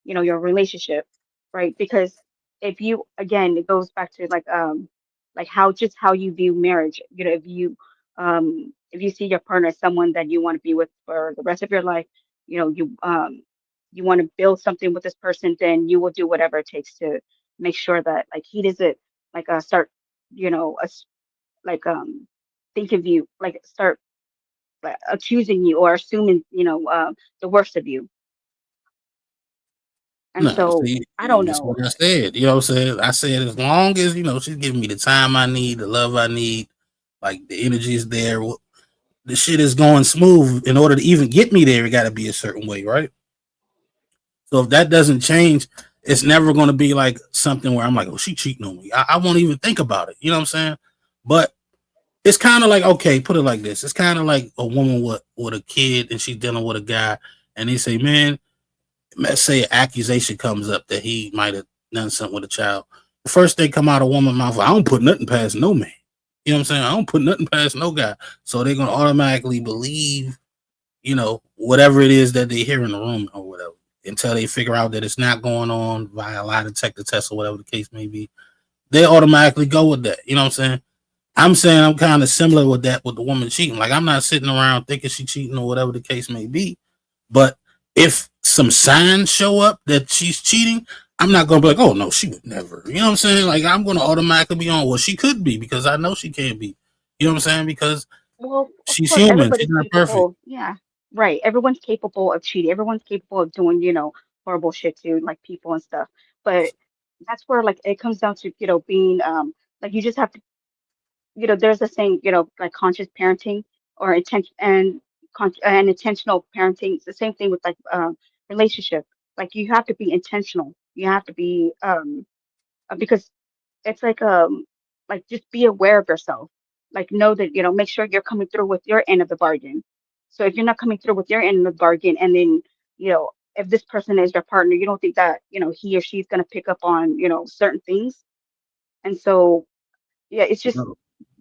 your relationship, right? Because if you, again, it goes back to like how you view marriage. If you see your partner as someone that you want to be with for the rest of your life, you want to build something with this person, then you will do whatever it takes to make sure that like he doesn't like start like think of you like start like, accusing you or assuming the worst of you. And No, so see, I don't that's know. what I said. You know what I'm saying? I said as long as she's giving me the time I need, the love I need, like the energy is there. the shit is going smooth. In order to even get me there, it got to be a certain way, right? So if that doesn't change, it's never going to be like something where I'm like, oh, she cheating on me. I won't even think about it. You know what I'm saying? But it's kind of like, okay, put it like this. It's kind of like a woman with a kid and she's dealing with a guy, and they say, man, let's say an accusation comes up that he might have done something with a child. The first thing come out of a woman's mouth, I don't put nothing past no man. You know what I'm saying? I don't put nothing past no guy. So they're gonna automatically believe, whatever it is that they hear in the room or whatever, until they figure out that it's not going on via a lie detector test or whatever the case may be. They automatically go with that. You know what I'm saying? I'm saying I'm kind of similar with that with the woman cheating. Like I'm not sitting around thinking she cheating or whatever the case may be. But if some signs show up that she's cheating, I'm not gonna be like, oh no, she would never. You know what I'm saying? Like I'm gonna automatically be on, well, she could be because I know she can't be. You know what I'm saying? Because Well, of she's course, human. She's everybody's not perfect. capable. Yeah, right. Everyone's capable of cheating. Everyone's capable of doing, horrible shit to like people and stuff. But that's where like it comes down to, being like you just have to, there's a saying, like conscious parenting or and intentional parenting. It's the same thing with like relationship. Like you have to be intentional. You have to be because it's like just be aware of yourself. Like know that, make sure you're coming through with your end of the bargain. So if you're not coming through with your end of the bargain, and then, if this person is your partner, you don't think that, he or she's gonna pick up on, certain things. And so yeah, it's just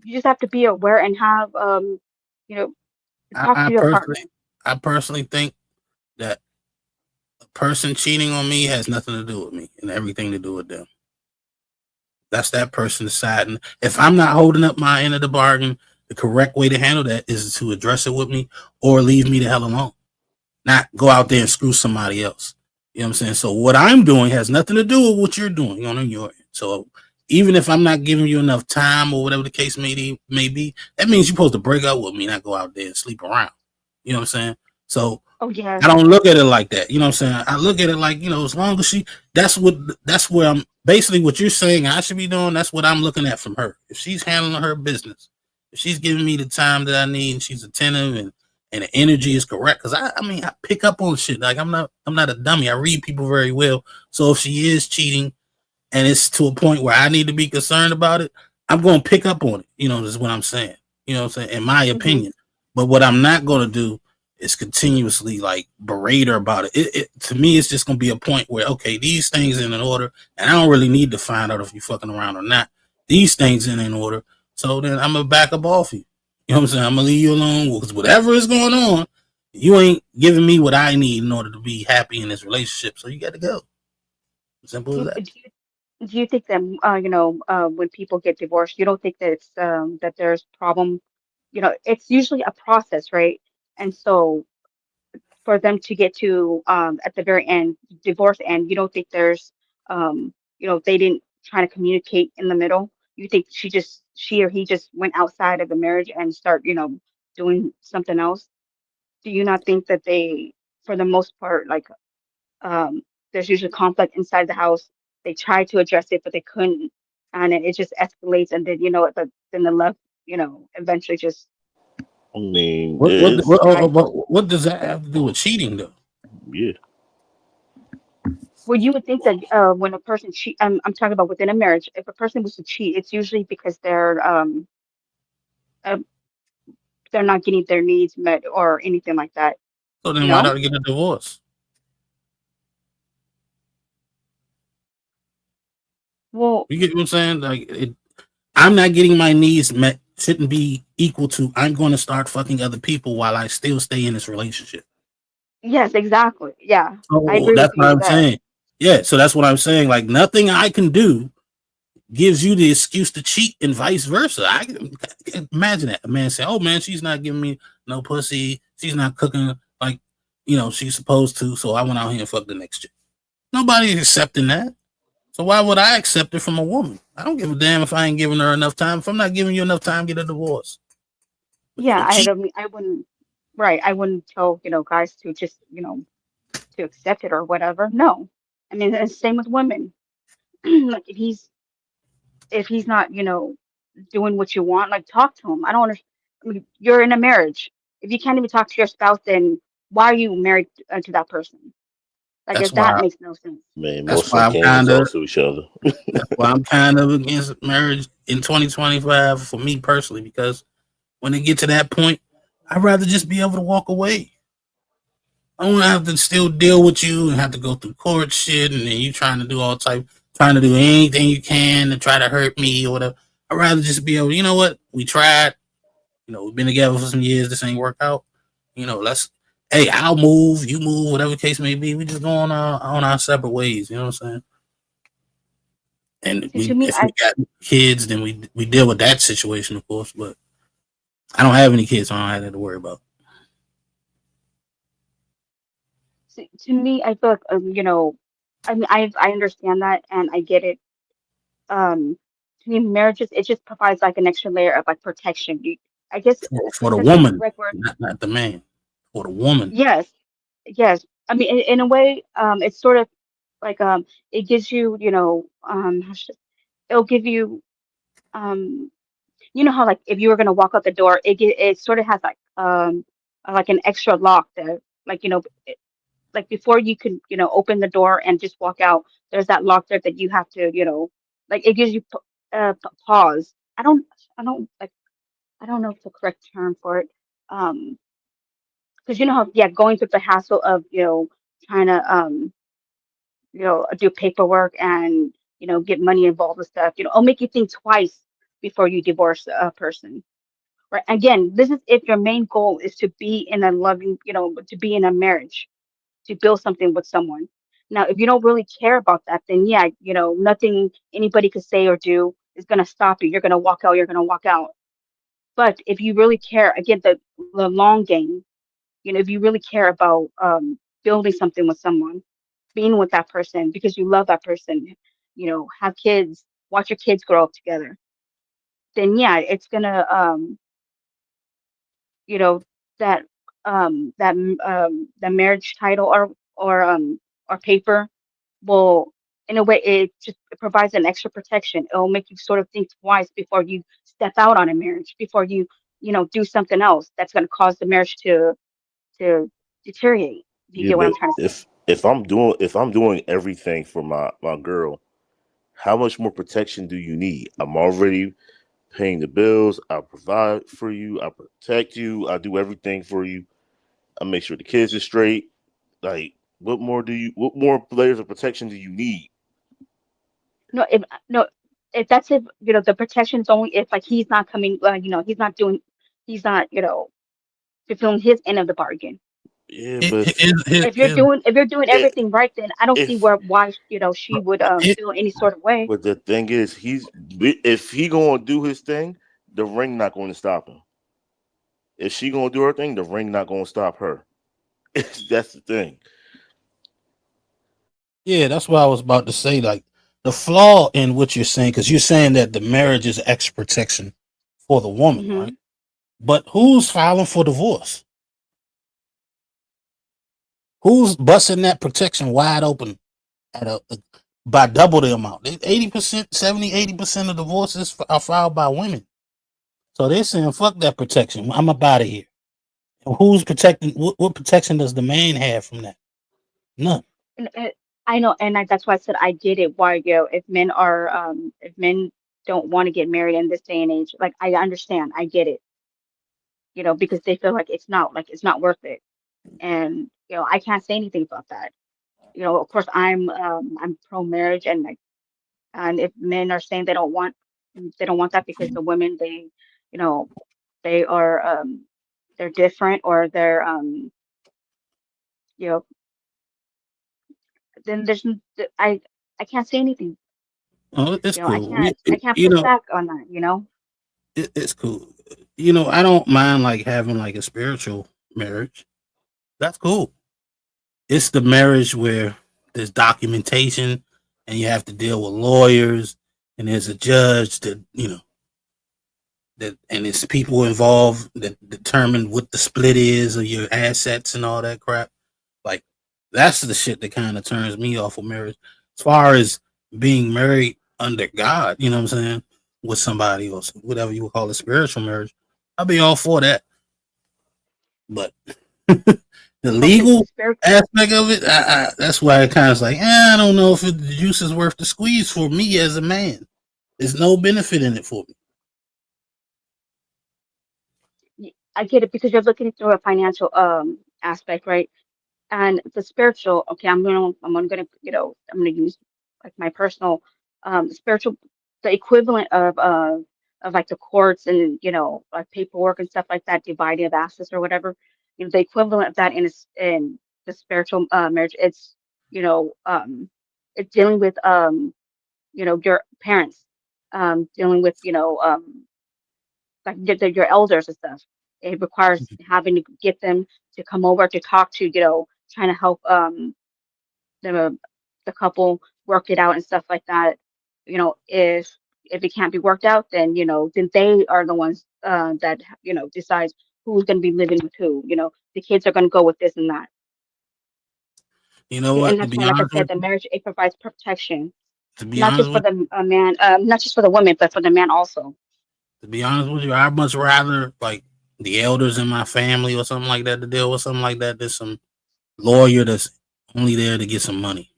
you just have to be aware and have you know, I, talk I to your personally, partner. I personally think that a person cheating on me has nothing to do with me and everything to do with them. That's that person deciding. If I'm not holding up my end of the bargain, the correct way to handle that is to address it with me or leave me the hell alone. Not go out there and screw somebody else. You know what I'm saying? So what I'm doing has nothing to do with what you're doing on your end. So even if I'm not giving you enough time or whatever the case may be, that means you're supposed to break up with me, not go out there and sleep around. You know what I'm saying? So Oh yeah. I don't look at it like that. You know what I'm saying? I look at it like, as long as that's where I'm basically what you're saying I should be doing. That's what I'm looking at from her. If she's handling her business, if she's giving me the time that I need and she's attentive and the energy is correct. Cause I mean, I pick up on shit. Like I'm not a dummy. I read people very well. So if she is cheating and it's to a point where I need to be concerned about it, I'm going to pick up on it. Is what I'm saying. You know what I'm saying? In my Hmm. opinion. But what I'm not going to do is continuously like berate her about it. To me, it's just going to be a point where, okay, these things in order, and I don't really need to find out if you fucking around or not. These things in order. So then I'm going to back up off you. You know what I'm saying? I'm going to leave you alone because whatever is going on, you ain't giving me what I need in order to be happy in this relationship. So you got to go. Simple as Do, that. do do you think that when people get divorced, you don't think that it's that there's problem? It's usually a process, right? And so for them to get to at the very end, divorce end, you don't think there's they didn't try to communicate in the middle. You think she or he just went outside of the marriage and start doing something else? Do you not think that they, for the most part, like there's usually conflict inside the house. They tried to address it, but they couldn't, and then it just escalates. And then then the love, eventually just I mean, What what it's what, oh, oh, die. what does that have to do with cheating though? yeah. Well, you would think that when a person cheat, I'm talking about within a marriage. If a person was to cheat, it's usually because uh, they're not getting their needs met or anything like that. So then why No. not get a divorce? Well, You get what I'm saying? I'm not getting my needs met shouldn't be equal to I'm going to start fucking other people while I still stay in this relationship. yes, exactly. Yeah, I So agree with that's you what with I'm that. saying. Yeah, so that's what I'm saying. Like nothing I can do gives you the excuse to cheat and vice versa. I can imagine that. A man say, oh man, she's not giving me no pussy. She's not cooking like, she's supposed to. So I went out here and fucked the next chick. Nobody's accepting that. So why would I accept it from a woman? I don't give a damn if I ain't giving her enough time. If I'm not giving you enough time, get a divorce. But Yeah, don't I cheat. don't mean I wouldn't. Right, I wouldn't tell guys to just to accept it or whatever. No, I mean it's the same with women. Like if he's not doing what you want, like talk to him. I don't understand. I mean, you're in a marriage. If you can't even talk to your spouse, then why are you married to that person? Like, That's if that why. makes no sense. Man, That's most of why them I'm can't even kind of. talk to each other. That's why I'm kind of against marriage in 2025 for me personally, because when it get to that point, I'd rather just be able to walk away. I don't want to have to still deal with you and have to go through court shit, and then you trying to do trying to do anything you can to try to hurt me or whatever. I'd rather just be able, you know what? We tried. We've been together for some years. This ain't work out. Hey, I'll move, you move, whatever case may be. We just go on our separate ways. You know what I'm saying? And See, to me, if we got kids, then we deal with that situation, of course. But I don't have any kids, so I don't have that to worry about. I feel like I mean, I understand that and I get it. To me, marriages, it just provides like an extra layer of like protection. I guess For the that's the woman, correct word. not the man. For the woman. Yes, yes. I mean, in a way, it's sort of like it gives you, it'll give you, um, you know how like if you were gonna walk out the door, it sort of has like an extra lock that like like before you can open the door and just walk out, there's that lock there that you have to like it gives you pause. I don't know if the correct term for it. Um, because you know how going through the hassle of trying to do paperwork and get money involved with stuff. It'll make you think twice before you divorce a person. Right. Again, this is if your main goal is to be in a loving, to be in a marriage, to build something with someone. Now, if you don't really care about that, then yeah, nothing anybody could say or do is gonna stop you. You're gonna walk out. You're gonna walk out. But if you really care, again, the long game, if you really care about building something with someone, being with that person because you love that person, have kids, watch your kids grow up together, then yeah, it's gonna you know that the marriage title or paper will, in a way, it provides an extra protection. It'll make you sort of think twice before you step out on a marriage, before you do something else that's going to cause the marriage to deteriorate. Do you Yeah, get what I'm but trying to say? if I'm doing everything for my girl, how much more protection do you need? I'm already paying the bills. I provide for you. I protect you. I do everything for you. I make sure the kids are straight. Like, what more layers of protection do you need? No, if that's if the protection's only if like he's not coming, he's not fulfilling his end of the bargain. Yeah, but if If you're doing if, everything right, then I don't see if why she would feel any sort of way. but the thing is, if he gonna do his thing, the ring not going to stop him. If she gonna do her thing, the ring not gonna stop her. That's the thing. Yeah, that's what I was about to say. Like the flaw in what you're saying, because you're saying that the marriage is extra protection for the woman, Hmm. right? But who's filing for divorce? Who's busting that protection wide open at by double the amount? 80%, 70, 80% of divorces are filed by women. So they're saying, fuck that protection. I'm up out of here. Who's protecting? What protection does the man have from that? None. And I know, and that's why I said I get it. Why if men don't want to get married in this day and age, like I understand, I get it. Because they feel like it's not worth it, and I can't say anything about that. Of course, I'm pro marriage, and like, and if men are saying they don't want that because the women you know, they are they're different or they're you know, then I can't say anything. Oh, it's cool. I can't push back on that. It's cool. I don't mind like having like a spiritual marriage. That's cool. It's the marriage where there's documentation and you have to deal with lawyers and there's a judge that that and it's people involved that determine what the split is of your assets and all that crap. Like that's the shit that kind of turns me off of marriage. As far as being married under God, you know what I'm saying, with somebody else, whatever you would call a spiritual marriage, I'll be all for that. But the legal aspect of it, that's why it kind of like, I don't know if the juice is worth the squeeze for me as a man. There's no benefit in it for me. I get it because you're looking through a financial aspect, right? And the spiritual, okay, I'm gonna use like my personal spiritual, the equivalent of like the courts and like paperwork and stuff like that, dividing of assets or whatever. The equivalent of that in the spiritual marriage, it's dealing with your parents, dealing with like your elders and stuff. It requires having to get them to come over to talk to, trying to help the the couple work it out and stuff like that. If it can't be worked out, then they are the ones that decides who's going to be living with who. The kids are going to go with this and that. You know And what? To that's be why, like I honest said, with the marriage, it provides protection, to be not honest just for with the man, not just for the woman, but for the man also. to be honest with you, I'd much rather like the elders in my family or something like that to deal with something like that than some lawyer that's only there to get some money.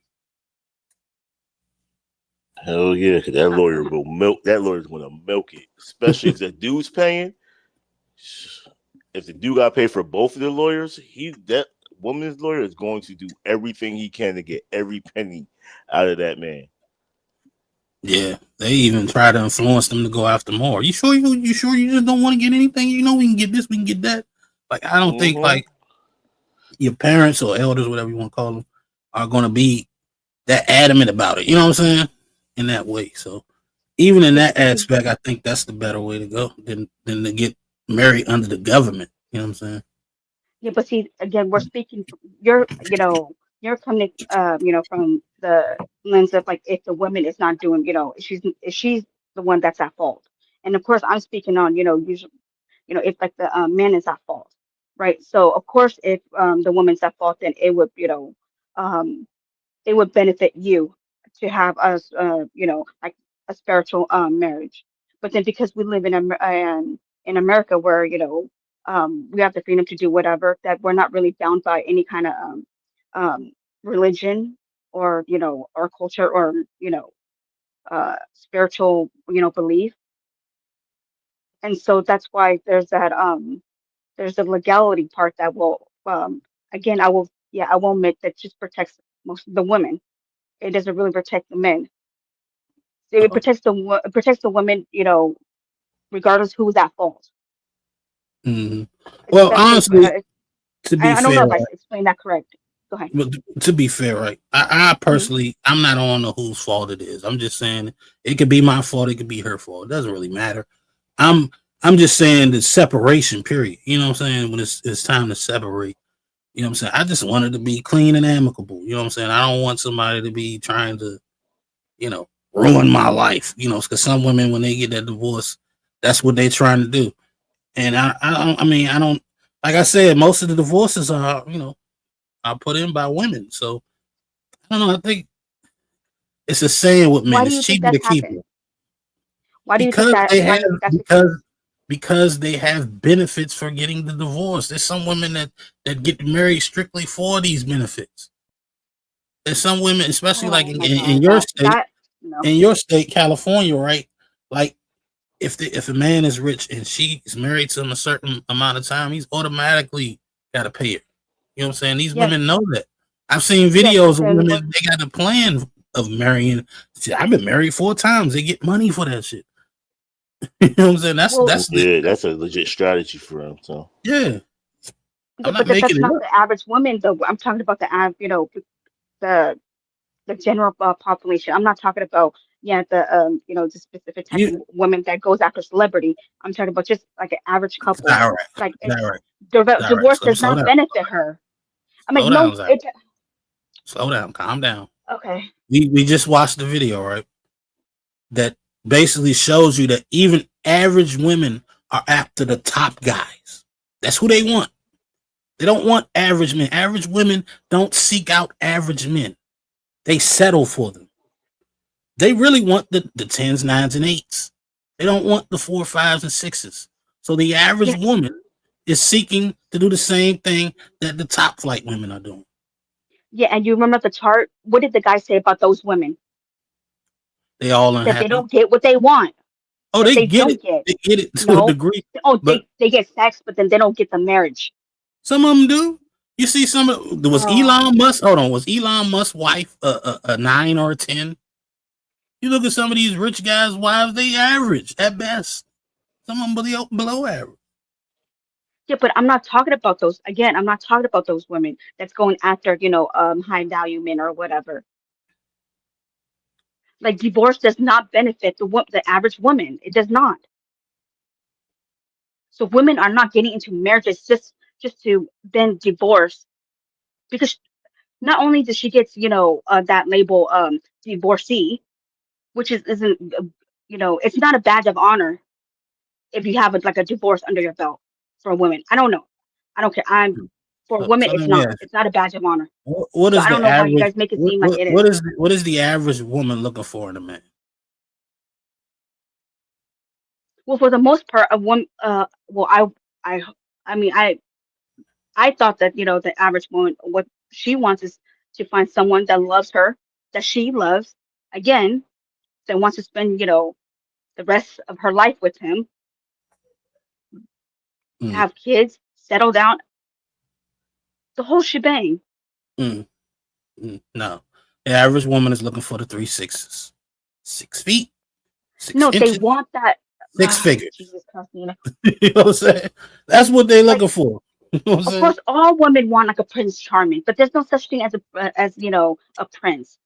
Hell yeah, 'cause that lawyer will milk. That lawyer's gonna milk it, especially if the dude's paying. If the dude got to pay for both of the lawyers, that woman's lawyer is going to do everything he can to get every penny out of that man. Yeah, they even try to influence them to go after more. You sure you just don't want to get anything? We can get this, we can get that. Like I don't think like your parents or elders, whatever you want to call them, are going to be that adamant about it. You know what I'm saying? In that way. So even in that aspect, I think that's the better way to go than to get married under the government. You know what I'm saying? Yeah, but see, again, we're speaking. You're coming, from the lens of like if the woman is not doing, if she's the one that's at fault, and of course I'm speaking on, usually, if like the man is at fault, right? So of course, if the woman's at fault, then um, it would benefit you to have us, like a spiritual marriage. But then because we live in America where we have the freedom to do whatever, that we're not really bound by any kind of religion or or culture or spiritual belief. And so that's why there's the legality part that will again I will admit that just protects most of the women. It doesn't really protect the men. It protects the women, regardless who's at fault. Mm-hmm. It's the Well, best way. honestly, to be I don't fair, know if I right? explained that correct. Go ahead. But to be fair, right? I personally, I'm not on the whose fault it is. I'm just saying it could be my fault, it could be her fault. It doesn't really matter. I'm I'm just saying the separation period. You know what I'm saying? When it's time to separate. You know what I'm saying? I just want it to be clean and amicable. You know what I'm saying? I don't want somebody to be trying to, ruin my life. Because some women when they get that divorce, that's what they're trying to do. And I don't like I said, most of the divorces are put in by women. So I don't know. I think it's a saying with Why men. do It's you think cheaper to that's keep happened? it Why do you think because that? they Why have do you think that's the case? because they have benefits for getting the divorce. There's some women that get married strictly for these benefits. There's some women, especially like Oh in, my in, in God, your state, no. California, right? Like if a man is rich and she is married to him a certain amount of time, he's automatically got to pay her. You know what I'm saying? These Yes, women know that. I've seen yes, but videos of then women, they got a plan of marrying. See, I've been married 4 times. They get money for that shit. You know what I'm saying? That's a legit strategy for him. So Yeah. yeah, I'm not but that's making it not up. the average woman though. I'm talking about the the general population. I'm not talking about the specific type of You woman that goes after celebrity. I'm talking about just like an average couple. all right. Like All right. All right. divorce does Slow not down. benefit her. I'm like, Slow no, down, Zach. it Slow down. Calm down. okay. We just watched the video, right? That basically shows you that even average women are after the top guys. That's who they want. They don't want average men. Average women don't seek out average men. They settle for them. They really want the 10s, 9s, and 8s. They don't want the 4, 5s, and 6s. So the average woman is seeking to do the same thing that the top flight women are doing. Yeah, and you remember the chart? What did the guy say about those women? They all That they unhappy. don't get what they want. Oh, That they they get don't it. get. They get it to a No. degree. Oh, But they get sex, but then they don't get the marriage. some of them do. You see, some of was Elon Musk. Hold on, was Elon Musk's wife a 9 or a 10? You look at some of these rich guys' wives; they average at best. Some of them below average. Yeah, but I'm not talking about those. Again, I'm not talking about those women that's going after, high value men or whatever. Like divorce does not benefit the average woman. It does not. So women are not getting into marriages just to then divorce because not only does she get that label divorcee, which isn't it's not a badge of honor if you have like a divorce under your belt for women. I don't know. I don't care. For women, So it's let me not. ask you, It's not a badge of honor. what So is I don't the know why you average? guys make it seem like it is. What is the average woman looking for in a man? Well, for the most part, a woman. Well, I, I mean, I thought that the average woman, what she wants is to find someone that loves her, that she loves, again, that wants to spend the rest of her life with him, Mm, have kids, settle down, the whole shebang. mm, no, the average woman is looking for the 3 6s, 6 feet, six No, they inches, want that. six figures. Jesus Christ, Nina. You know what I'm saying? That's what they're looking for. You know what I'm Of saying? course, all women want like a Prince Charming, but there's no such thing as a prince.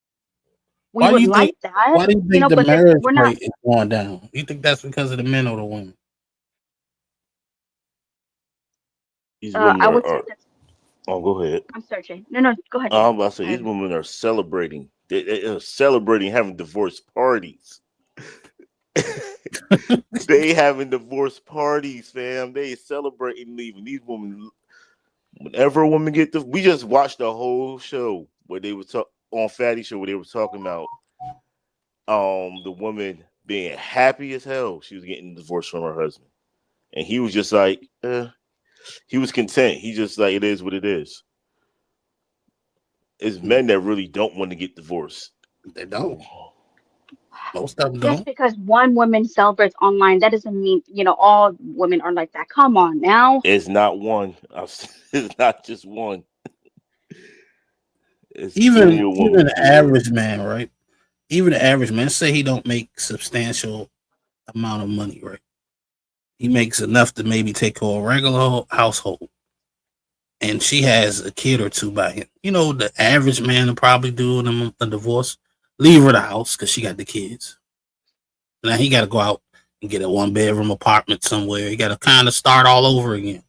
We Why do would you think? like that, Why do you think the but marriage we're not. rate is going down? You think that's because of the men or the women? These women I would say are that. oh, go ahead. I'm sorry, Jay. No, go ahead, Jay. I'm about to say these women are celebrating. They are celebrating having divorce parties. They having divorce parties, fam. They celebrating leaving. These women, whenever a woman get we just watched the whole show where they were on Fatty Show where they were talking about the woman being happy as hell she was getting divorced from her husband, and he was just like, he was content. He just like it is what it is. It's men that really don't want to get divorced. They don't. Most of them Just don't. because one woman celebrates online, that doesn't mean all women are like that. Come on now. It's not one. It's not just one. It's plenty Even of women even that the do it. average man, right? Even the average man, say he don't make substantial amount of money, right? He makes enough to maybe take care of a regular household, and she has a kid or two by him. You know, the average man will probably do them a divorce, leave her the house because she got the kids. Now he got to go out and get a 1 bedroom apartment somewhere. He got to kind of start all over again.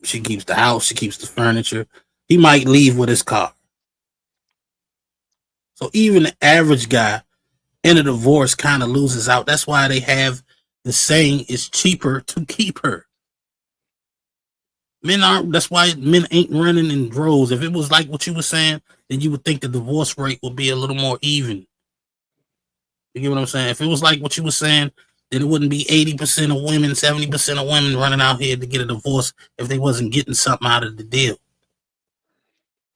She keeps the house, she keeps the furniture. He might leave with his car. So even the average guy in a divorce kind of loses out. That's why they have the saying it's cheaper to keep her. Men aren't, that's why men ain't running in droves. If it was like what you were saying, then you would think the divorce rate would be a little more even. You get what I'm saying? If it was like what you were saying, then it wouldn't be 80% of women, 70% of women running out here to get a divorce if they wasn't getting something out of the deal.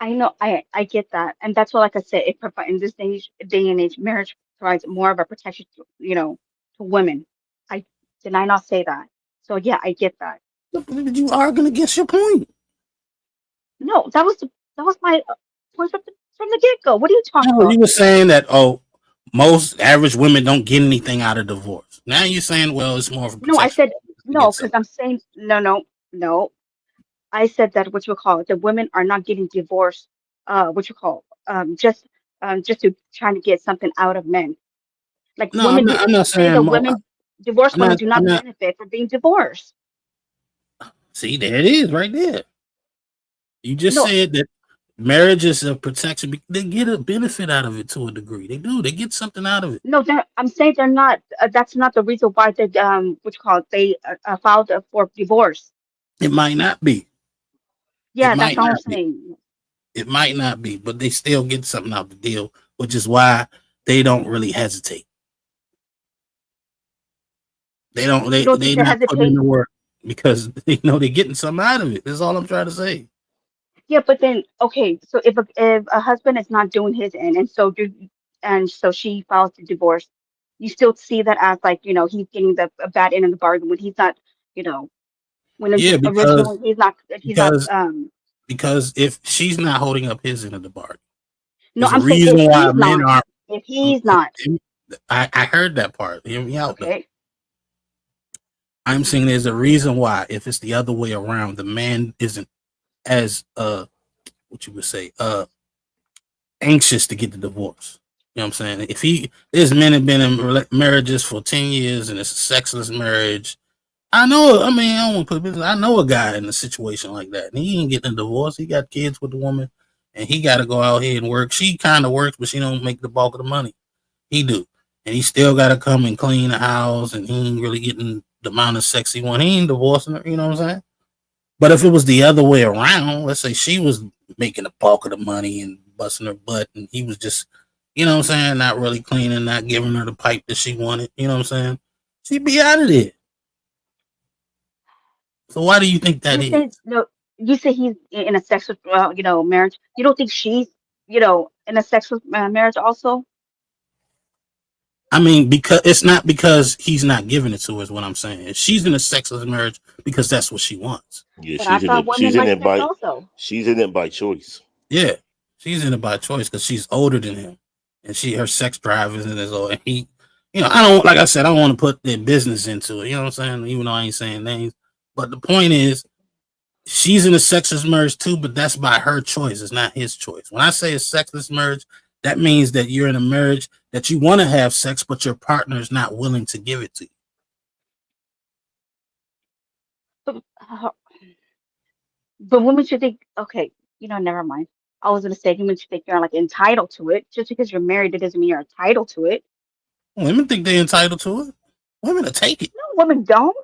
I know, I get that, and that's why, like I said, it provides in this day and age, marriage provides more of a protection, to women. I Did I not say that? So yeah, I get that. You arguing against your point. No, that was my point from the get go. What are you talking No, about? you were saying that most average women don't get anything out of divorce. Now you're saying, well, it's more of a No, I protection said to get no because something. I'm saying no. I said that what you call it, the women are not getting divorced. What you call just to trying to get something out of men. Like No, I'm not. I'm not say saying that more. divorced I'm women not. do I'm not not. benefit from being divorced. See, there it is, right there. You just No, said that marriage is a protection. They get a benefit out of it to a degree. They do. They get something out of it. no, I'm saying they're not. That's not the reason why they what you call it, they filed for divorce. It might not be. It Yeah, that's might all I'm not be. saying. It might not be, but they still get something out the deal, which is why they don't really hesitate. They don't. You don't They think they not putting in hesitate? the work because they're getting something out of it. That's all I'm trying to say. Yeah, but then okay, so if a husband is not doing his end, and so she files the divorce, you still see that as like he's getting the a bad end of the bargain when he's not, you know, when Yeah, originally he's not because because if she's not holding up his end of the bargain, no, there's a I'm saying reason if why he's men not, are. if he's not, I heard that part. Hear me out though. okay. I'm saying there's a reason why if it's the other way around, the man isn't as what you would say anxious to get the divorce. You know what I'm saying? If there's men have been in marriages for 10 years and it's a sexless marriage. I know. I mean, I don't want to put business. I know a guy in a situation like that, and he ain't getting a divorce. He got kids with the woman, and he got to go out here and work. She kind of works, but she don't make the bulk of the money. He do, and he still got to come and clean the house, and he ain't really getting the amount of sex he want. He ain't divorcing her. You know what I'm saying? But if it was the other way around, let's say she was making the bulk of the money and busting her butt, and he was just, you know what I'm saying, not really cleaning, not giving her the pipe that she wanted. You know what I'm saying? She'd be out of there. So why do you think that You is? say no. You say he's in a sexual, marriage. You don't think she's, in a sexual marriage also? I mean, because it's not because he's not giving it to her, is what I'm saying. She's in a sexless marriage because that's what she wants. Yeah, But I thought women like sex also. she's in it by choice. Yeah, she's in it by choice because she's older than him, and her sex drive isn't as old. And he, I don't like I said, I don't want to put their business into it. You know what I'm saying? Even though I ain't saying names, but the point is, she's in a sexless marriage too, but that's by her choice. It's not his choice. When I say a sexless marriage, that means that you're in a marriage that you want to have sex, but your partner is not willing to give it to you. But, but women should think, okay, never mind. I was gonna say women should think you're like entitled to it. Just because you're married, it doesn't mean you're entitled to it. Women think they're entitled to it. Women will take it. No, women don't.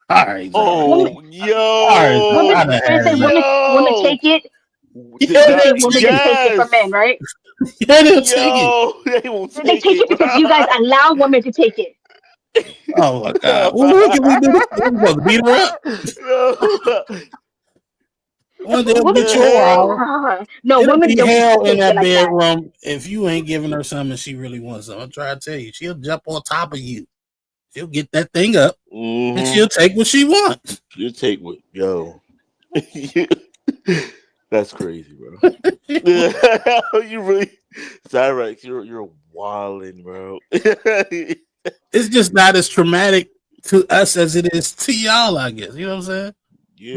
All right. Oh, Women, yo, when I say women take it, you say women can take it from men, right? Yeah, they'll take it. Yo, they won't They take it because you guys allow women to take it. Oh my God! Well, what can we do? We supposed to beat her up? Well, there'll be 4 hours. No, It'll women be don't hell in take it that like that. bedroom if you ain't giving her something and she really wants something. I'm trying to tell you, she'll jump on top of you. She'll get that thing up and she'll take what she wants. You take what, yo. That's crazy, bro. You really, Cyrex, you're wilding, bro. It's just not as traumatic to us as it is to y'all, I guess. You know what I'm saying? Yeah,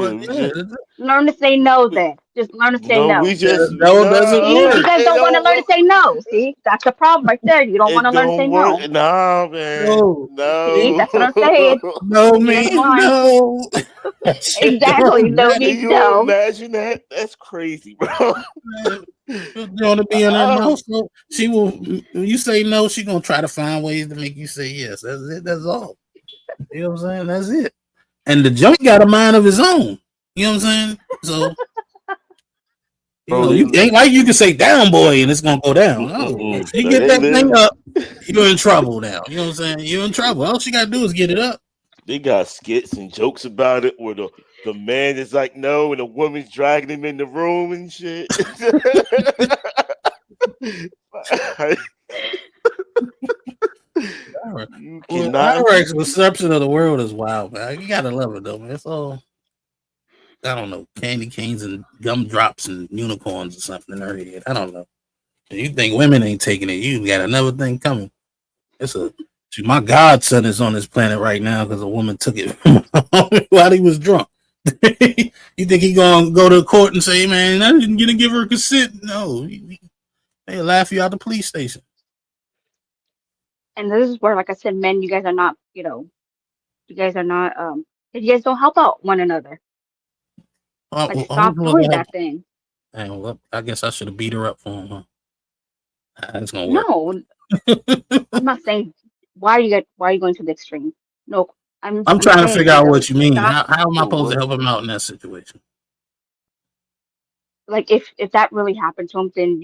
Learn to say no then. Just learn to say no, no. we just no doesn't See, work. you guys don't want to learn to say no. See, that's the problem right there. You don't want It to learn to say don't work. no. Nah, man. No. See, No. that's what I'm saying. No You means don't want. no. Exactly. No means Can you no. imagine that? That's crazy, bro. She'll want to be in her mouth. So she will. When you say no, she's gonna try to find ways to make you say yes. That's it. That's all. You know what I'm saying? That's it. And the joint got a mind of his own. You know what I'm saying? So you ain't like you can say down boy and it's gonna go down. No, if you get that thing up, you're in trouble now. You know what I'm saying? You're in trouble. All she gotta do is get it up. They got skits and jokes about it where the man is like no and the woman's dragging him in the room and shit. You cannot. Iraq's perception of the world is wild, man. You gotta love it though, man. It's all I don't know, candy canes and gumdrops and unicorns or something in her head. I don't know. You think women ain't taking it? You got another thing coming. My godson is on this planet right now because a woman took it while he was drunk. You think he gonna go to court and say, "Man, I didn't get to give her consent"? No, they laugh you out the police station. And this is where, like I said, men, you guys are not. You guys are not. You guys don't help out one another. Like stop doing that thing. And well, I guess I should have beat her up for him. Huh? That's gonna work. No, I'm not saying why are you going to the extreme? No, I'm trying to saying, figure out what you mean. stop. How am I supposed to help him out in that situation? Like if that really happened to him, then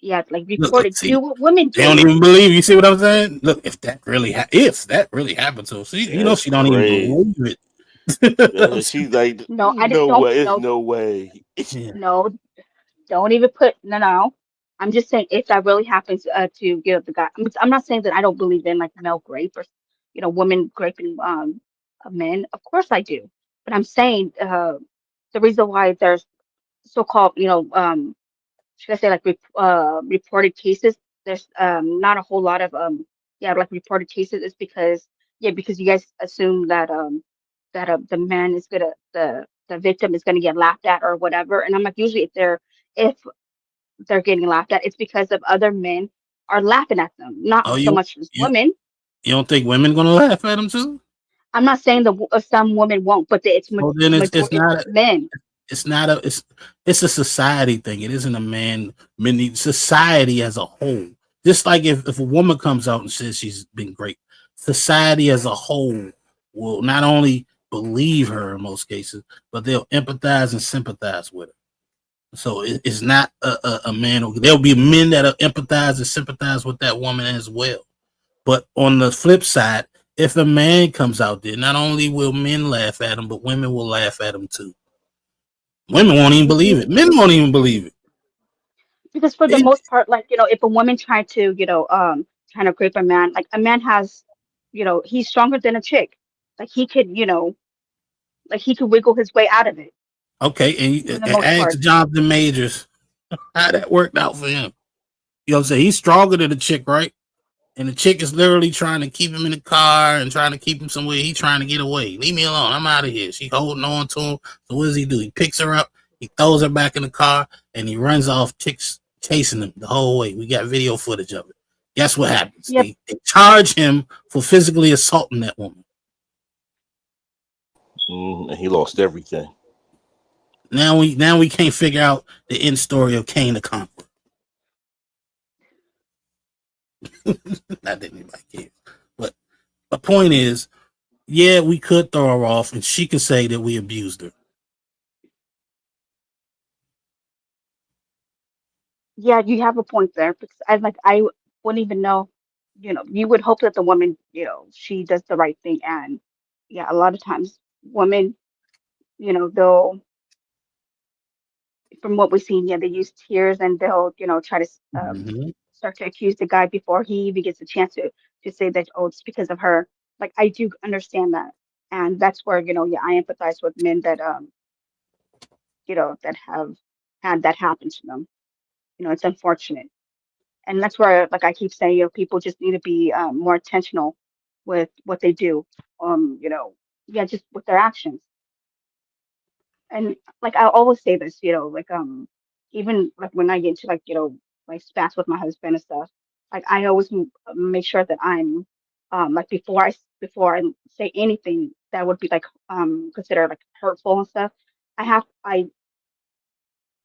Yeah, like Look, reported. see, Do what women they don't do. even believe. You see what I'm saying? Look, if that really happened to her, That's she don't even crazy. believe She's like, No, I just no don't. way. There's No, no way. no, don't even put no, no. I'm just saying if that really happens to the guy. I'm not saying that I don't believe in like male rape or women raping men. Of course I do, but I'm saying the reason why there's so-called should I say like reported cases. There's not a whole lot of yeah like reported cases is because because you guys assume that the man is gonna the victim is gonna get laughed at or whatever, and I'm like usually if they're getting laughed at, it's because of other men are laughing at them, not Oh, so much as women. you don't think women gonna laugh at them too? I'm not saying that some women won't, but Well, then it's majority it's not men. it's a society thing. It isn't a man. Society as a whole. Just like if a woman comes out and says she's been great, society as a whole will not only believe her in most cases, but they'll empathize and sympathize with her. So it's not a man. There'll be men that'll empathize and sympathize with that woman as well. But on the flip side, if a man comes out there, not only will men laugh at him, but women will laugh at him too. Women won't even believe it. Men won't even believe it. Because for the most part, like if a woman tried to trying to grape a man, like a man has he's stronger than a chick, like he could like he could wiggle his way out of it Okay, and for the most ask part. Jonathan Majors how that worked out for him. You know what I'm saying? He's stronger than the chick, right? And the chick is literally trying to keep him in the car and trying to keep him somewhere. He's trying to get away. Leave me alone. I'm out of here. She holding on to him. So what does he do? He picks her up, he throws her back in the car, and he runs off. Chicks chasing him the whole way. We got video footage of it. Guess what happens? Yep. They charge him for physically assaulting that woman. And he lost everything. Now we can't figure out the end story of Cain the Conqueror. Not that anybody cares. But the point is, yeah, we could throw her off, and she could say that we abused her. Yeah, you have a point there because I wouldn't even know, you would hope that the woman, she does the right thing. And yeah, a lot of times women, they'll, from what we've seen, yeah, they use tears and they'll, try to start to accuse the guy before he even gets a chance to say that, oh, it's because of her. Like I do understand that. And that's where, yeah, I empathize with men that that have had that happen to them. It's unfortunate. And that's where like I keep saying, people just need to be more intentional with what they do. Yeah, just with their actions. And like I always say this, like even like when I get into like like spats with my husband and stuff, like I always make sure that I'm like before I say anything that would be like considered like hurtful and stuff. I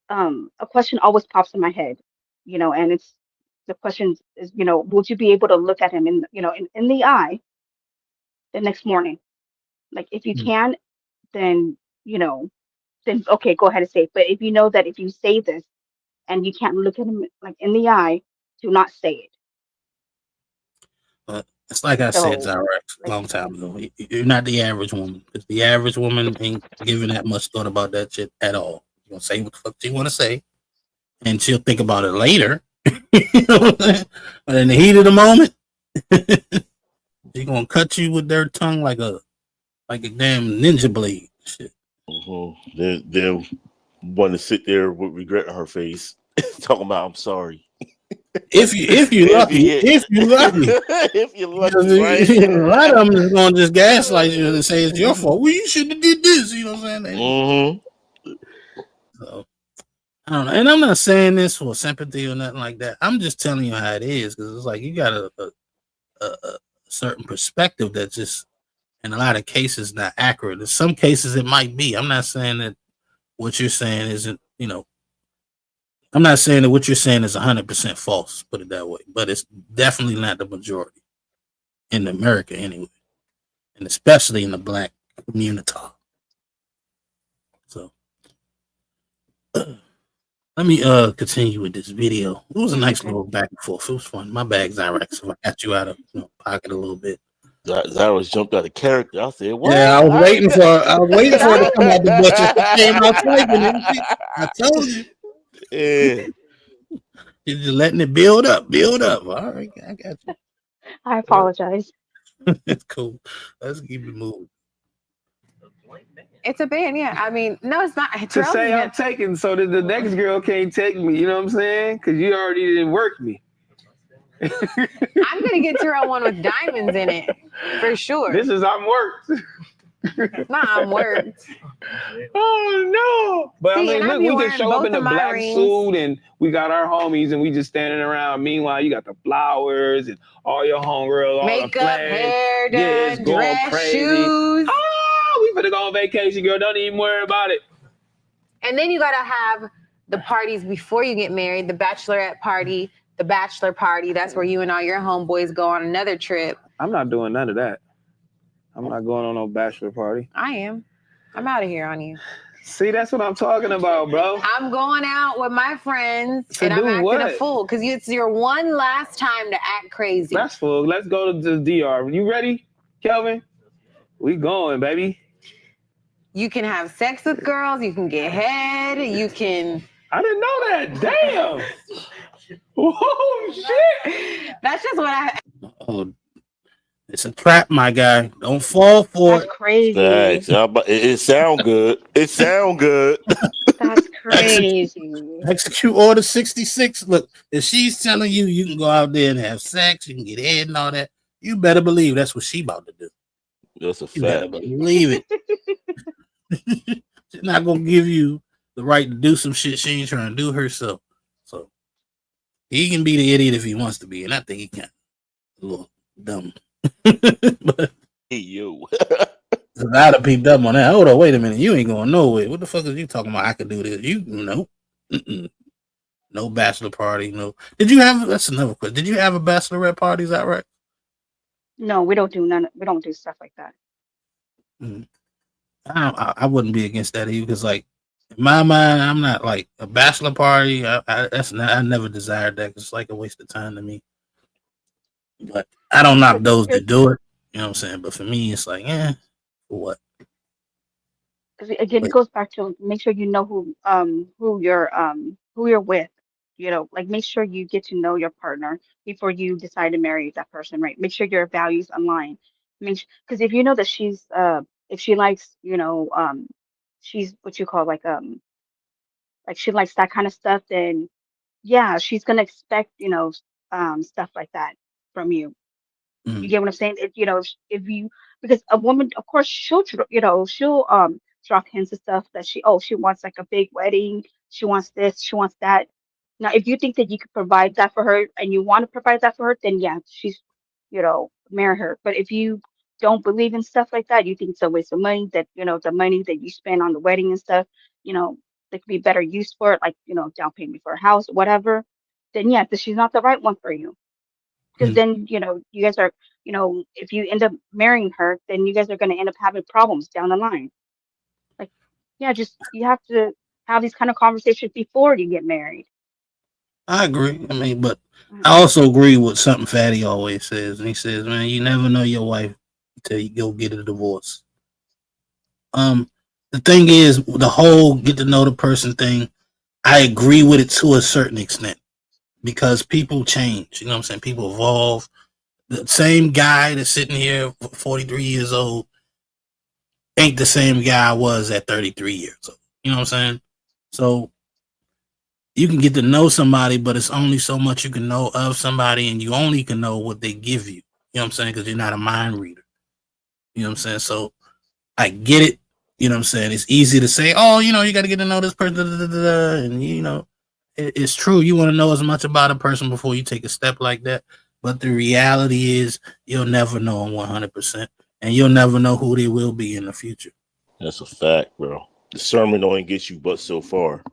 a question always pops in my head, and it's the question is, would you be able to look at him in the eye the next morning? Like if you can, then then okay, go ahead and say it. But if you know that if you say this and you can't look at him like in the eye, do not say it. But it's like I said, So Zyrex, a long time ago. You're not the average woman. Because the average woman ain't giving that much thought about that shit at all. You're gonna say what the fuck you want to say, and she'll think about it later. You know what I'm saying? But in the heat of the moment, she's gonna cut you with their tongue like a damn ninja blade. Shit. They'll want to sit there with regret on her face, talking about I'm sorry. If you lucky, if you lucky, if you're lucky, right? A lot of them is gonna just gaslight you and say it's your fault. Well, you should have did this. You know what I'm saying? So I don't know, and I'm not saying this for sympathy or nothing like that. I'm just telling you how it is because it's like you got a certain perspective that just in a lot of cases not accurate. In some cases it might be. I'm not saying that what you're saying isn't. I'm not saying that what you're saying is 100% false. Put it that way, but it's definitely not the majority in America anyway, and especially in the black community. So Let me continue with this video. It was a nice little back and forth. It was fun. My bag's Iraq, so I got you out of pocket a little bit. Zyra's jumped out of character. I said, "What?" Yeah, I was waiting for her to come out the bush. She came out swinging, didn't she? I told you. Yeah. You're just letting it build up, build up. All right, I got you. I apologize. It's cool. Let's keep it moving. It's a ban, yeah. I mean, no, it's not. To Terrell's say is I'm taken so that the next girl can't take me, you know what I'm saying? Because you already didn't work me. I'm gonna get Terrell one with diamonds in it for sure. This is I'm worked. Nah, I'm worked. Oh no! But See, I and mean, I look, be we can wearing show up both in a of my black rings. suit, and we got our homies, and we just standing around. Meanwhile, you got the flowers and all your homegirls, all the Makeup, flags. hair Yeah, it's done, going dress, crazy. shoes. Oh, we finna go on vacation, girl. Don't even worry about it. And then you gotta have the parties before you get married, the bachelorette party, the bachelor party. That's where you and all your homeboys go on another trip. I'm not doing none of that. I'm not going on no bachelor party. I am. I'm out of here on you. See, that's what I'm talking about, bro. I'm going out with my friends To and I'm do acting what? a fool because it's your one last time to act crazy. That's full. Let's go to the DR. You ready, Kelvin? We going, baby. You can have sex with girls. You can get head. You can. I didn't know that. Damn. Whoa, shit. That's just what I. Oh, it's a trap, my guy. Don't fall for it. Crazy. Thanks. It sound good. It sound good. That's crazy. Execute order 66. Look, if she's telling you you can go out there and have sex, you can get head and all that, you better believe that's what she about to do. That's a You better fact. believe it. She's not gonna give you the right to do some shit she ain't trying to do herself. So he can be the idiot if he wants to be, and I think he can. A little dumb. But Hey, yo. I'd have peeped up on that. Hold on, wait a minute. You ain't going nowhere. What the fuck is you talking about? I could do this. You know. No bachelor party. No. Did you have? That's another question. Did you have a bachelorette party? Is that right? No, we don't do none. We don't do stuff like that. I wouldn't be against that either because, like, in my mind, I'm not like a bachelor party. I never desired that. 'Cause it's like a waste of time to me. But I don't knock those that do it. You know what I'm saying? But for me, it's like, for what? Again, it goes back to make sure you know who you're with. You know, like make sure you get to know your partner before you decide to marry that person, right? Make sure your values align. Because if you know that she's if she likes, she's what you call like she likes that kind of stuff, then yeah, she's gonna expect, stuff like that from you. You get what I'm saying? If you because a woman, of course, she'll drop hints and stuff that she wants like a big wedding, she wants this, she wants that. Now, if you think that you could provide that for her and you want to provide that for her, then yeah, marry her. But if you don't believe in stuff like that, you think it's a waste of money, that the money that you spend on the wedding and stuff, that could be better used for it, like down payment for a house, whatever. Then yeah, she's not the right one for you. Because then, you guys are, if you end up marrying her, then you guys are going to end up having problems down the line. Like, yeah, just you have to have these kind of conversations before you get married. I agree. I mean, but I also agree with something Fatty always says. And he says, man, you never know your wife until you go get a divorce. The thing is, the whole get to know the person thing, I agree with it to a certain extent because people change. You know what I'm saying? People evolve. The same guy that's sitting here 43 years old ain't the same guy I was at 33 years old. You know what I'm saying? So you can get to know somebody, but it's only so much you can know of somebody, and you only can know what they give you. You know what I'm saying? Because you're not a mind reader. You know what I'm saying? So I get it. You know what I'm saying? It's easy to say, oh, you got to get to know this person. And, it's true. You want to know as much about a person before you take a step like that. But the reality is you'll never know them 100%. And you'll never know who they will be in the future. That's a fact, bro. The sermon only gets you but so far.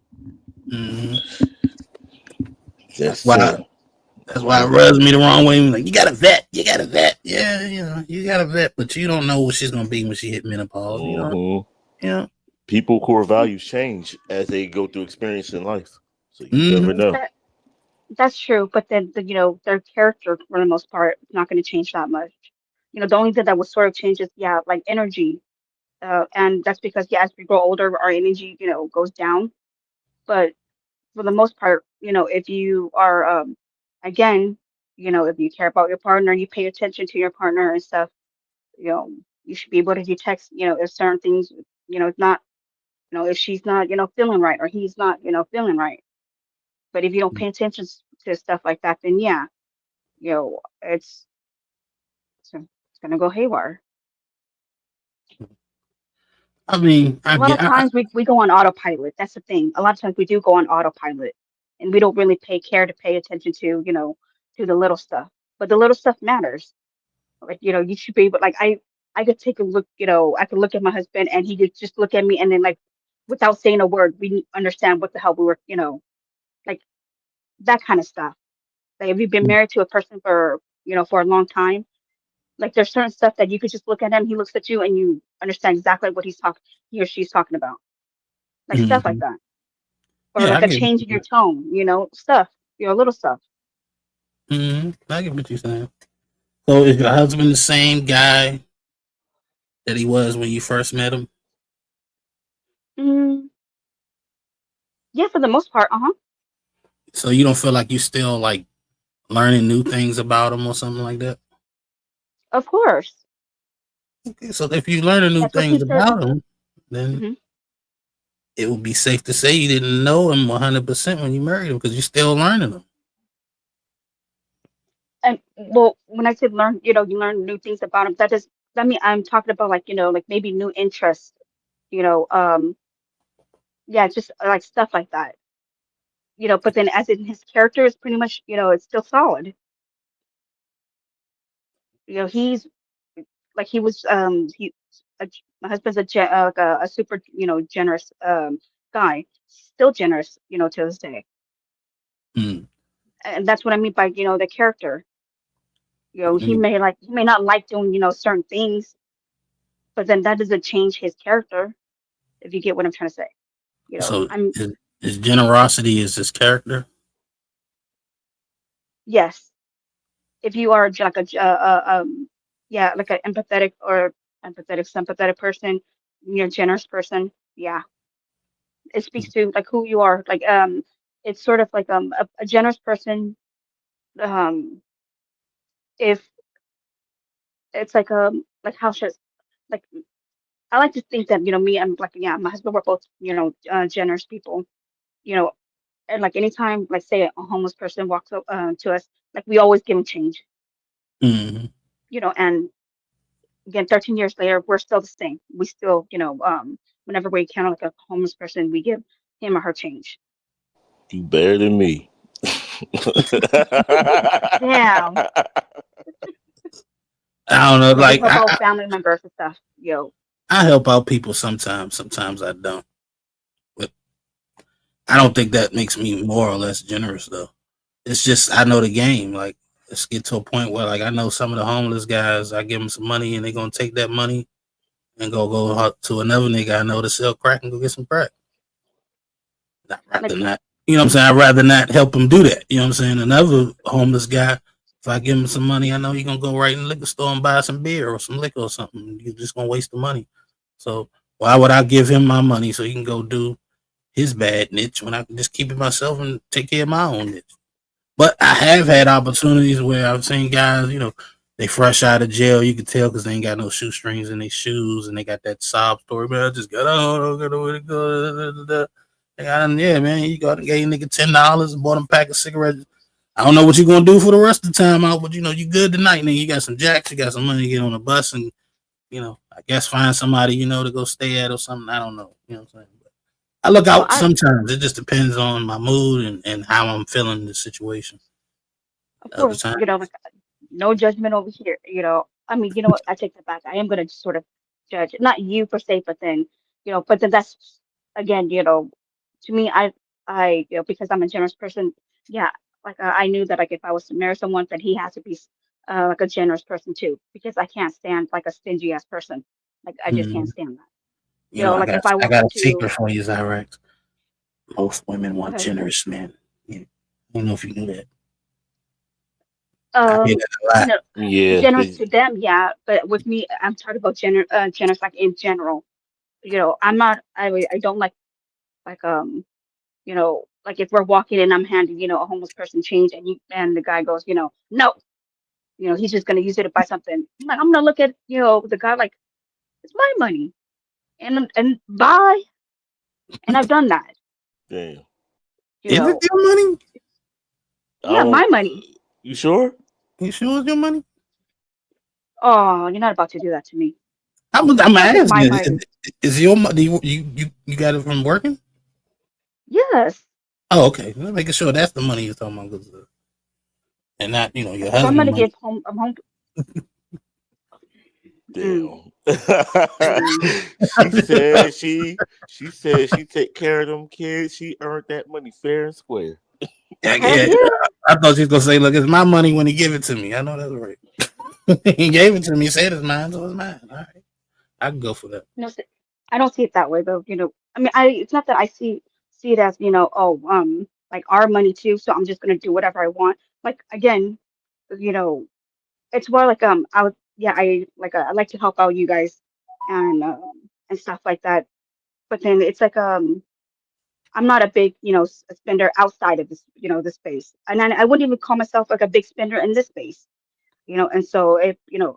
Mm-hmm. That's why it rubs me the wrong way. Like, you got to vet. You got to vet. Yeah, you got to vet. But you don't know what she's going to be when she hit menopause. Mm-hmm. Yeah. People core values change as they go through experience in life. So you never know. That's true, but then their character for the most part is not going to change that much. The only thing that would sort of change is like energy, and that's because as we grow older, our energy goes down. But for the most part, if you are again, if you care about your partner, you pay attention to your partner and stuff, you know, you should be able to detect, if certain things, it's not, if she's not, feeling right or he's not, feeling right. But if you don't pay attention to stuff like that, then yeah, it's it's gonna go haywire. I mean, A lot of times we go on autopilot. That's the thing. A lot of times we do go on autopilot and we don't really pay attention to, to the little stuff. But the little stuff matters. Like, you should be able like I could take a look, I could look at my husband and he could just look at me and then like without saying a word, we understand what the hell we were, like that kind of stuff. Like if you've been married to a person for, for a long time, like there's certain stuff that you could just look at him, he looks at you and you understand exactly what he or she's talking about. Like stuff like Mhm. that. Or Yeah, I like a get what change in you your tone, stuff, little stuff. I get what you're saying. So is your husband the same guy that he was when you first met him? Mm, yeah, for the most part, uh-huh. So you don't feel like you still like learning new things about him or something like that? Of course. Okay, so if you learning new That's what things keeps her. about him, then Hmm. it would be safe to say you didn't know him 100% when you married him because you're still learning him. And well, when I say learn, you learn new things about him. That mean I'm talking about like, like maybe new interests, you know, um, yeah, just like stuff like that. But then as in his character is pretty much, it's still solid. He's like he was a, my husband's like a super, generous guy. Still generous, to this day. Mm. And that's what I mean by, the character. Mm. He may not like doing, certain things, but then that doesn't change his character, if you get what I'm trying to say. So I'm his generosity is his character. yes. If you are like yeah, like an sympathetic person, generous person, yeah, it speaks to like who you are. Like it's sort of like a generous person. Um, if it's like how should like I like to think that me and like yeah, my husband we're both generous people. You know, and like anytime like say a homeless person walks up to us, like we always give him change. Mm. And again, 13 years later, we're still the same. We still, whenever we encounter like a homeless person, we give him or her change. You better than me. Damn. I don't know. Yeah, we Like help out family members and stuff. I help out people sometimes. Sometimes I don't. But I don't think that makes me more or less generous though. It's just I know the game. Like let's get to a point where like I know some of the homeless guys. I give them some money and they're gonna take that money and go to another nigga I know to sell crack and go get some crack. I'd rather Like, not. You know what I'm saying? I'd rather not help him do that. You know what I'm saying? Another homeless guy, if I give him some money, I know he's gonna go right in the liquor store and buy some beer or some liquor or something. You're just gonna waste the money. So why would I give him my money so he can go do his bad niche when I can just keep it myself and take care of my own niche? But I have had opportunities where I've seen guys, they fresh out of jail. You can tell because they ain't got no shoestrings in their shoes and they got that sob story. Man, I just got out. I don't got nowhere to go. Yeah, man, you got to gave nigga $10 and bought him a pack of cigarettes. I don't know what you're gonna do for the rest of the time out, but you good tonight, nigga. You got some jacks, you got some money to get on a bus and I guess find somebody, to go stay at or something. I don't know. You know what I'm saying? But I look well, out sometimes. It just depends on my mood and how I'm feeling in the situation. of Other course, time. like no judgment over here. I mean, you know what? I take that back. I am gonna just sort of judge, not you per se, but then, but then that's again, to me, because I'm a generous person, yeah, like I knew that like if I was to marry someone, that he has to be like a generous person too, because I can't stand like a stingy ass person. Like I just can't stand that. I Like got if I I was got a to, secret for you, Zyrex. Most women want Okay. generous men. Yeah. I don't know if you knew that. I hear that a You lot. know, Yeah, generous to them, yeah, but with me, I'm talking about generous like in general. You know, I'm not. I don't like like if we're walking and I'm handing a homeless person change and the guy goes no, he's just gonna use it to buy something. I'm gonna look at the guy like it's my money and buy, and I've done that. damn. You Is it know, your money? I yeah, my don't. money. You sure? You sure it's your money? Oh, you're not about to do that to me. I'm It's my asking. money. Is your money? You got it from working? Yes, Oh, okay. Just making sure that's the money you're talking about, and not your if I'm husband gonna money. give home, I'm home. Damn. Mm. she said she take care of them kids. She earned that money fair and square. Heck Yeah, yeah. I thought she was gonna say, "Look, it's my money when he give it to me." I know that's right. He gave it to me. He said it's mine, so it's mine. All right, I can go for that. No, I don't see it that way though. I mean, it's not that I see it as like our money too. So I'm just gonna do whatever I want. Like again, you know, it's more like I would yeah I like to help out you guys and stuff like that. But then it's like I'm not a big spender outside of this this space, and I wouldn't even call myself like a big spender in this space. And so if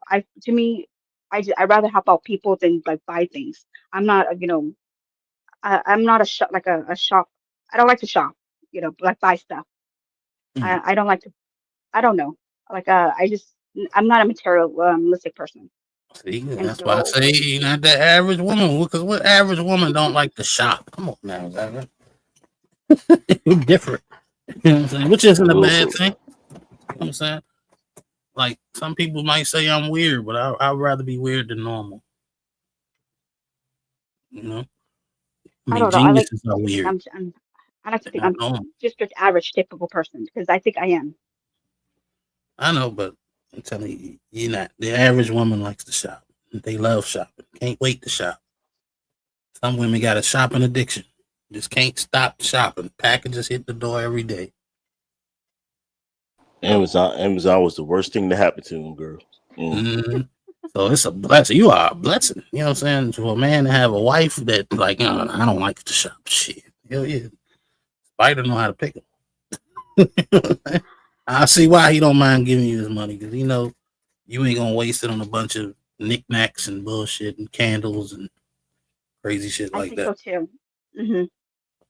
I to me I'd rather help out people than like buy things. I'm not I'm not a shop like a shop. I don't like to shop, like buy stuff. I don't like to. I don't know. Like I'm not a materialistic person, See, and that's why I so say you're not the average woman. Because what average woman don't like to shop? Come on now, Zara. You're different. You know what I'm saying? Which isn't a bad thing. You know what I'm saying? Like some people might say I'm weird, but I'd rather be weird than normal. You know, I I mean, don't know. I like geniuses are to think weird. I like to They're think not I'm normal. just your average typical person because I think I am. I know, but I'm telling you, you're not. The average woman likes to shop. They love shopping. Can't wait to shop. Some women got a shopping addiction. Just can't stop shopping. Packages hit the door every day. Amazon was the worst thing to happen to them, girl. Mhm. So it's a blessing. You are a blessing. You know what I'm saying? For a man to have a wife that like, I don't like to shop. Shit. Hell yeah. Spider know how to pick him. I see why he don't mind giving you his money because you ain't gonna waste it on a bunch of knickknacks and bullshit and candles and crazy shit I like think that. so too. hmm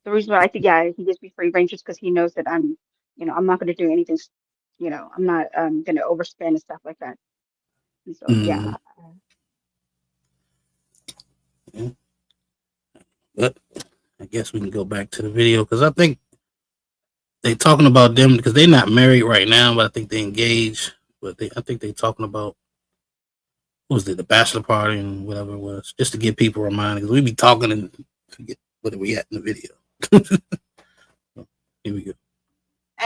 The reason why I think he gives me free range is because he knows that I'm not going to do anything. I'm not going to overspend and stuff like that. And so yeah. Mm. Yeah. But I guess we can go back to the video because I think they talking about them because they're not married right now, but I think they engaged. But I think they talking about what was it, the bachelor party and whatever it was, just to give people reminded because we be talking and forget what we at in the video. Here we go.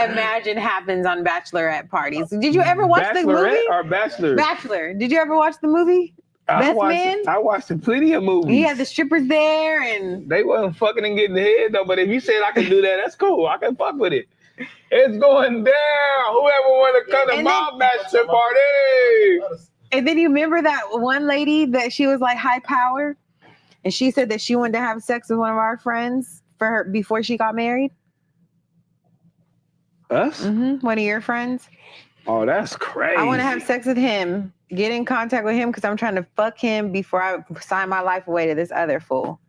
Imagine happens on bachelorette parties. Did you ever watch the movie? Bachelorette or Bachelor? Bachelor. Did you ever watch the movie? I Best Man? watched plenty of movies. He had the strippers there and they wasn't fucking and getting the head though. But if you said I can do that, that's cool. I can fuck with it. It's going down. Whoever want to come to my bachelor party? And then you remember that one lady that she was like high power, and she said that she wanted to have sex with one of our friends for her before she got married. Us? One of your friends. Oh, that's crazy. I want to have sex with him. Get in contact with him because I'm trying to fuck him before I sign my life away to this other fool.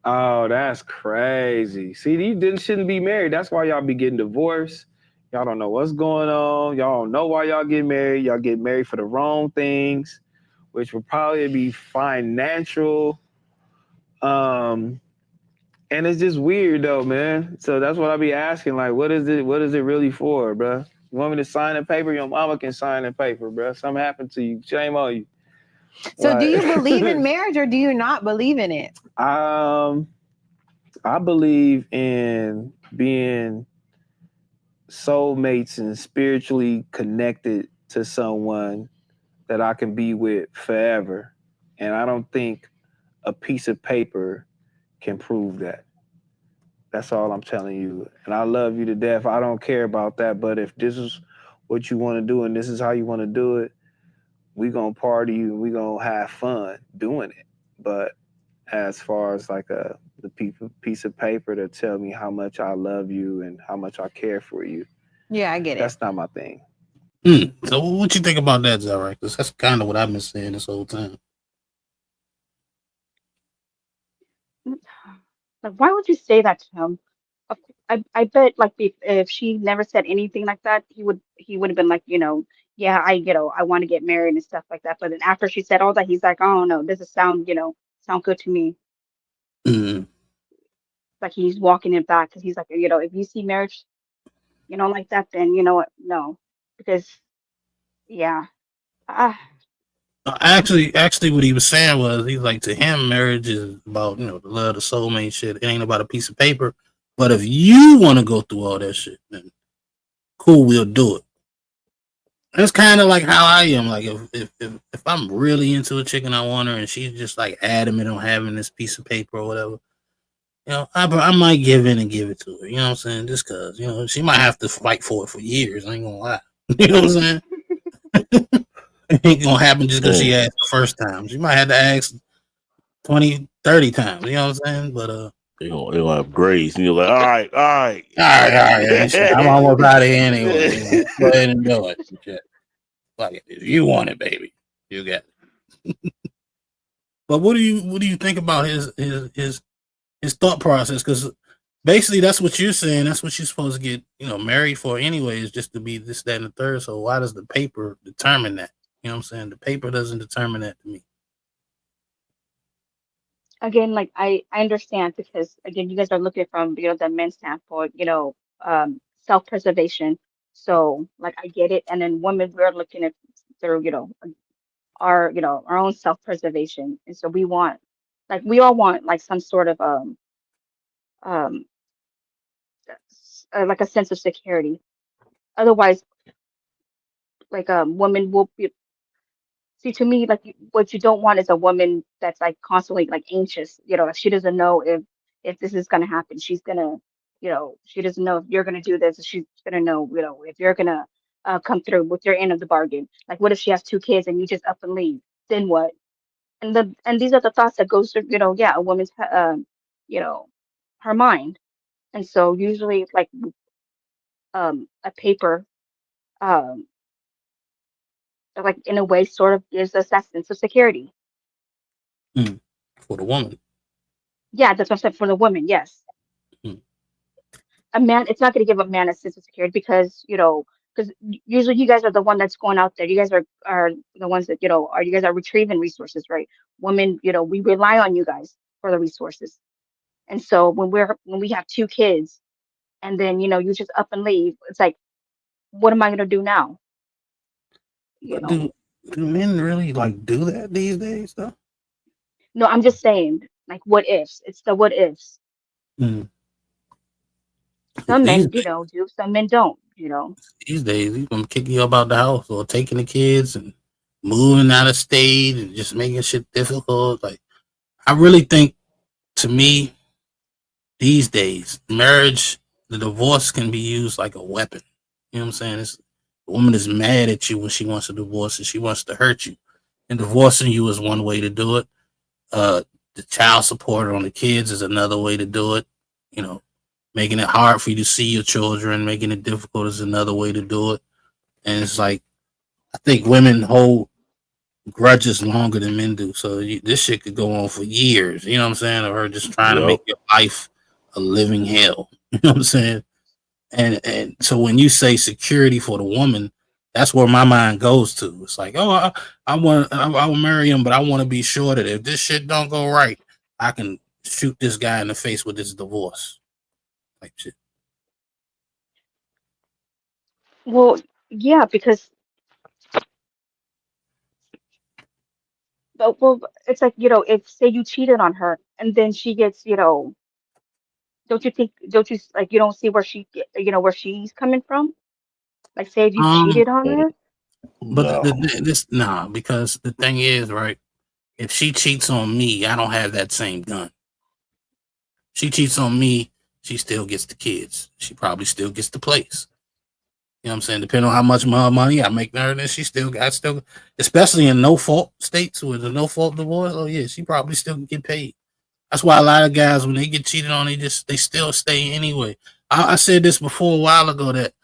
Oh, that's crazy. See, you shouldn't be married. That's why y'all be getting divorced. Y'all don't know what's going on. Y'all don't know why y'all get married. Y'all get married for the wrong things, which will probably be financial. And it's just weird though, man. So that's what I be asking. Like, what is it? What is it really for, bro? You want me to sign a paper? Your mama can sign a paper, bro. Something happened to you. Shame on you. So do you believe in marriage or do you not believe in it? I believe in being soulmates and spiritually connected to someone that I can be with forever. And I don't think a piece of paper can prove that. That's all I'm telling you. And I love you to death. I don't care about that. But if this is what you want to do and this is how you want to do it, we gonna party and we gonna have fun doing it. But as far as like the piece of paper to tell me how much I love you and how much I care for you, Yeah, I get it. that's not my thing. So what you think about that, Zara? Because that's kind of what I've been saying this whole time. Like, why would you say that to him? I bet like if she never said anything like that, he would have been like, yeah, I want to get married and stuff like that. But then after she said all that, he's like, oh no, this is sound good to me. Mm. Like he's walking it back because he's like, if you see marriage, like that, then you know what? No, because yeah, ah, Actually, what he was saying was he's like, to him, marriage is about the love, the soulmate shit. It ain't about a piece of paper. But if you want to go through all that shit, then cool, we'll do it. That's kind of like how I am. Like if I'm really into a chick and I want her, and she's just like adamant on having this piece of paper or whatever, I might give in and give it to her. You know what I'm saying? Just cause she might have to fight for it for years. I ain't gonna lie. You know what I'm saying? It ain't gonna happen just because she asked the first time. She might have to ask 20, 30 times. You know what I'm saying? But they gonna have grace, and you're like, all right. I'm almost out of here anyway. Go ahead and do it. Shit. Fuck it. If you want it, baby, you got it. But what do you think about his thought process? Because basically that's what you're saying. That's what you're supposed to get married for anyways, just to be this, that, and the third. So why does the paper determine that? You know what I'm saying? The paper doesn't determine that to me. again, like I understand because again, you guys are looking from the men's standpoint, self-preservation. So like I get it, and then women we're looking at through our own self-preservation, and so we all want like some sort of um like a sense of security. Otherwise, like women will be. See, to me, like what you don't want is a woman that's like constantly like anxious. She doesn't know if this is gonna happen. She's gonna, she doesn't know if you're gonna do this. She's gonna know, if you're gonna come through with your end of the bargain. Like, what if she has two kids and you just up and leave? Then what? And these are the thoughts that goes through, yeah, a woman's, you know, her mind. And so usually, like, a paper, um, like in a way, sort of gives us that sense of security. For the woman. Yeah, that's what I said for the woman. Yes, Mm. a man. It's not going to give a man a sense of security because usually you guys are the one that's going out there. You guys are the ones that you guys are retrieving resources, right? Women, we rely on you guys for the resources. And so when we have two kids, and then you just up and leave, it's like, what am I going to do now? But do men really like do that these days though? No, I'm just saying, like, what ifs? It's the what ifs. Mm. Some These men, do. Some men don't. these days, he's gonna kick you up out the house or taking the kids and moving out of state and just making shit difficult. Like, I really think, to me, these days, marriage, the divorce can be used like a weapon. You know what I'm saying? The woman is mad at you when she wants a divorce and she wants to hurt you. And divorcing you is one way to do it. The child support on the kids is another way to do it. Making it hard for you to see your children, making it difficult is another way to do it. And it's like, I think women hold grudges longer than men do. So this shit could go on for years. You know what I'm saying? Of her just trying to make your life a living hell. You know what I'm saying? And so when you say security for the woman, that's where my mind goes to. It's like, oh, I will marry him, but I want to be sure that if this shit don't go right, I can shoot this guy in the face with this divorce. Like shit. Well, yeah, because well, it's like if say you cheated on her and then she gets don't you like you don't see where where she's coming from? Like, say if you cheated on her. But because the thing is, right? If she cheats on me, I don't have that same gun. She cheats on me, she still gets the kids. She probably still gets the place. You know what I'm saying? Depending on how much more money I make her, then she still got especially in no fault states with a no fault divorce. Oh yeah, she probably still can get paid. That's why a lot of guys when they get cheated on, they still stay anyway. I said this before a while ago that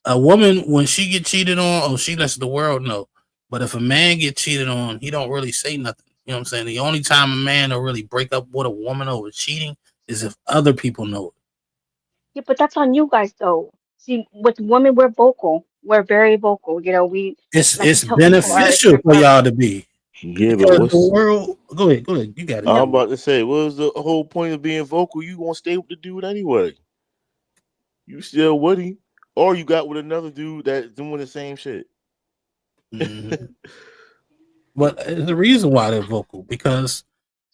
a woman when she get cheated on, she lets the world know. But if a man get cheated on, he don't really say nothing. You know what I'm saying? The only time a man will really break up with a woman over cheating is if other people know it. Yeah, but that's on you guys though. See, with women, we're vocal. We're very vocal. You know, we like to It's tell people beneficial our for y'all problems. to be Yeah, but because the what's world. Go ahead. You got it. I'm about to say, what was the whole point of being vocal? You gonna stay with the dude anyway. You still with him, or you got with another dude that's doing the same shit. Mhm. But the reason why they're vocal because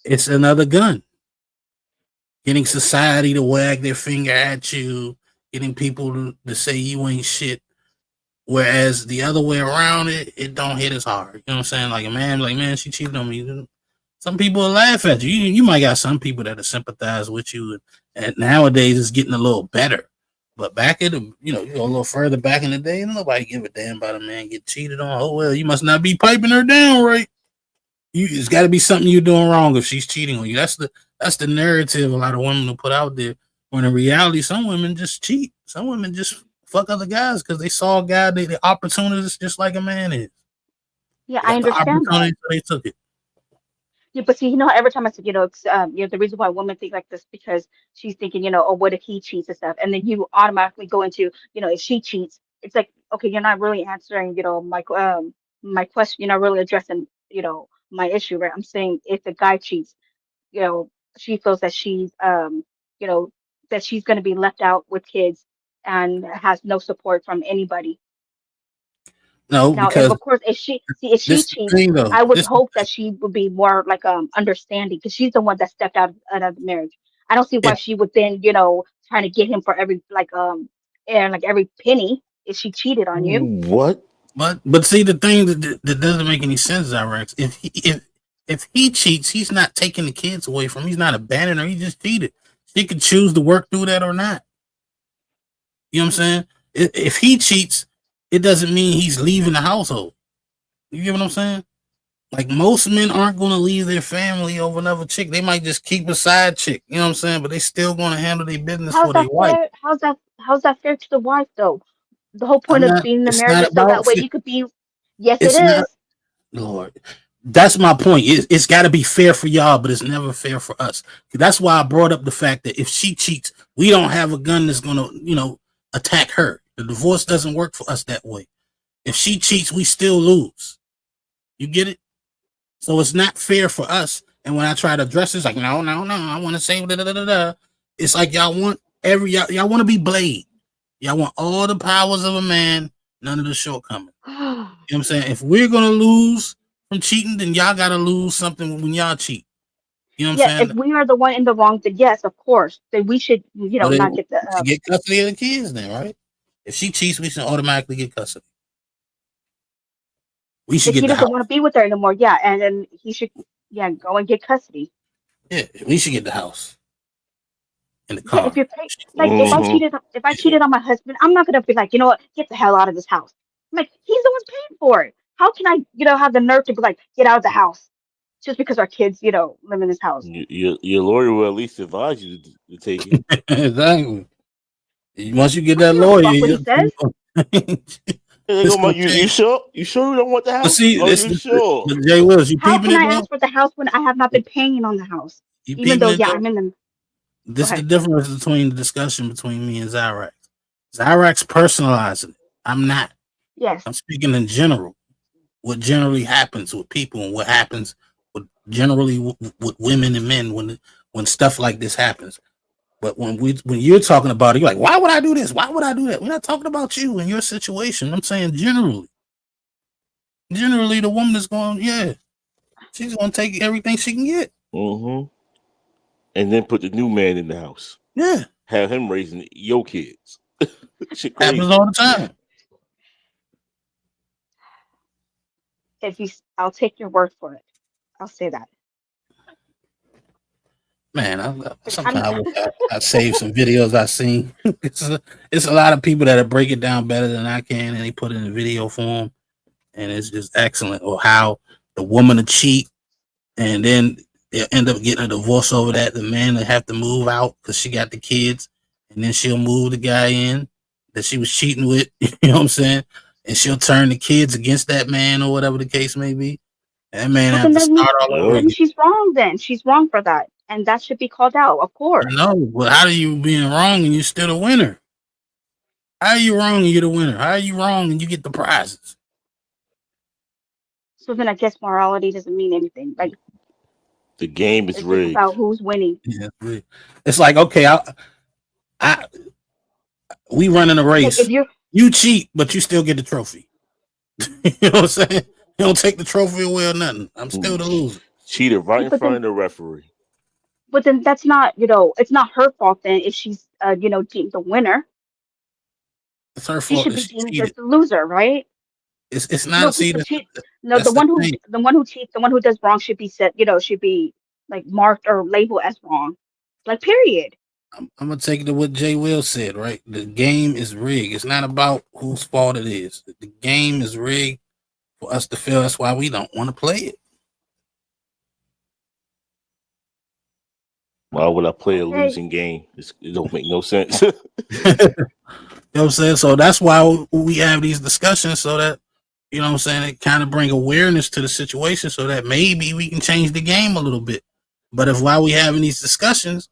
it's another gun. Getting society to wag their finger at you, getting people to say you ain't shit. Whereas the other way around, it don't hit as hard. You know what I'm saying? Like a man, like man, she cheated on me. Some people will laugh at you. You might got some people that sympathize with you, and nowadays it's getting a little better. But back in the, you go a little further back in the day, nobody give a damn about a man get cheated on. Oh well, you must not be piping her down right. It's got to be something you're doing wrong if she's cheating on you. That's the narrative a lot of women will put out there. When in reality, some women just cheat. Some women just fuck other guys because they saw a guy the opportunities just like a man is. Yeah, They I got the understand that. opportunity, so they took it. Yeah, but see, every time I said, it's, the reason why women think like this because she's thinking, oh, what if he cheats and stuff, and then you automatically go into, if she cheats, it's like, okay, you're not really answering, my question, you're not really addressing, my issue, right? I'm saying if the guy cheats, you know, she feels that you know, she's going to be left out with kids and has no support from anybody. No, Now, if because of course, if she this cheats, thing though. I would This hope that she would be more like understanding because she's the one that stepped out of the marriage. I don't see why it, she would then, trying to get him for every and like every penny if she cheated on you. What? but see the thing that doesn't make any sense, Rex. If he cheats, he's not taking the kids away from him. He's not abandoning her. He just cheated. She could choose to work through that or not. You know what I'm saying? If he cheats, it doesn't mean he's leaving the household. You get what I'm saying? Like most men aren't going to leave their family over another chick. They might just keep a side chick. You know what I'm saying? But they still going to handle their business How's for their that wife. fair? How's that fair to the wife though? The whole point I'm of not. being in the It's marriage not is so that about. way you could be. Yes, it It's not. is. Lord, that's my point. It's got to be fair for y'all, but it's never fair for us. That's why I brought up the fact that if she cheats, we don't have a gun that's going to, attack her. The divorce doesn't work for us that way. If she cheats, we still lose. You get it? So it's not fair for us. And when I try to address this, like, no, I want to say da, da, da, da, da. It's like y'all want y'all want to be Blade. Y'all want all the powers of a man, none of the shortcomings. You know what I'm saying? If we're gonna lose from cheating, then y'all gotta lose something when y'all cheat. You know what Yeah, I'm if saying? we are the one in the wrong, then yes, of course, then we should, So they not get the. should get custody of the kids then, right? If she cheats, we should automatically get custody. We should If he get the doesn't house. want to be with her anymore, yeah, and then he should, yeah, go and get custody. Yeah, we should get the house and the Yeah, if car. you're like if I cheated on my husband, I'm not gonna be like, you know what, get the hell out of this house. I'm like, he's the one's paying for it. How can I, have the nerve to be like, get out of the house just because our kids, live in this house? Your lawyer will at least advise you to take it. Exactly. Once you get I don't that give a lawyer, fuck what he says. They it's go, gonna you change. sure? You sure you don't want the But house? see, Are this you sure? but Jay Willis, you How peeping can it I though? ask for the house when I have not been paying on the house? You Even peeping though, it yeah, though? I'm in the. Go This is the ahead. difference between the discussion between me and Zyrax. Zyrax personalizing it. I'm not. Yes. I'm speaking in general. What generally happens with people and what happens generally with women and men when stuff like this happens. But when you're talking about it, you're like, why would I do this? Why would I do that? We're not talking about you and your situation. I'm saying generally. Generally, the woman is going, yeah, she's going to take everything she can get. Mm-hmm. And then put the new man in the house. Yeah. Have him raising your kids. Shit Happens crazy. all the time. I'll take your word for it. I'll say that. Man, sometimes I save some videos I seen. It's a lot of people that break it down better than I can, and they put it in video form, and it's just excellent. Or how the woman will cheat, and then they end up getting a divorce over that. The man will have to move out because she got the kids, and then she'll move the guy in that she was cheating with. You know what I'm saying? And she'll turn the kids against that man or whatever the case may be. That man Well, have then to that means start all over then again. she's wrong. Then she's wrong for that, and that should be called out, of course. No, but how are you being wrong and you're still the winner? How are you wrong and you're the winner? How are you wrong and you get the prizes? So then I guess morality doesn't mean anything. Like The game is it's just rigged. about who's winning. Yeah, it's like okay, we running a Like if race. you're You cheat, but you still get the trophy. You know what I'm saying? You don't take the trophy away or nothing. I'm still the loser. Cheated right yeah, in but front then of the referee. that's not it's not her fault then if she's deemed the winner. It's her She fault should that be she deemed as cheated. the loser, right? It's No, not. See, people cheat. No, that's the the one who thing. cheats, the one who does wrong should be said, should be like marked or labeled as wrong. Like period. I'm gonna take it to what Jay Will said. Right, the game is rigged. It's not about whose fault it is. The game is rigged for us to feel. That's why we don't want to play it. Why would I play a Okay. losing game? It don't make no sense. You know what I'm saying? So that's why we have these discussions so that, you know what I'm saying, it kind of bring awareness to the situation so that maybe we can change the game a little bit. But if while we having these discussions,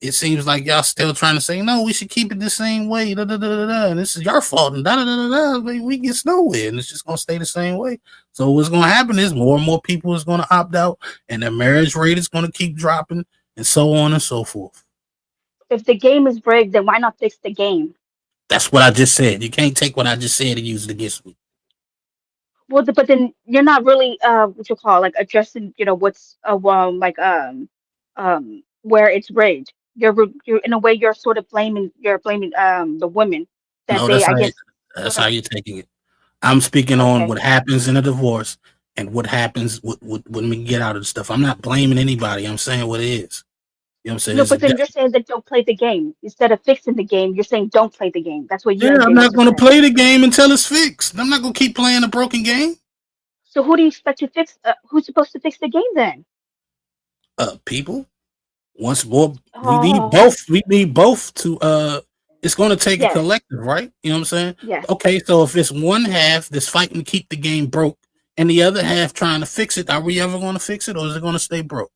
it seems like y'all still trying to say, no, we should keep it the same way, da, da, da, da, da, and this is your fault, and da, da, da, da, da, we get nowhere, and it's just going to stay the same way. So what's going to happen is more and more people is going to opt out, and the marriage rate is going to keep dropping, and so on and so forth. If the game is rigged, then why not fix the game? That's what I just said. You can't take what I just said and use it against me. Well, but then you're not really what you call like addressing what's where it's rigged. You're in a way you're blaming the women that No, they I guess that's sort how of you're taking it. I'm speaking on okay. what happens in a divorce and what happens when we get out of the stuff. I'm not blaming anybody. I'm saying what it is. You know what I'm saying? No, There's a but then you're saying that don't play the game instead of fixing the game. You're saying don't play the game. That's what yeah, I'm UNJ not wants to going to say. play the game until it's fixed. I'm not going to keep playing a broken game. So who do you expect to fix? Who's supposed to fix the game then? People. Once more, we need Oh, both. We need both to. It's going to take a yes, collective, right? You know what I'm saying? yes. Okay, so if it's one half that's fighting to keep the game broke, and the other half trying to fix it, are we ever going to fix it, or is it going to stay broke?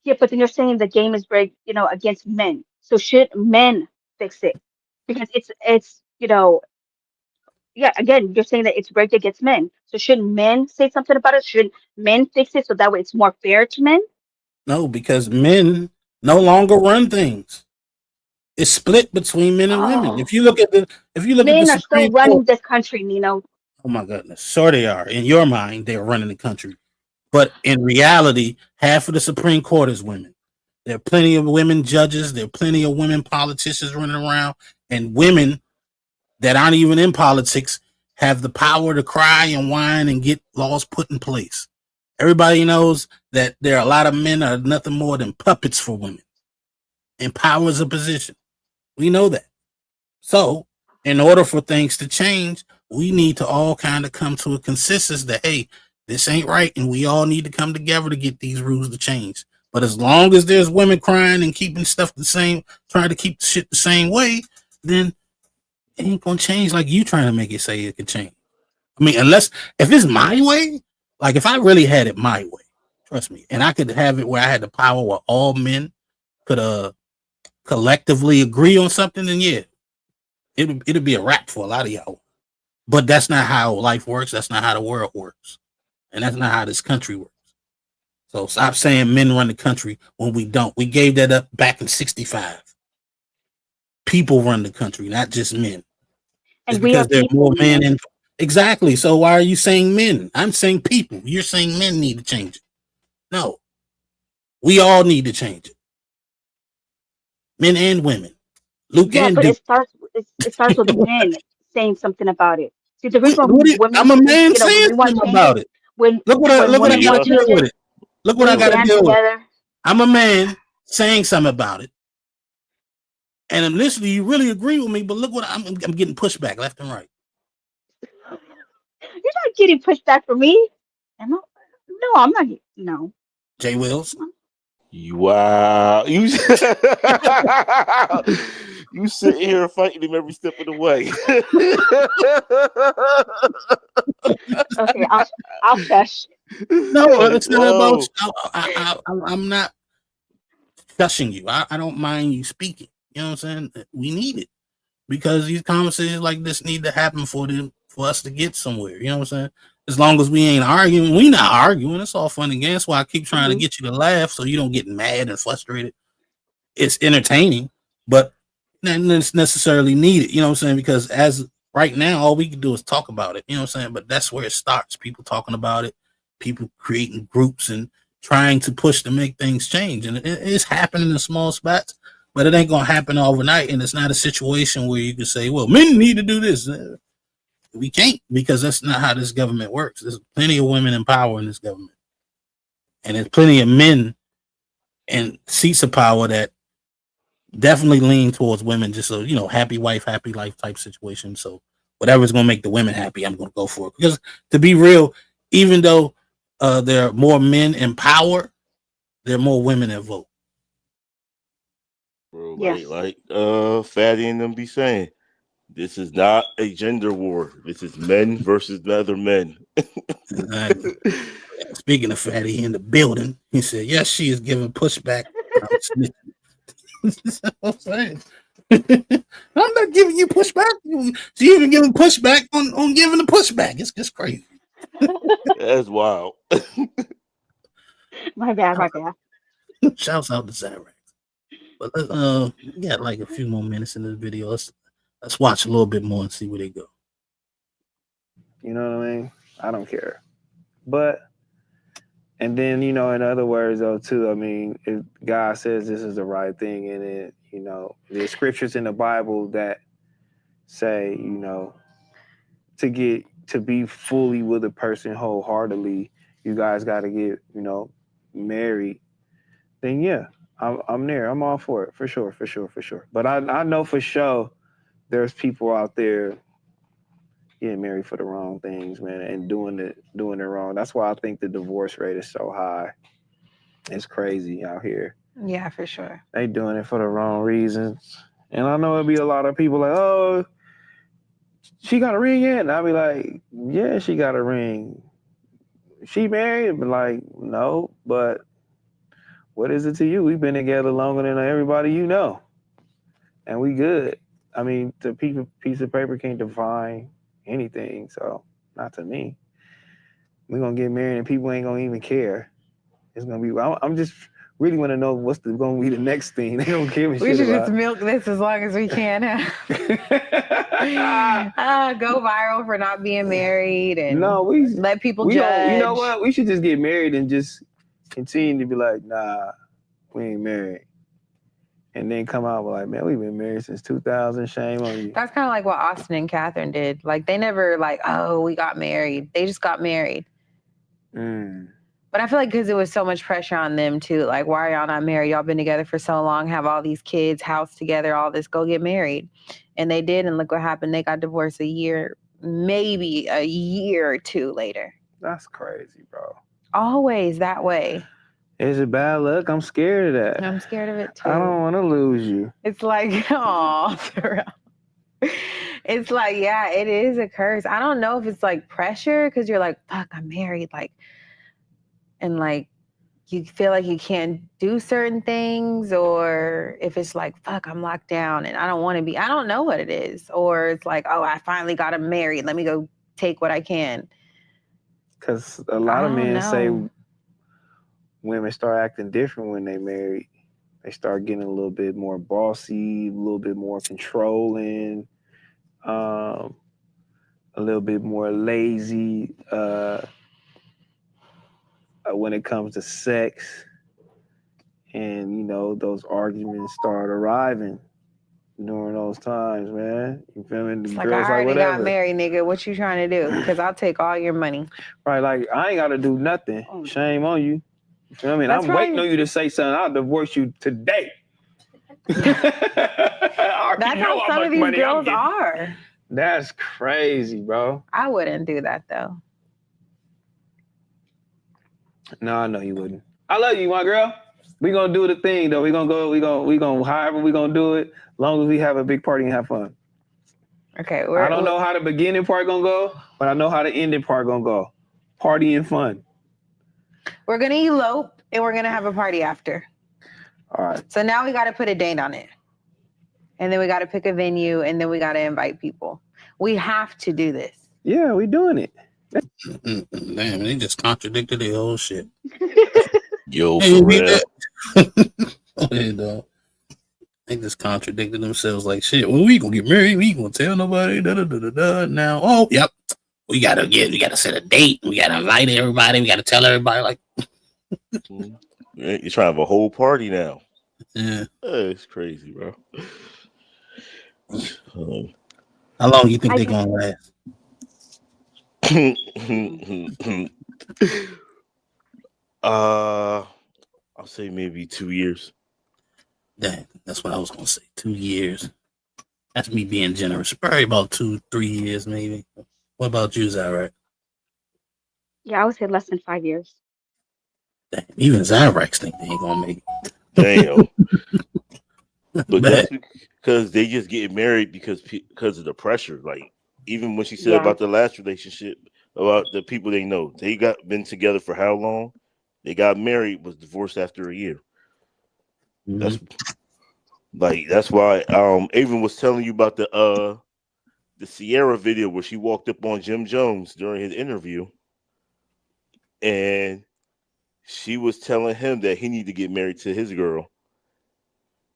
Yeah, but then you're saying the game is rigged, against men. So should men fix it? Because it's yeah. Again, you're saying that it's rigged against men. So should men say something about it? Should men fix it so that way it's more fair to men? No, because men no longer run things. It's split between men and women. Oh, If you look at the men are still Supreme Court, running this country, Nino. oh my goodness, sure they are. In your mind, they're running the country, but in reality, half of the Supreme Court is women. There are plenty of women judges. There are plenty of women politicians running around, and women that aren't even in politics have the power to cry and whine and get laws put in place. Everybody knows that there are a lot of men that are nothing more than puppets for women. And power is a position. We know that. So, in order for things to change, we need to all kind of come to a consensus that, hey, this ain't right. And we all need to come together to get these rules to change. But as long as there's women crying and keeping stuff the same, trying to keep the shit the same way, then it ain't going to change like you trying to make it say it could change. I mean, if it's my way, like if I really had it my way, trust me, and I could have it where I had the power where all men could collectively agree on something, then yeah, it'd be a wrap for a lot of y'all. But that's not how life works. That's not how the world works, and that's not how this country works. So stop saying men run the country when we don't. We gave that up back in '65. People run the country, not just men. It's And we are because there are people, more men Nino. in. Exactly. So why are you saying men? I'm saying people. You're saying men need to change it. No, we all need to change it. Men and women. Luke Yeah, and but Duke. it starts with men saying something about it. See, the reason why women, I'm a man when saying we want to something change it, about it. when Look what I women got to want Yeah. deal changes, with it. Look what I we got to band deal with. together. I'm a man saying something about it. And initially, you really agree with me, but look what I'm getting pushback left and right. You're not getting pushback from me. Am I? No, I'm not. No. Jay Wills. Wow. You you sit here fighting him every step of the way. Okay, I'll shush. No, it's not about. Whoa. I'm not shushing you. I don't mind you speaking. You know what I'm saying? We need it because these conversations like this need to happen for us to get somewhere. You know what I'm saying? As long as we ain't arguing, we not arguing. It's all fun and games. That's why I keep trying to get you to laugh so you don't get mad and frustrated. It's entertaining, but not necessarily needed. You know what I'm saying? Because as right now, all we can do is talk about it. You know what I'm saying? But that's where it starts. People talking about it, people creating groups and trying to push to make things change. And it's happening in small spots, but it ain't gonna happen overnight. And it's not a situation where you can say, "Well, men need to do this." We can't, because that's not how this government works. There's plenty of women in power in this government, and there's plenty of men in seats of power that definitely lean towards women. Just so you know, happy wife, happy life type situation. So whatever's gonna make the women happy, I'm gonna go for it. Because to be real, even though there are more men in power, there are more women that vote. Bro, Yes. like Fatty and them be saying, this is not a gender war. This is men versus other men. Exactly. Speaking of Fatty in the building, he said, "Yes, she is giving pushback." That's what I'm saying. I'm not giving you pushback. She even giving pushback on giving the pushback. It's just crazy. That's wild. My bad. My bad. Shouts out to Cyrex. But we got like a few more minutes in this video. Let's watch a little bit more and see where they go. You know what I mean? I don't care. But, and then, you know, in other words, though, too, I mean, if God says this is the right thing, and it, you know, there's scriptures in the Bible that say, you know, to be fully with a person wholeheartedly, you guys got to get, you know, married. Then yeah, I'm there. I'm all for it, for sure. But I know for sure there's people out there getting married for the wrong things, man, and doing it wrong. That's why I think the divorce rate is so high. It's crazy out here. Yeah, for sure. They doing it for the wrong reasons. And I know it'll be a lot of people like, oh, she got a ring yet? And I'll be like, yeah, she got a ring. She married? But like, no, but what is it to you? We've been together longer than everybody you know. And we good. I mean, the piece of paper can't define anything, so not to me. We're gonna get married and people ain't gonna even care. It's gonna be, I'm just really wanna know what's gonna be the next thing. They don't give a We shit should about. just milk this as long as we can. Go viral for not being married and let people judge. You know what? We should just get married and just continue to be like, nah, we ain't married. And then come out with like, man, we've been married since 2000. Shame on you. That's kind of like what Austin and Catherine did. Like they never like, oh, we got married. They just got married. But I feel like because it was so much pressure on them too. Like, why are y'all not married? Y'all been together for so long, have all these kids, house together, all this. Go get married. And they did, and look what happened. They got divorced maybe a year or two later. That's crazy, bro. Always that way. Is it bad luck? I'm scared of that. I'm scared of it too. I don't want to lose you. It's like, oh, it's like, yeah, it is a curse. I don't know if it's like pressure because you're like, fuck, I'm married, like, and like you feel like you can't do certain things, or if it's like, fuck, I'm locked down and I don't want to be. I don't know what it is, or it's like, oh, I finally got him married. Let me go take what I can. Because a lot of men say women start acting different when they married. They start getting a little bit more bossy, a little bit more controlling, a little bit more lazy when it comes to sex. And, you know, those arguments start arriving during those times, man. You feel me? The It's like, girls I already whatever. got married, nigga. What you trying to do? Because I'll take all your money. Right, like, I ain't got to do nothing. Shame on you. You know what I mean? That's I'm waiting right. on you to say something. I'll divorce you today. That's how some of these girls are. That's crazy, bro. I wouldn't do that though. No, I know you wouldn't. I love you, my girl. We gonna do the thing though. We gonna however we gonna do it, as long as we have a big party and have fun. Okay. I don't know how the beginning part gonna go, but I know how the ending part gonna go. Party and fun. We're gonna elope and we're gonna have a party after. All right. So now we gotta put a date on it. And then we gotta pick a venue and then we gotta invite people. We have to do this. Yeah, we doing it. Damn, they just contradicted the whole shit. Yo, Hey, for we real. Hey, dog. They just contradicted themselves like shit. Well, we gonna get married. We ain't gonna tell nobody. Da, da, da, da, da. Now, oh, yep. We gotta set a date. We gotta invite everybody. We gotta tell everybody. Like, You're trying to have a whole party now. yeah. It's crazy, bro. How long you think they're gonna last? I'll say maybe 2 years. Dang, that's what I was gonna say. 2 years. That's me being generous. Probably about 2-3 years, maybe. What about you, Zyrax? Yeah, I would say less than 5 years. Dang, even Zyrax think they ain't gonna make it. Damn. But that's because they just get married because of the pressure. Like even when she said Yeah. about the last relationship, about the people they know, they been together for how long? They got married, was divorced after a year. Mm-hmm. That's why Avon was telling you about the Sierra video where she walked up on Jim Jones during his interview, and she was telling him that he needed to get married to his girl.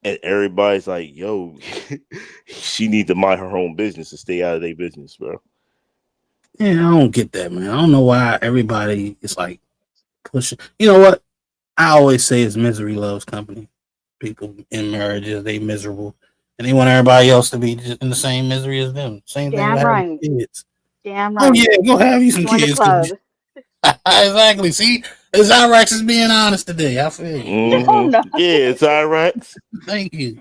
And everybody's like, yo, she needs to mind her own business and stay out of their business, bro. Yeah, I don't get that, man. I don't know why everybody is like pushing. You know what? I always say it's misery loves company. People in marriages, they miserable. And they want everybody else to be just in the same misery as them. Same thing Damn with having right. kids. Damn Oh right. yeah, go have you some Join the kids. club. Exactly. See, Zyrax is being honest today. I feel you. No, no. Yeah, it's Zyrax. Thank you.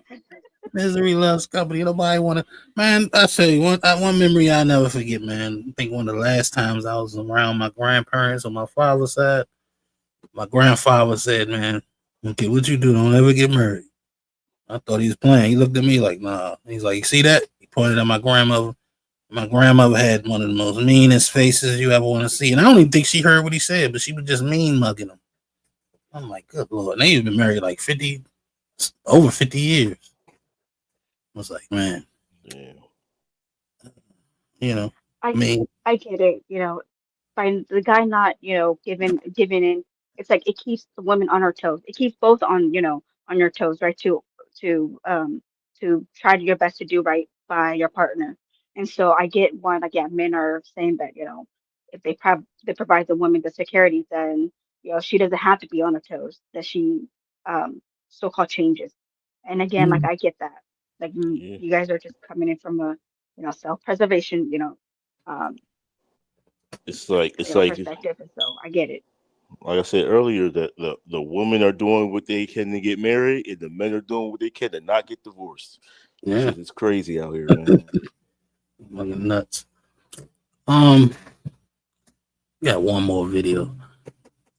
Misery loves company. Nobody want to. Man, I tell you one memory I'll never forget, man. I think one of the last times I was around my grandparents on my father's side, my grandfather said, "Man, okay, what you do? Don't ever get married." I thought he was playing. He looked at me like, "Nah." He's like, "You see that?" He pointed at my grandmother. My grandmother had one of the most meanest faces you ever want to see, and I don't even think she heard what he said, but she was just mean mugging him. I'm like, good Lord. And they've been married like over 50 years. I was like, man, you know, I get it, by the guy not, giving in, it's like it keeps the women on her toes. It keeps both on, on your toes, right? To try your best to do right by your partner. And so I get one, like, yeah, men are saying that, if they provide the woman the security, then she doesn't have to be on her toes, that she so-called changes. And again, like I get that. Like you guys are just coming in from a, self-preservation, um, It's like perspective, and so I get it. like I said earlier, that the women are doing what they can to get married, and the men are doing what they can to not get divorced. Yeah. Shit is crazy out here, man. Fucking nuts. Got one more video.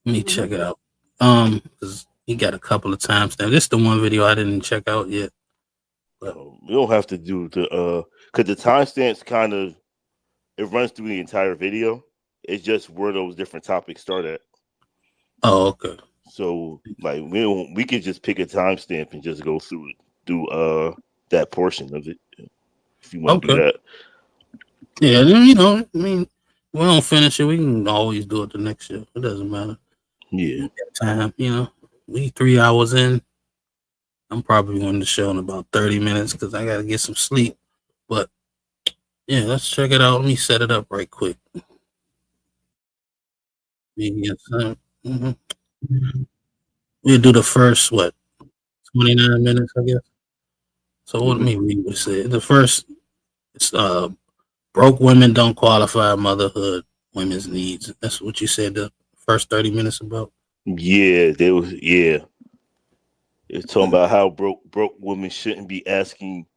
Let me check it out. Because he got a couple of timestamps. This is the one video I didn't check out yet. But We don't have to do the because the timestamps kind of it runs through the entire video. It's just where those different topics start at. Oh, okay. So like we could just pick a timestamp and just go through that portion of it if you want to do that. Yeah, I mean, we don't finish it. We can always do it the next year. It doesn't matter. Yeah. Time, we 3 hours in. I'm probably going to show in about 30 minutes because I got to get some sleep. But yeah, let's check it out. Let me set it up right quick. We'll do the first, 29 minutes, I guess. So what me read what it said. The first, it's broke women don't qualify, motherhood, women's needs. That's what you said the first 30 minutes about. Yeah, they was It's talking about how broke women shouldn't be asking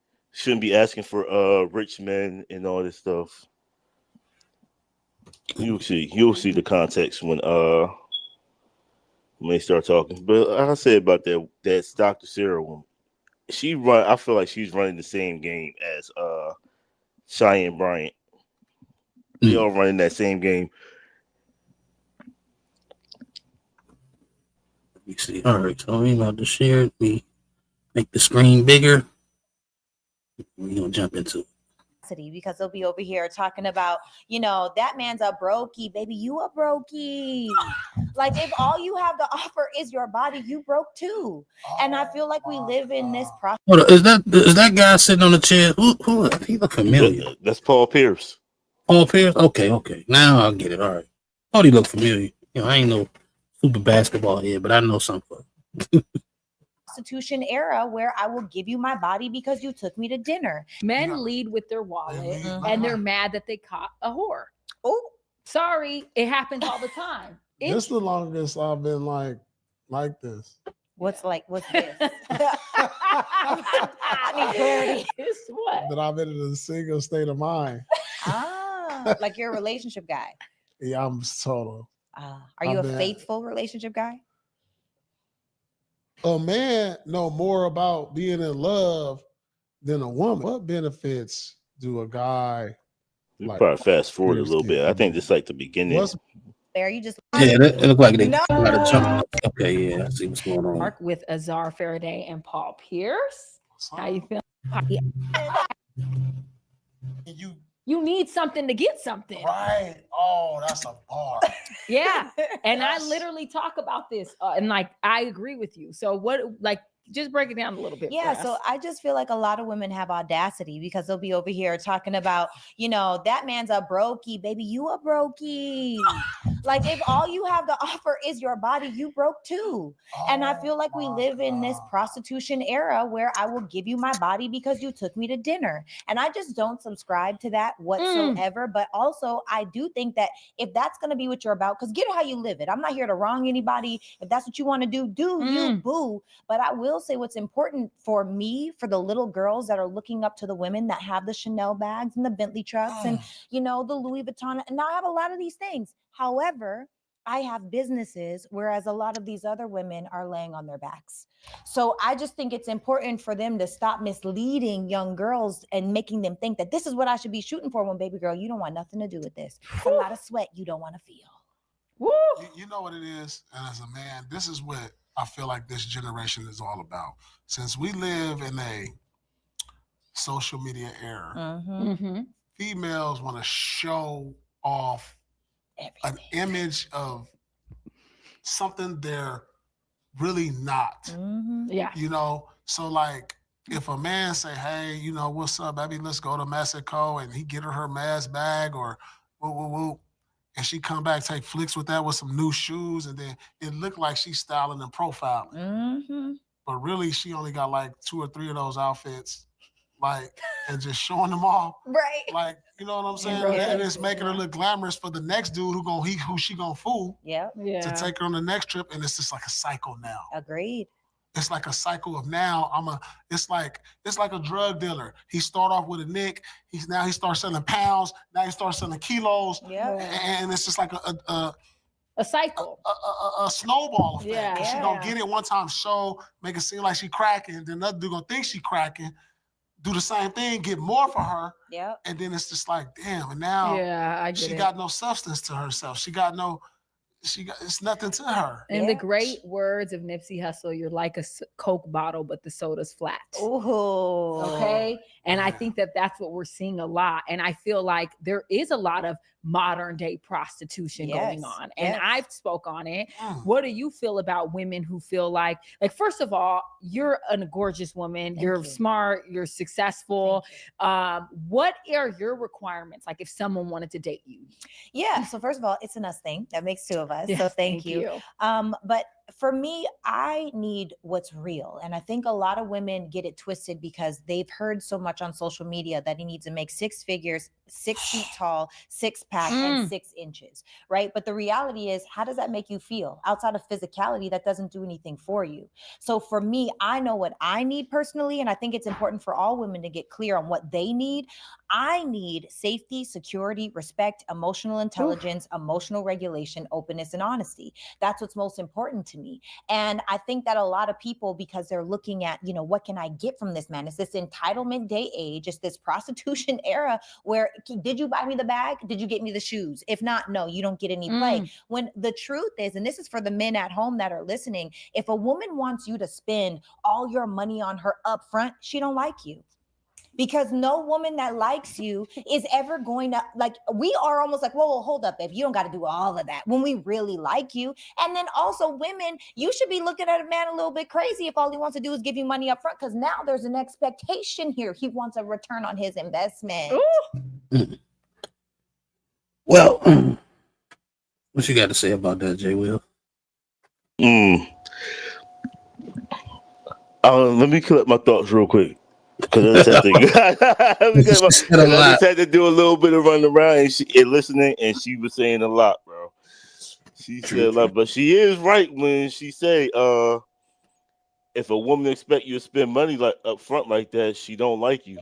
for rich men and all this stuff. You'll see the context when they start talking. But like I said about that Dr. Sarah woman, I feel like she's running the same game as Cheyenne Bryant. They all running that same game. Let me see. All right, so we about to share it. We make the screen bigger. We're gonna jump into it. Because they'll be over here talking about, that man's a brokey, baby. You a brokey. Like, if all you have to offer is your body, you broke too. And I feel like we live in this process. Hold on, is that guy sitting on the chair? Who he look familiar? That's Paul Pierce. Paul Pierce? Okay. Now I'll get it. All right. Thought he looked familiar. I ain't no super basketball here, but I know something. Prostitution era where I will give you my body because you took me to dinner. Men lead with their wallet and they're mad that they caught a whore. Oh, sorry, it happens all the time. This is the longest I've been like this. What's this? I need clarity. It's what? That I've been in a single state of mind. Like you're a relationship guy. Yeah, I'm total. Are you a faithful relationship guy? A man know more about being in love than a woman. What benefits do a guy? You probably fast forward a little bit. I think this like the beginning. There, you just it looked like they got a jump. Okay, yeah, I see what's going on. Mark with Azar Faraday and Paul Pierce. How you feel? You need something to get something. Right. Oh, that's a bar. Yeah. And I literally talk about this and like, I agree with you. So just break it down a little bit. Yeah, so I just feel like a lot of women have audacity because they'll be over here talking about, that man's a brokey, baby. You a brokey. Like, if all you have to offer is your body, you broke too. And I feel like we live in this prostitution era where I will give you my body because you took me to dinner. And I just don't subscribe to that whatsoever. But also, I do think that if that's going to be what you're about, because get it how you live it. I'm not here to wrong anybody. If that's what you want to do, you, boo. But I will say what's important for me, for the little girls that are looking up to the women that have the Chanel bags and the Bentley trucks and, the Louis Vuitton. And now I have a lot of these things. However, I have businesses, whereas a lot of these other women are laying on their backs. So I just think it's important for them to stop misleading young girls and making them think that this is what I should be shooting for when, baby girl, you don't want nothing to do with this. It's a lot of sweat you don't want to feel. Woo! You know what it is? And as a man, this is what I feel like this generation is all about. Since we live in a social media era, females want to show off an image of something they're really not. Yeah. So like if a man say, hey, what's up, baby? Let's go to Mexico, and he get her Maz bag or woo, and she come back, take flicks with that with some new shoes, and then it looked like she's styling and profiling. But really, she only got like 2 or 3 of those outfits, and just showing them off. Right. You know what I'm saying? And it's making her look glamorous for the next dude who she gonna fool. Yeah. To take her on the next trip, and it's just like a cycle now. Agreed. It's like a cycle of now. It's like a drug dealer. He start off with a nick. He starts selling pounds. Now he starts selling kilos. Yeah. And it's just like a cycle, a snowball effect. Yeah. She gonna get it one time, show, make it seem like she cracking. Then another dude gonna think she cracking, do the same thing, get more for her. Yeah. And then it's just like, damn. And now she got no substance to herself. It's nothing to her. In the great words of Nipsey Hussle, you're like a Coke bottle, but the soda's flat. Oh, okay. And I think that that's what we're seeing a lot. And I feel like there is a lot of modern day prostitution going on. And I've spoke on it. What do you feel about women who feel like, first of all, you're a gorgeous woman. You're smart. You're successful. What are your requirements? Like if someone wanted to date you? Yeah. So first of all, it's an us thing. That makes 2 of us. Yes, so thank you. But for me, I need what's real. And I think a lot of women get it twisted because they've heard so much on social media that he needs to make 6 figures, 6 feet tall, 6-pack, and 6 inches, right? But the reality is, how does that make you feel? Outside of physicality, that doesn't do anything for you. So for me, I know what I need personally, and I think it's important for all women to get clear on what they need. I need safety, security, respect, emotional intelligence, emotional regulation, openness, and honesty. That's what's most important to me. And I think that a lot of people, because they're looking at, what can I get from this man? It's this entitlement day age. It's this prostitution era where, did you buy me the bag? Did you get me the shoes? If not, no, you don't get any play. When the truth is, and this is for the men at home that are listening, if a woman wants you to spend all your money on her up front, she don't like you. Because no woman that likes you is ever going to, we are almost like, whoa, hold up, babe, you don't got to do all of that when we really like you. And then also women, you should be looking at a man a little bit crazy if all he wants to do is give you money up front, because now there's an expectation here. He wants a return on his investment. Well, what you got to say about that, Jay Will? Let me collect my thoughts real quick. Because I just had to do a little bit of running around and listening, and she was saying a lot, bro. She said a lot, but she is right when she say, if a woman expect you to spend money like up front like that, she don't like you.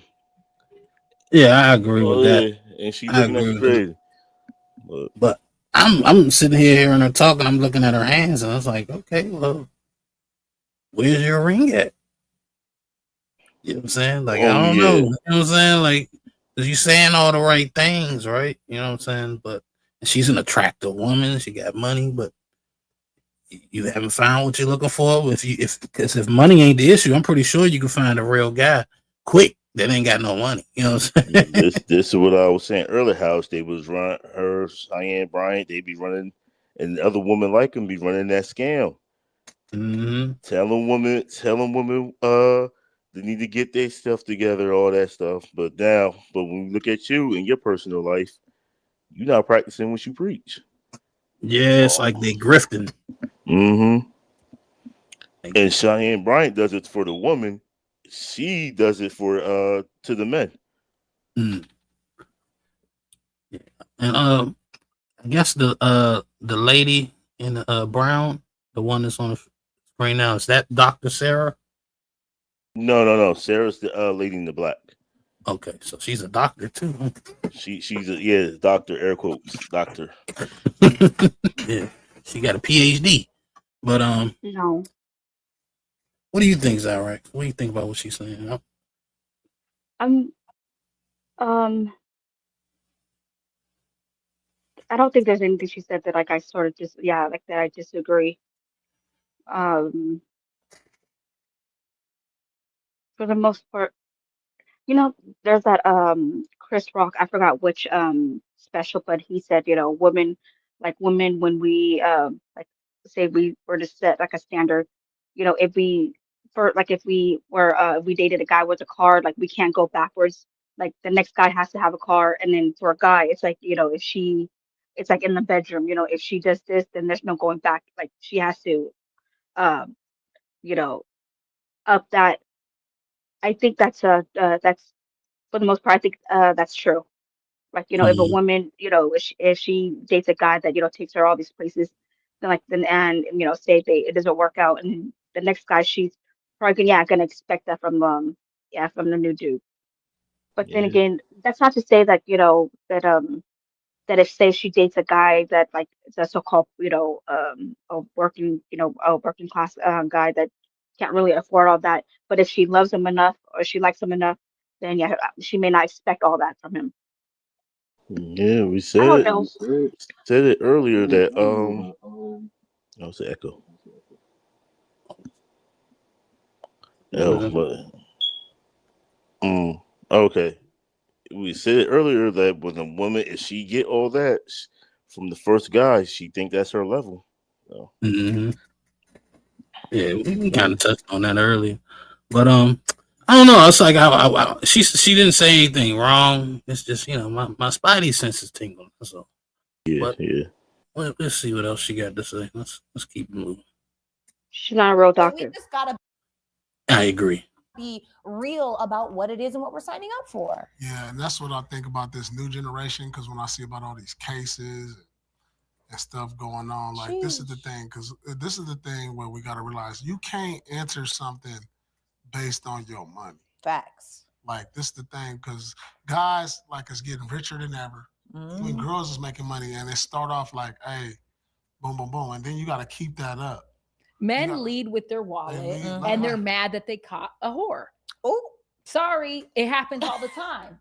Yeah, I agree with that. Yeah. And she I looking at agree you with crazy. But I'm sitting here hearing her talk, and I'm looking at her hands, and I was like, okay, well, where's your ring at? You know what I'm saying? Like, I don't know. You know what I'm saying? Like, cause you saying all the right things, right? You know what I'm saying? But she's an attractive woman. She got money, but you haven't found what you're looking for. If money ain't the issue, I'm pretty sure you can find a real guy quick that ain't got no money. You know what I'm saying? This is what I was saying earlier. How they was running her, Cheyenne Bryant. They be running, and other women like them be running that scam. Telling women, they need to get their stuff together, all that stuff. But when we look at you in your personal life, you're not practicing what you preach. Yeah, it's like they grifting. And Cheyenne Bryant does it for the woman. She does it for to the men. And I guess the lady in brown, the one that's on the screen now, is that Dr. Sarah? No. Sarah's the lady in the black. Okay, so she's a doctor too. She's a doctor, air quotes, doctor. Yeah, she got a PhD. But no. What do you think, Zarek? What do you think about what she's saying? I don't think there's anything she said that I sort of just like that I disagree. For the most part, there's that Chris Rock, I forgot which special, but he said, women when we like say we were to set like a standard, if we if we dated a guy with a car, like we can't go backwards. Like the next guy has to have a car, and then for a guy, it's like, it's like in the bedroom, if she does this, then there's no going back. Like she has to um, you know, up that. I think that's for the most part, I think that's true. Like, if a woman, if she dates a guy that, takes her all these places, and say it doesn't work out, and the next guy, she's probably gonna expect that from the new dude. But then again, that's not to say that, that if say she dates a guy that like is a so-called, a working class guy that can't really afford all that, but if she loves him enough or she likes him enough, then she may not expect all that from him. Yeah, we I don't said know. it earlier that that was the echo. Okay. We said it earlier that when a woman, if she get all that from the first guy, she think that's her level. So. Yeah, we kind of touched on that earlier, but I don't know. It's like she didn't say anything wrong. It's just my spidey senses tingling. So Yeah. Let's see what else she got to say. Let's keep moving. She's not a real So we doctor. just gotta I agree. be real about what it is and what we're signing up for. Yeah, and that's what I think about this new generation. Because when I see about all these cases and stuff going on, like this is the thing. Because this is the thing where we got to realize you can't enter something based on your money. Facts. Like this is the thing. Because guys like is getting richer than ever. When girls is making money and they start off like, hey, boom, boom, boom, and then you got to keep that up. Men lead with their wallet, and they're mad that they caught a whore. Oh, sorry, it happens all the time.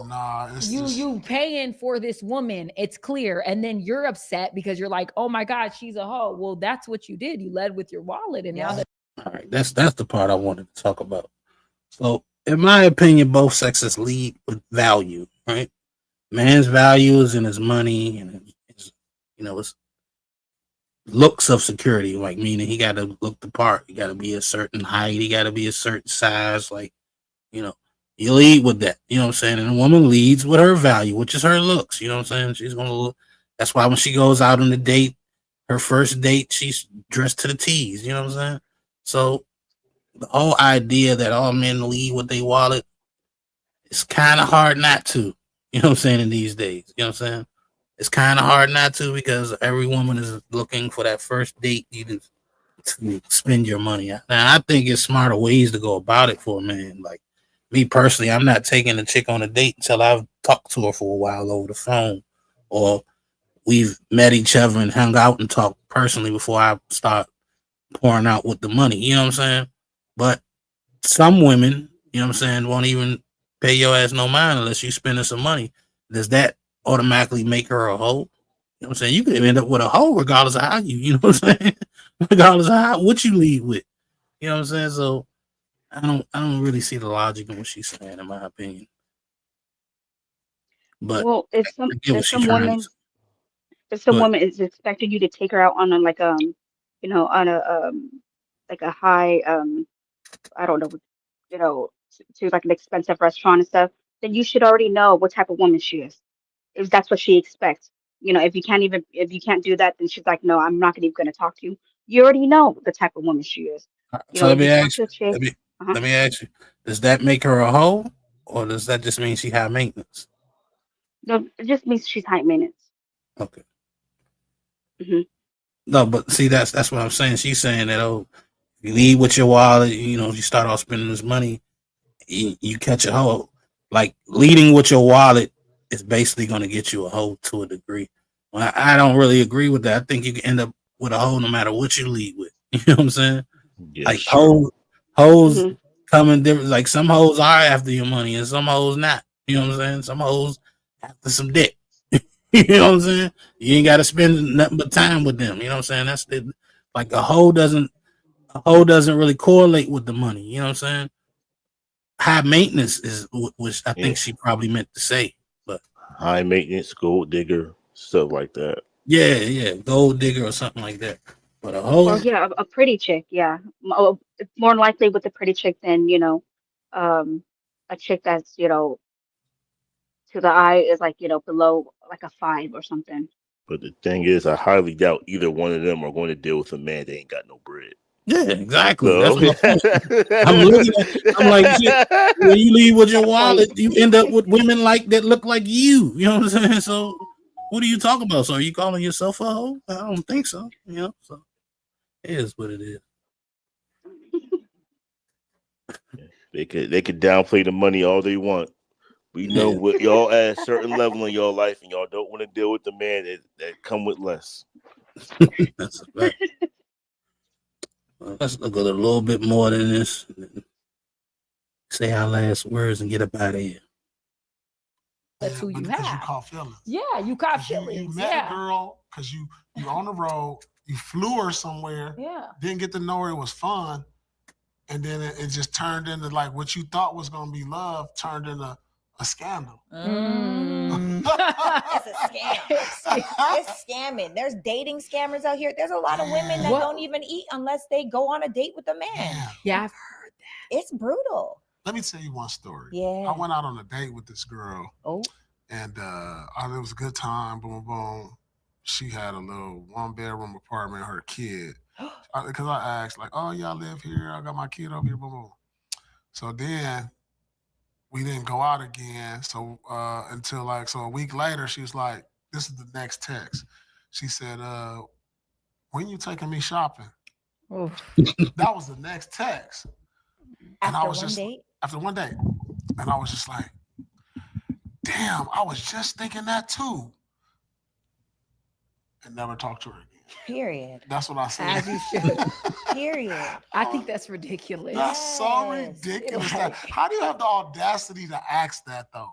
Nah, it's you paying for this woman, it's clear, and then you're upset because you're like, oh my god, she's a hoe. Well, that's what you did. You led with your wallet, and now that All right, that's the part I wanted to talk about. So, in my opinion, both sexes lead with value, right? Man's value is in his money and his, his looks of security, like meaning he got to look the part. He got to be a certain height. He got to be a certain size. Like, you lead with that. You know what I'm saying? And a woman leads with her value, which is her looks. You know what I'm saying? She's gonna look. That's why when she goes out on a date, her first date, she's dressed to the T's. You know what I'm saying? So the whole idea that all men lead with their wallet, it's kind of hard not to. You know what I'm saying? In these days, you know what I'm saying? It's kind of hard not to because every woman is looking for that first date you to spend your money. Now, I think it's smarter ways to go about it for a man. Like me personally, I'm not taking a chick on a date until I've talked to her for a while over the phone, or we've met each other and hung out and talked personally before I start pouring out with the money. You know what I'm saying? But some women, you know what I'm saying, won't even pay your ass no mind unless you spending some money. Does that automatically make her a hoe? You know what I'm saying? You could end up with a hoe regardless of how you know what I'm saying? Regardless of what you lead with. You know what I'm saying? So I don't really see the logic in what she's saying, in my opinion. But Well, I get what she's trying to say. if some But woman is expecting you to take her out on a on a like a high I don't know, to like an expensive restaurant and stuff, then you should already know what type of woman she is. If that's what she expects. If you can't do that, then she's like, no, I'm not even gonna talk to you. You already know the type of woman she is. so let If me you talk ask to you. a chick, Let me ask you. Does that make her a hoe, or does that just mean she high maintenance? no, it just means she's high maintenance. Okay. Hmm. No, but see, that's what I'm saying. She's saying that you lead with your wallet. You start off spending this money. You catch a hoe. Like leading with your wallet is basically going to get you a hoe to a degree. Well, I don't really agree with that. I think you can end up with a hoe no matter what you lead with. You know what I'm saying? Yeah, Like true. hoes come in different. Like some hoes are after your money and some hoes not. You know what I'm saying? Some hoes after some dick. You know what I'm saying? You ain't got to spend nothing but time with them. You know what I'm saying? That's like a hoe doesn't really correlate with the money. You know what I'm saying? High maintenance is which I think she probably meant to say, but high maintenance, gold digger, stuff like that. yeah, gold digger or something like that. But a Or hoe, yeah, a pretty chick, yeah. It's more likely with a pretty chick than, um, a chick that's, to the eye is like, below like a 5 or something. But the thing is, I highly doubt either one of them are going to deal with a man that ain't got no bread. yeah, exactly. That's So, my point. I'm looking at. I'm like, shit, when you leave with your wallet, you end up with women like that look like you. You know what I'm saying? So, what are you talking about? So, are you calling yourself a hoe? I don't think so. So it is what it is. they could downplay the money all they want. We know what y'all at a certain level in your life, and y'all don't want to deal with the man that come with less. That's a fact. Well, let's look at a little bit more than this. Say our last words and get up out of here. that's who you because you have. caught feelings. Yeah, you caught You feelings. met Yeah. a girl because you on the road, you flew her somewhere, Yeah. didn't get to know her, it was fun, and then it just turned into like what you thought was gonna be love turned into a scandal. It's a scam. It's scamming. There's dating scammers out here. There's a lot of women that don't even eat unless they go on a date with a man. Yeah, I've heard that. It's brutal. Let me tell you one story. Yeah. I went out on a date with this girl. Oh. And it was a good time. Boom, boom. She had a little 1-bedroom apartment. Her kid. because I asked like, oh yeah, I live here. I got my kid up here. Boom, boom. So then we didn't go out again. So until like a week later, she was like, this is the next text. She said, when you taking me shopping? That was the next text. And After I was one just date? after one date. And I was just like, damn, I was just thinking that too. And never talked to her again. Period. That's what I said. As you should. Period. I think that's ridiculous. That's so ridiculous. How do you have the audacity to ask that though?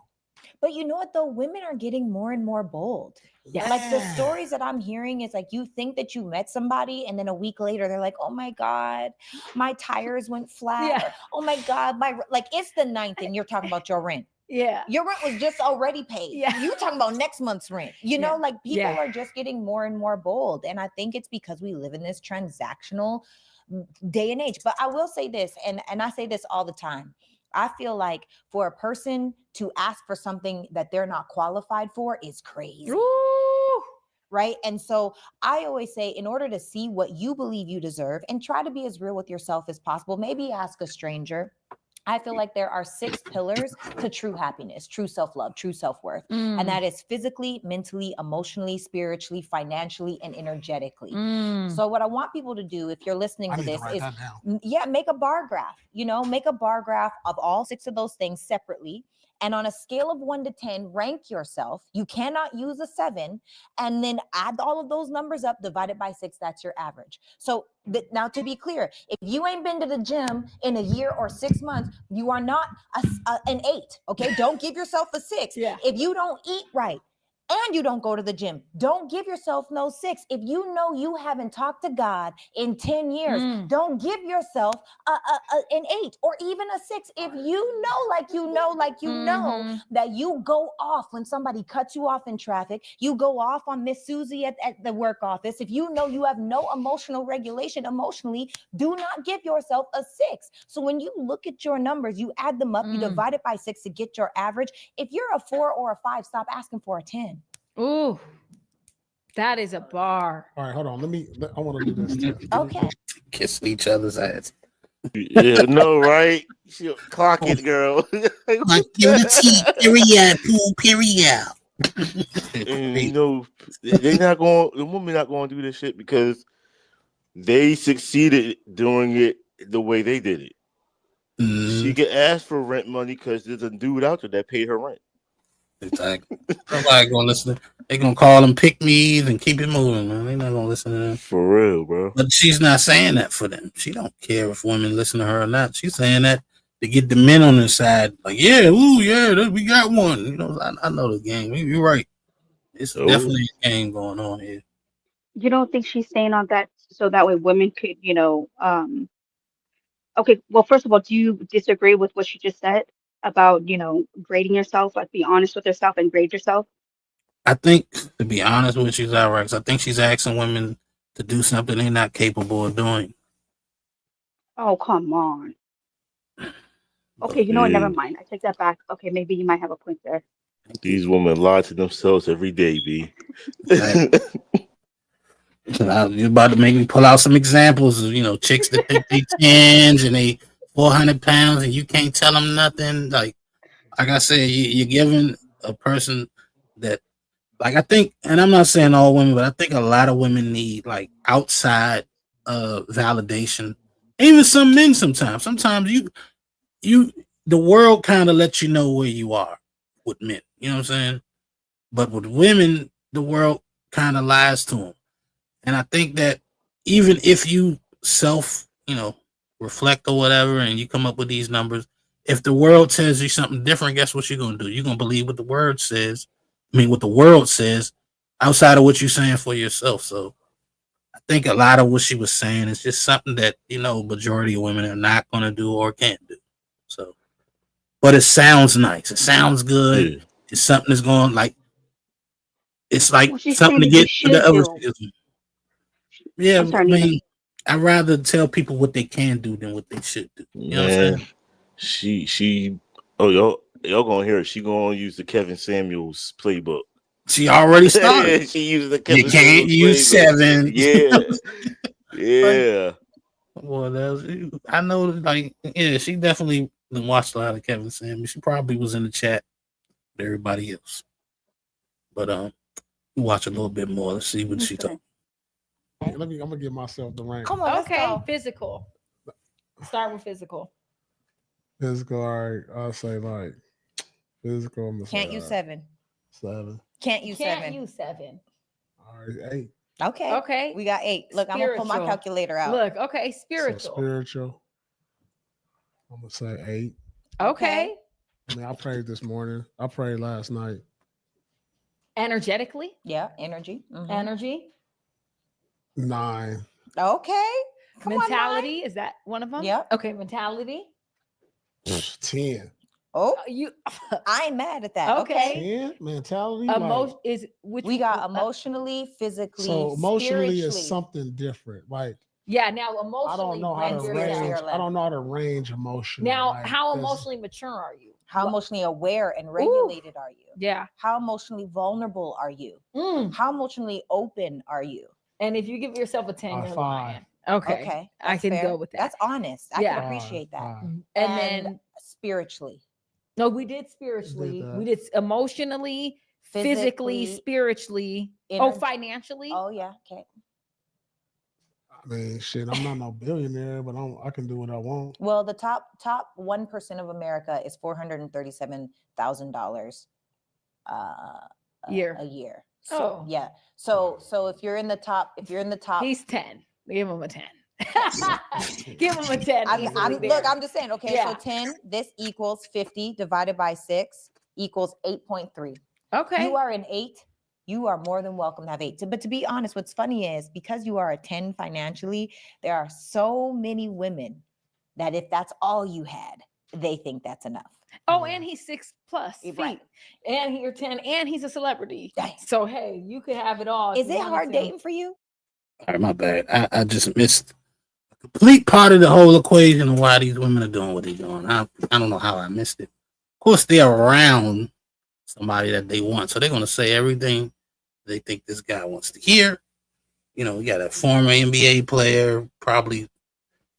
But you know what though? Women are getting more and more bold. Yes. Like the stories that I'm hearing is like you think that you met somebody and then a week later they're like, oh my God, my tires went flat. Yeah. Or, oh my God, like it's the 9th and you're talking about your rent. Yeah. Your rent was just already paid. Yeah. You talking about next month's rent. You know, like people Yeah. are just getting more and more bold. And I think it's because we live in this transactional day and age. But I will say this, and I say this all the time. I feel like for a person to ask for something that they're not qualified for is crazy. Ooh. Right. And so I always say, in order to see what you believe you deserve and try to be as real with yourself as possible, maybe ask a stranger. I feel like there are 6 pillars to true happiness, true self-love, true self-worth. And that is physically, mentally, emotionally, spiritually, financially, and energetically. So what I want people to do, if you're listening to this, is make a bar graph, make a bar graph of all 6 of those things separately. And on a scale of 1 to 10, rank yourself. You cannot use a 7. And then add all of those numbers up, divide it by 6. That's your average. So now to be clear, if you ain't been to the gym in a year or 6 months, you are not an 8. Okay. Don't give yourself a 6. Yeah. If you don't eat right, and you don't go to the gym, don't give yourself no 6. If you know you haven't talked to God in 10 years, don't give yourself an 8 or even a 6. If you know that you go off when somebody cuts you off in traffic, you go off on Miss Susie at the work office. If you know you have no emotional regulation emotionally, do not give yourself a 6. So when you look at your numbers, you add them up, you divide it by 6 to get your average. If you're a 4 or a 5, stop asking for a 10. Ooh, that is a bar. All right, hold on. I want to do this test. Okay. Kissing each other's ass. Yeah, no, right? Clock it, girl. Like unity, period, pool, period. And the woman not going to do this shit because they succeeded doing it the way they did it. She get asked for rent money because there's a dude out there that paid her rent. Exactly. Nobody gonna listen. They gonna call them pick me's and keep it moving, man. They not gonna listen to them. For real, bro. But she's not saying that for them. She don't care if women listen to her or not. She's saying that to get the men on her side. Like, yeah, we got one. You know, I know the game. You're right. It's definitely a game going on here. You don't think she's saying on that so that way women could, okay, well, first of all, do you disagree with what she just said about, grading yourself, like be honest with yourself and grade yourself? I think, to be honest with you, I think she's asking women to do something they're not capable of doing. Oh, come on. Okay, you know what? Never mind. I take that back. Okay, maybe you might have a point there. These women lie to themselves every day, B. You're about to make me pull out some examples of, chicks that think they 10s and they 400 pounds and you can't tell them nothing. Like I said, you're giving a person that, like, I think, and I'm not saying all women, but I think a lot of women need like outside validation. Even some men sometimes. Sometimes the world kind of lets you know where you are with men. You know what I'm saying? But with women, the world kind of lies to them. And I think that even if you reflect or whatever, and you come up with these numbers, if the world tells you something different, guess what you're going to do? You're going to believe what the word says. What the world says outside of what you're saying for yourself. So I think a lot of what she was saying is just something that, majority of women are not going to do or can't do. So, but it sounds nice. It sounds good. Yeah. It's something that's going it's like something to get the others. Yeah, I'd rather tell people what they can do than what they should do. You know what I'm saying? Y'all gonna hear it. She gonna use the Kevin Samuels playbook. She already started. She used the Kevin You can't use Samuels 7. Yeah. Yeah. Well, I know, like, yeah, she definitely watched a lot of Kevin Samuels. She probably was in the chat with everybody else. But we watch a little bit more. Let's see what she talking. I'm gonna give myself the rank. Come on, let's Okay, go. physical. Start with physical. Physical, all right. I'll say like physical. I'm gonna say Can't use 7. 7. Can't use Can't 7. use 7. All right, 8. Okay. Okay. We got 8. Look, I'm gonna pull my Spiritual. calculator out. Look, okay, So spiritual. spiritual. I'm gonna say 8. Okay. I mean, I prayed this morning. I prayed last night. Energetically. Yeah, energy. Mhm. Energy. 9. Okay. Come mentality. Is that one of them? Yep. Okay, mentality. 10. Oh, you. I ain't mad at that. Okay. 10 mentality. Emotion Like, is which we got emotionally, physically, so emotionally spiritually. is something different. Like, yeah. Now I emotionally, don't know how to range range. yourself. I don't know how to range emotion. Now, like, how that's- emotionally mature are you? How emotionally aware and regulated are you? Yeah. How emotionally vulnerable are you? Mm. How emotionally open are you? And if you give yourself a 10, you're 5. lying. Okay. Okay. I that's can fair. go with that. That's honest. I Yeah. can appreciate that. 5. And then spiritually. no, we did spiritually. that. We did emotionally, physically, spiritually. Oh, financially. Oh yeah. Okay. I mean, shit. I'm not no billionaire, but I can do what I want. Well, the top 1% of America is $437,000 a year. So, yeah. So if you're in the top, he's 10. Give him a 10. Give him a 10. Look, I'm just saying. Okay, Yeah. so 10. This equals 50 divided by 6 equals 8.3. Okay. You are an 8. You are more than welcome to have 8. But to be honest, what's funny is because you are a 10 financially, there are so many women that if that's all you had, they think that's enough. Oh, and he's 6+ feet. Right. And you're 10, and he's a celebrity. So hey, you could have it all. Is it hard dating for you? All right, my bad. I just missed a complete part of the whole equation of why these women are doing what they're doing. I don't know how I missed it. Of course, they're around somebody that they want, so they're gonna say everything they think this guy wants to hear. You know, you got a former NBA player, probably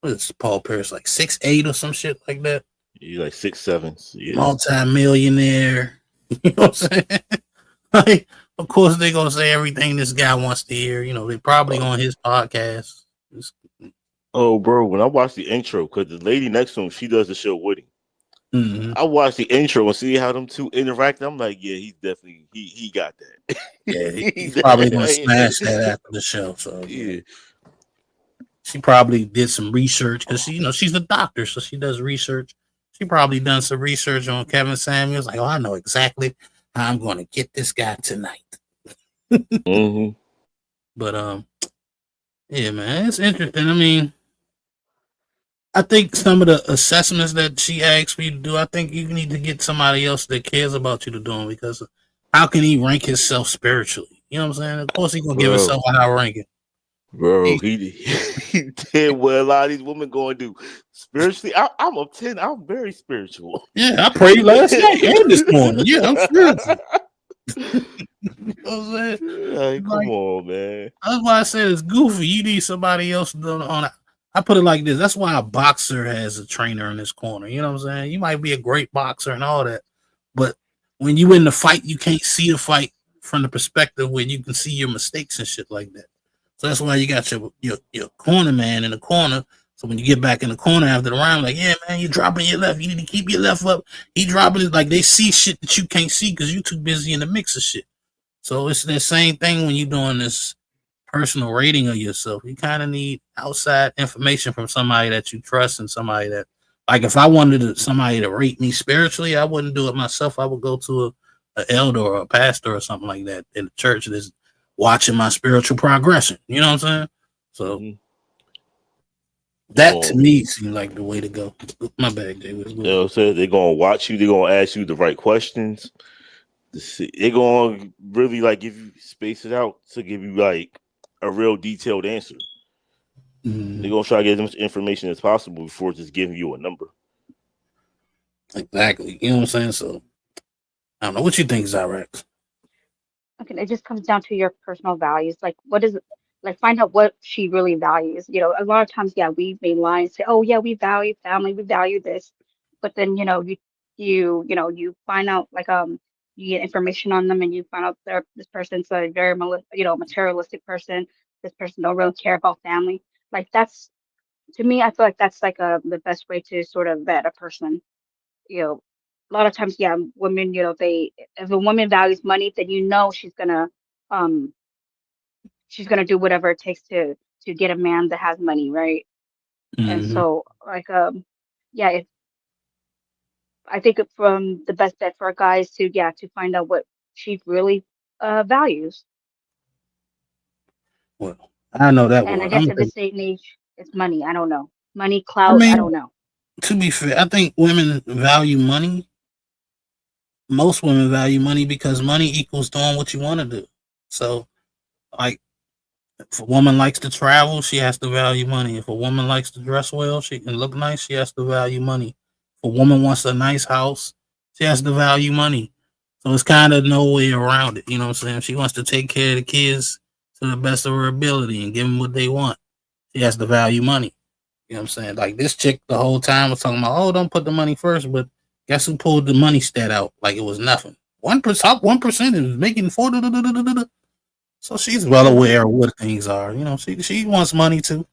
what is Paul Pierce, like 6'8" or some shit like that. You like 6'7". Yeah. Multi-millionaire. You know what I'm saying? Like, of course, they're gonna say everything this guy wants to hear. You know, they probably on his podcast. Oh, bro, when I watched the intro, because the lady next to him, she does the show with him. Mm-hmm. I watched the intro and see how them two interact. I'm like, yeah, he's definitely he got that. Yeah, he's probably gonna smash that after the show. So yeah, she probably did some research because she's a doctor, so she does research. She probably done some research on Kevin Samuels. Like, oh, I know exactly how I'm going to get this guy tonight. Mm-hmm. But yeah, man, it's interesting. I mean, I think some of the assessments that she asked me to do, I think you need to get somebody else that cares about you to do them, because how can he rank himself spiritually? You know what I'm saying? Of course, he's gonna give himself a high ranking. Bro, he did what a lot of these women going to do. Spiritually, I'm a 10. I'm very spiritual. Yeah, I prayed last night and this morning. Yeah, I'm spiritual. You know what I'm saying? Like, come on, man. That's why I said it's goofy. You need somebody else to do it on it. I put it like this. That's why a boxer has a trainer in his corner. You know what I'm saying? You might be a great boxer and all that, but when you in the fight, you can't see the fight from the perspective where you can see your mistakes and shit like that. So that's why you got your corner man in the corner. So when you get back in the corner after the round, like, yeah, man, you're dropping your left. You need to keep your left up. He dropping it. Like, they see shit that you can't see because you're too busy in the mix of shit. So it's the same thing when you're doing this personal rating of yourself. You kind of need outside information from somebody that you trust, and somebody that, like, if I wanted somebody to rate me spiritually, I wouldn't do it myself. I would go to a elder or a pastor or something like that in the church that's watching my spiritual progression. You know what I'm saying? So that to me seemed like the way to go. My bad, David. You know what I'm saying? They're gonna watch you. They're gonna ask you the right questions. They're gonna really like give you space it out to give you like a real detailed answer. They're gonna try to get as much information as possible before just giving you a number. Exactly. You know what I'm saying? So I don't know. What you think, Zyrex? Okay, it just comes down to your personal values. Like, Like find out what she really values. You know, a lot of times, yeah, we may lie and say, "Oh, yeah, we value family, we value this," but then you find out like you get information on them and you find out this person's a very materialistic person. This person don't really care about family. Like that's to me, I feel like that's like the best way to sort of vet a person. You know, a lot of times, yeah, women, they if a woman values money, then um she's gonna do whatever it takes to get a man that has money, right? And Mm-hmm. so like yeah, I think from the best bet for a guy is to find out what she really values. Well, I know that And I one. guess at this day and age, it's money. I don't know. Money, I clout, I mean, don't know. to be fair, I think women value money. Most women value money because money equals doing what you want to do. So, like, if a woman likes to travel, she has to value money. If a woman likes to dress well, she can look nice, she has to value money. If a woman wants a nice house, she has to value money. So it's kind of no way around it. You know what I'm saying? If she wants to take care of the kids to the best of her ability and give them what they want, she has to value money. You know what I'm saying? Like this chick the whole time was talking about, oh, don't put the money first, but guess who pulled the money stat out like it was nothing? 1% is making 4. So she's well Mhm. aware of what things are. You know, she wants money too.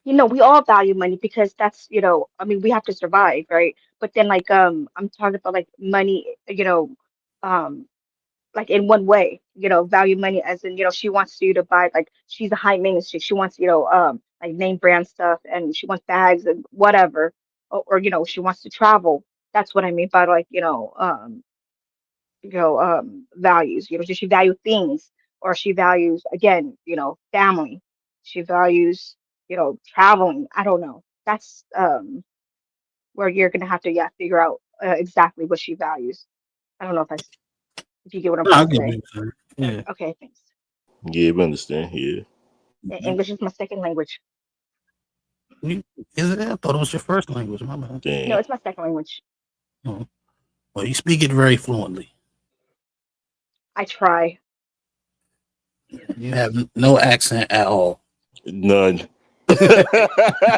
We all value money because I mean, we have to survive, right? But then, like, I'm talking about like money, um, like in one way, value money as in, she wants you to buy, like, she's a high maintenance chick. She wants, like name brand stuff and she wants bags and whatever, or she wants to travel. That's what I mean by like, values. Does she value things or she values again, family? She values, traveling. I don't know. That's where you're gonna have to figure out exactly what she values. I don't know if you get what I'm No, I trying to get what say. you're saying. Yeah. Okay, thanks. Yeah, we understand. Yeah. English is my second language. Is it? I thought it was your first language. My bad. No, Damn. it's my second language. Oh. Well, you speak it very fluently. I try. You have no accent at all. None.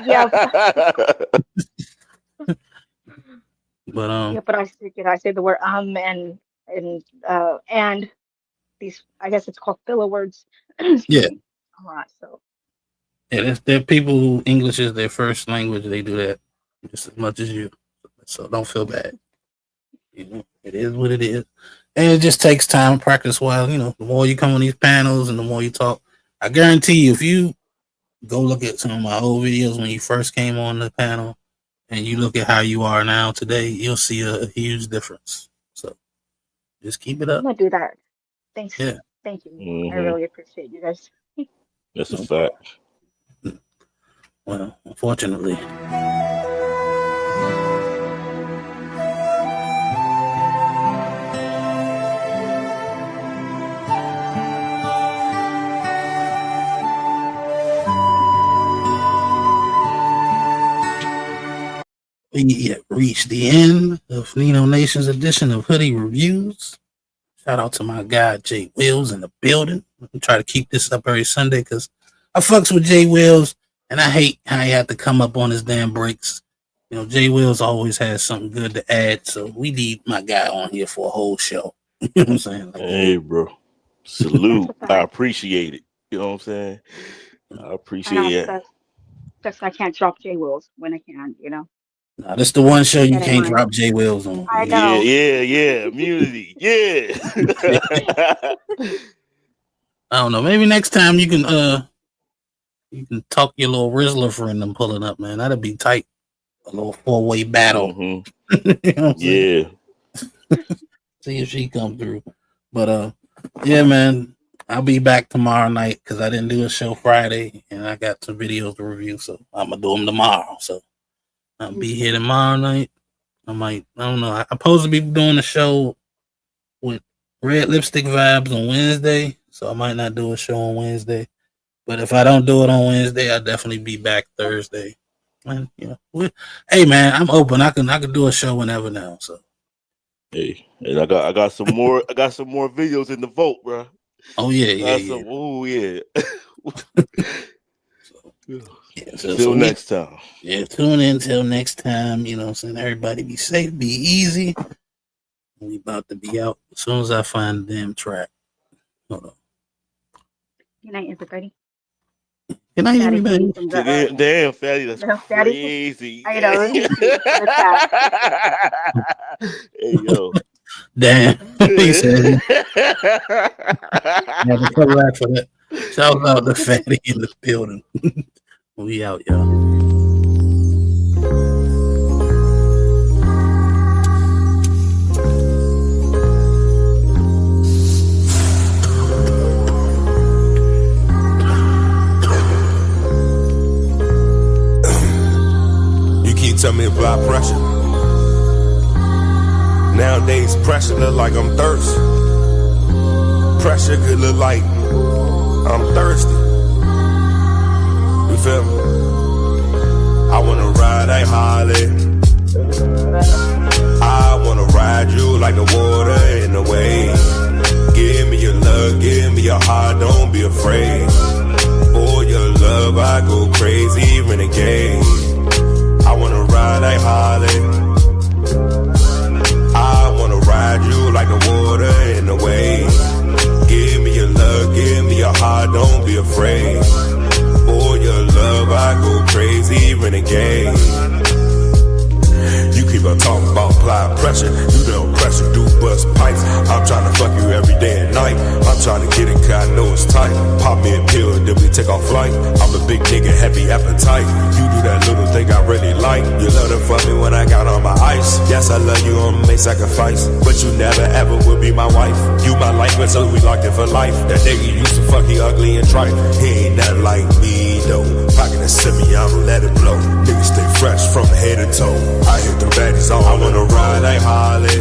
Yeah, But yeah, but I speak it. I say the word and these. I guess it's called filler words. Excuse yeah, me. A lot. So. yeah. There are people who English is their first language. They do that just as much as you. So don't feel bad. It is what it is, and it just takes time, practice. While the more you come on these panels and the more you talk, I guarantee you, if you go look at some of my old videos when you first came on the panel, and you look at how you are now today, you'll see a huge difference. So just keep it I'm up. gonna do that. Thanks. Yeah. Thank you. I hmm really appreciate you guys. That's a No problem. fact. Well, unfortunately. We have reached the end of Nino Nation's edition of Hoodie Reviews. Shout out to my guy Jay Wills in the building. I try to keep this up every Sunday because I fucks with Jay Wills and I hate how he had to come up on his damn breaks. Jay Wills always has something good to add, so we need my guy on here for a whole show. You know what I'm saying? Like, Hey, bro. That's Salute. a I fact. appreciate it. You know what I'm saying? I I know appreciate it. that's I can't drop J Wills when I can. nah, this the one show Keep you that in can't mind. drop Jay Wills on. I Yeah, know. yeah, yeah. Immunity. Yeah. I don't know. Maybe next time you can talk your little Rizzler friend and pull it up, man. That'd be tight. A little 4-way battle. hmm You know what I'm saying? Yeah. See if she come through. But yeah, man. I'll be back tomorrow night because I didn't do a show Friday and I got some videos to review, so I'm gonna do them tomorrow. So I'll be here tomorrow night. I don't know. I'm supposed to be doing a show with Red Lipstick Vibes on Wednesday, so I might not do a show on Wednesday. But if I don't do it on Wednesday, I'll definitely be back Thursday. And hey man, I'm open. I can do a show whenever now. So Hey, and I got some more videos in the vault, bro. Oh yeah. I said, oh yeah. So Till next time. Yeah, tune in till next time. You know what I'm saying? Everybody be safe, be easy. We about to be out as soon as I find the damn track. Hold on. Good night, everybody. Good night, Fatty everybody. from Damn, Fatty, that's Fatty. crazy. I know. He's cute. Hey, yo. Damn. He said had to come back for that. Shout out to Fatty in the building. We out, y'all. Tell me about pressure. Nowadays, pressure look like I'm thirsty. Pressure could look like I'm thirsty. You feel me? I wanna ride a Harley. I wanna ride you like the water in the wave. Give me your love, give me your heart, don't be afraid. For your love, I go crazy, renegade. I wanna ride like Harley. I wanna ride you like the water in the wave. Give me your love, give me your heart, don't be afraid. For your love, I go crazy, renegade. You keep on talking about apply pressure. You don't pressure, do bust pipes. I'm trying to fuck you every day and night. I'm trying to get it cause I know it's tight. Pop me a pill, then we take off flight. I'm a big nigga, heavy appetite. You do that little thing I really like. You love to fuck me when I got on my ice. Yes, I love you, I'ma make sacrifice. But you never ever will be my wife. You my life, but so we locked in for life. That nigga used to fuck, he ugly and trite. He ain't nothing like me though. Pocket a semi, I'ma let it blow. Niggas stay fresh from head to toe. I hit the baddies on. I wanna ride like Harley.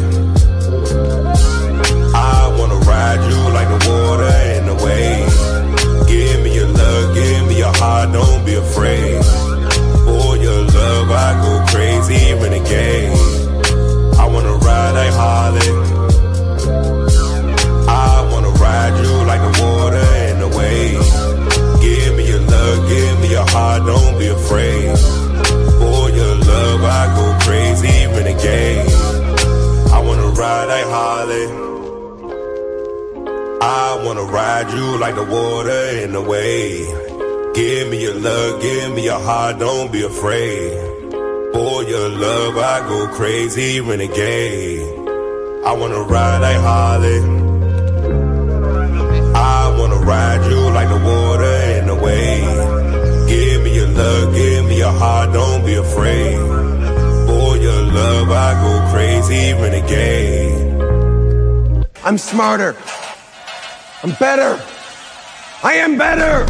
I wanna ride you like the water in the wave. Give me your love, give me your heart, don't be afraid. For your love, I go crazy, renegade. I wanna ride like Harley. I wanna ride you like the water in the wave. Give me your love, give me your heart, don't be afraid. For your love, I go crazy, renegade. I wanna ride like Harley. I wanna ride you like the water in the wave. Give me your love, give me your heart, don't be afraid. For your love, I go crazy, renegade. I wanna ride like Harley. I wanna ride you like the water in the wave. Give me your love, give me your heart, don't be afraid. For your love, I go crazy, renegade. I'm smarter. I'm better. I am better.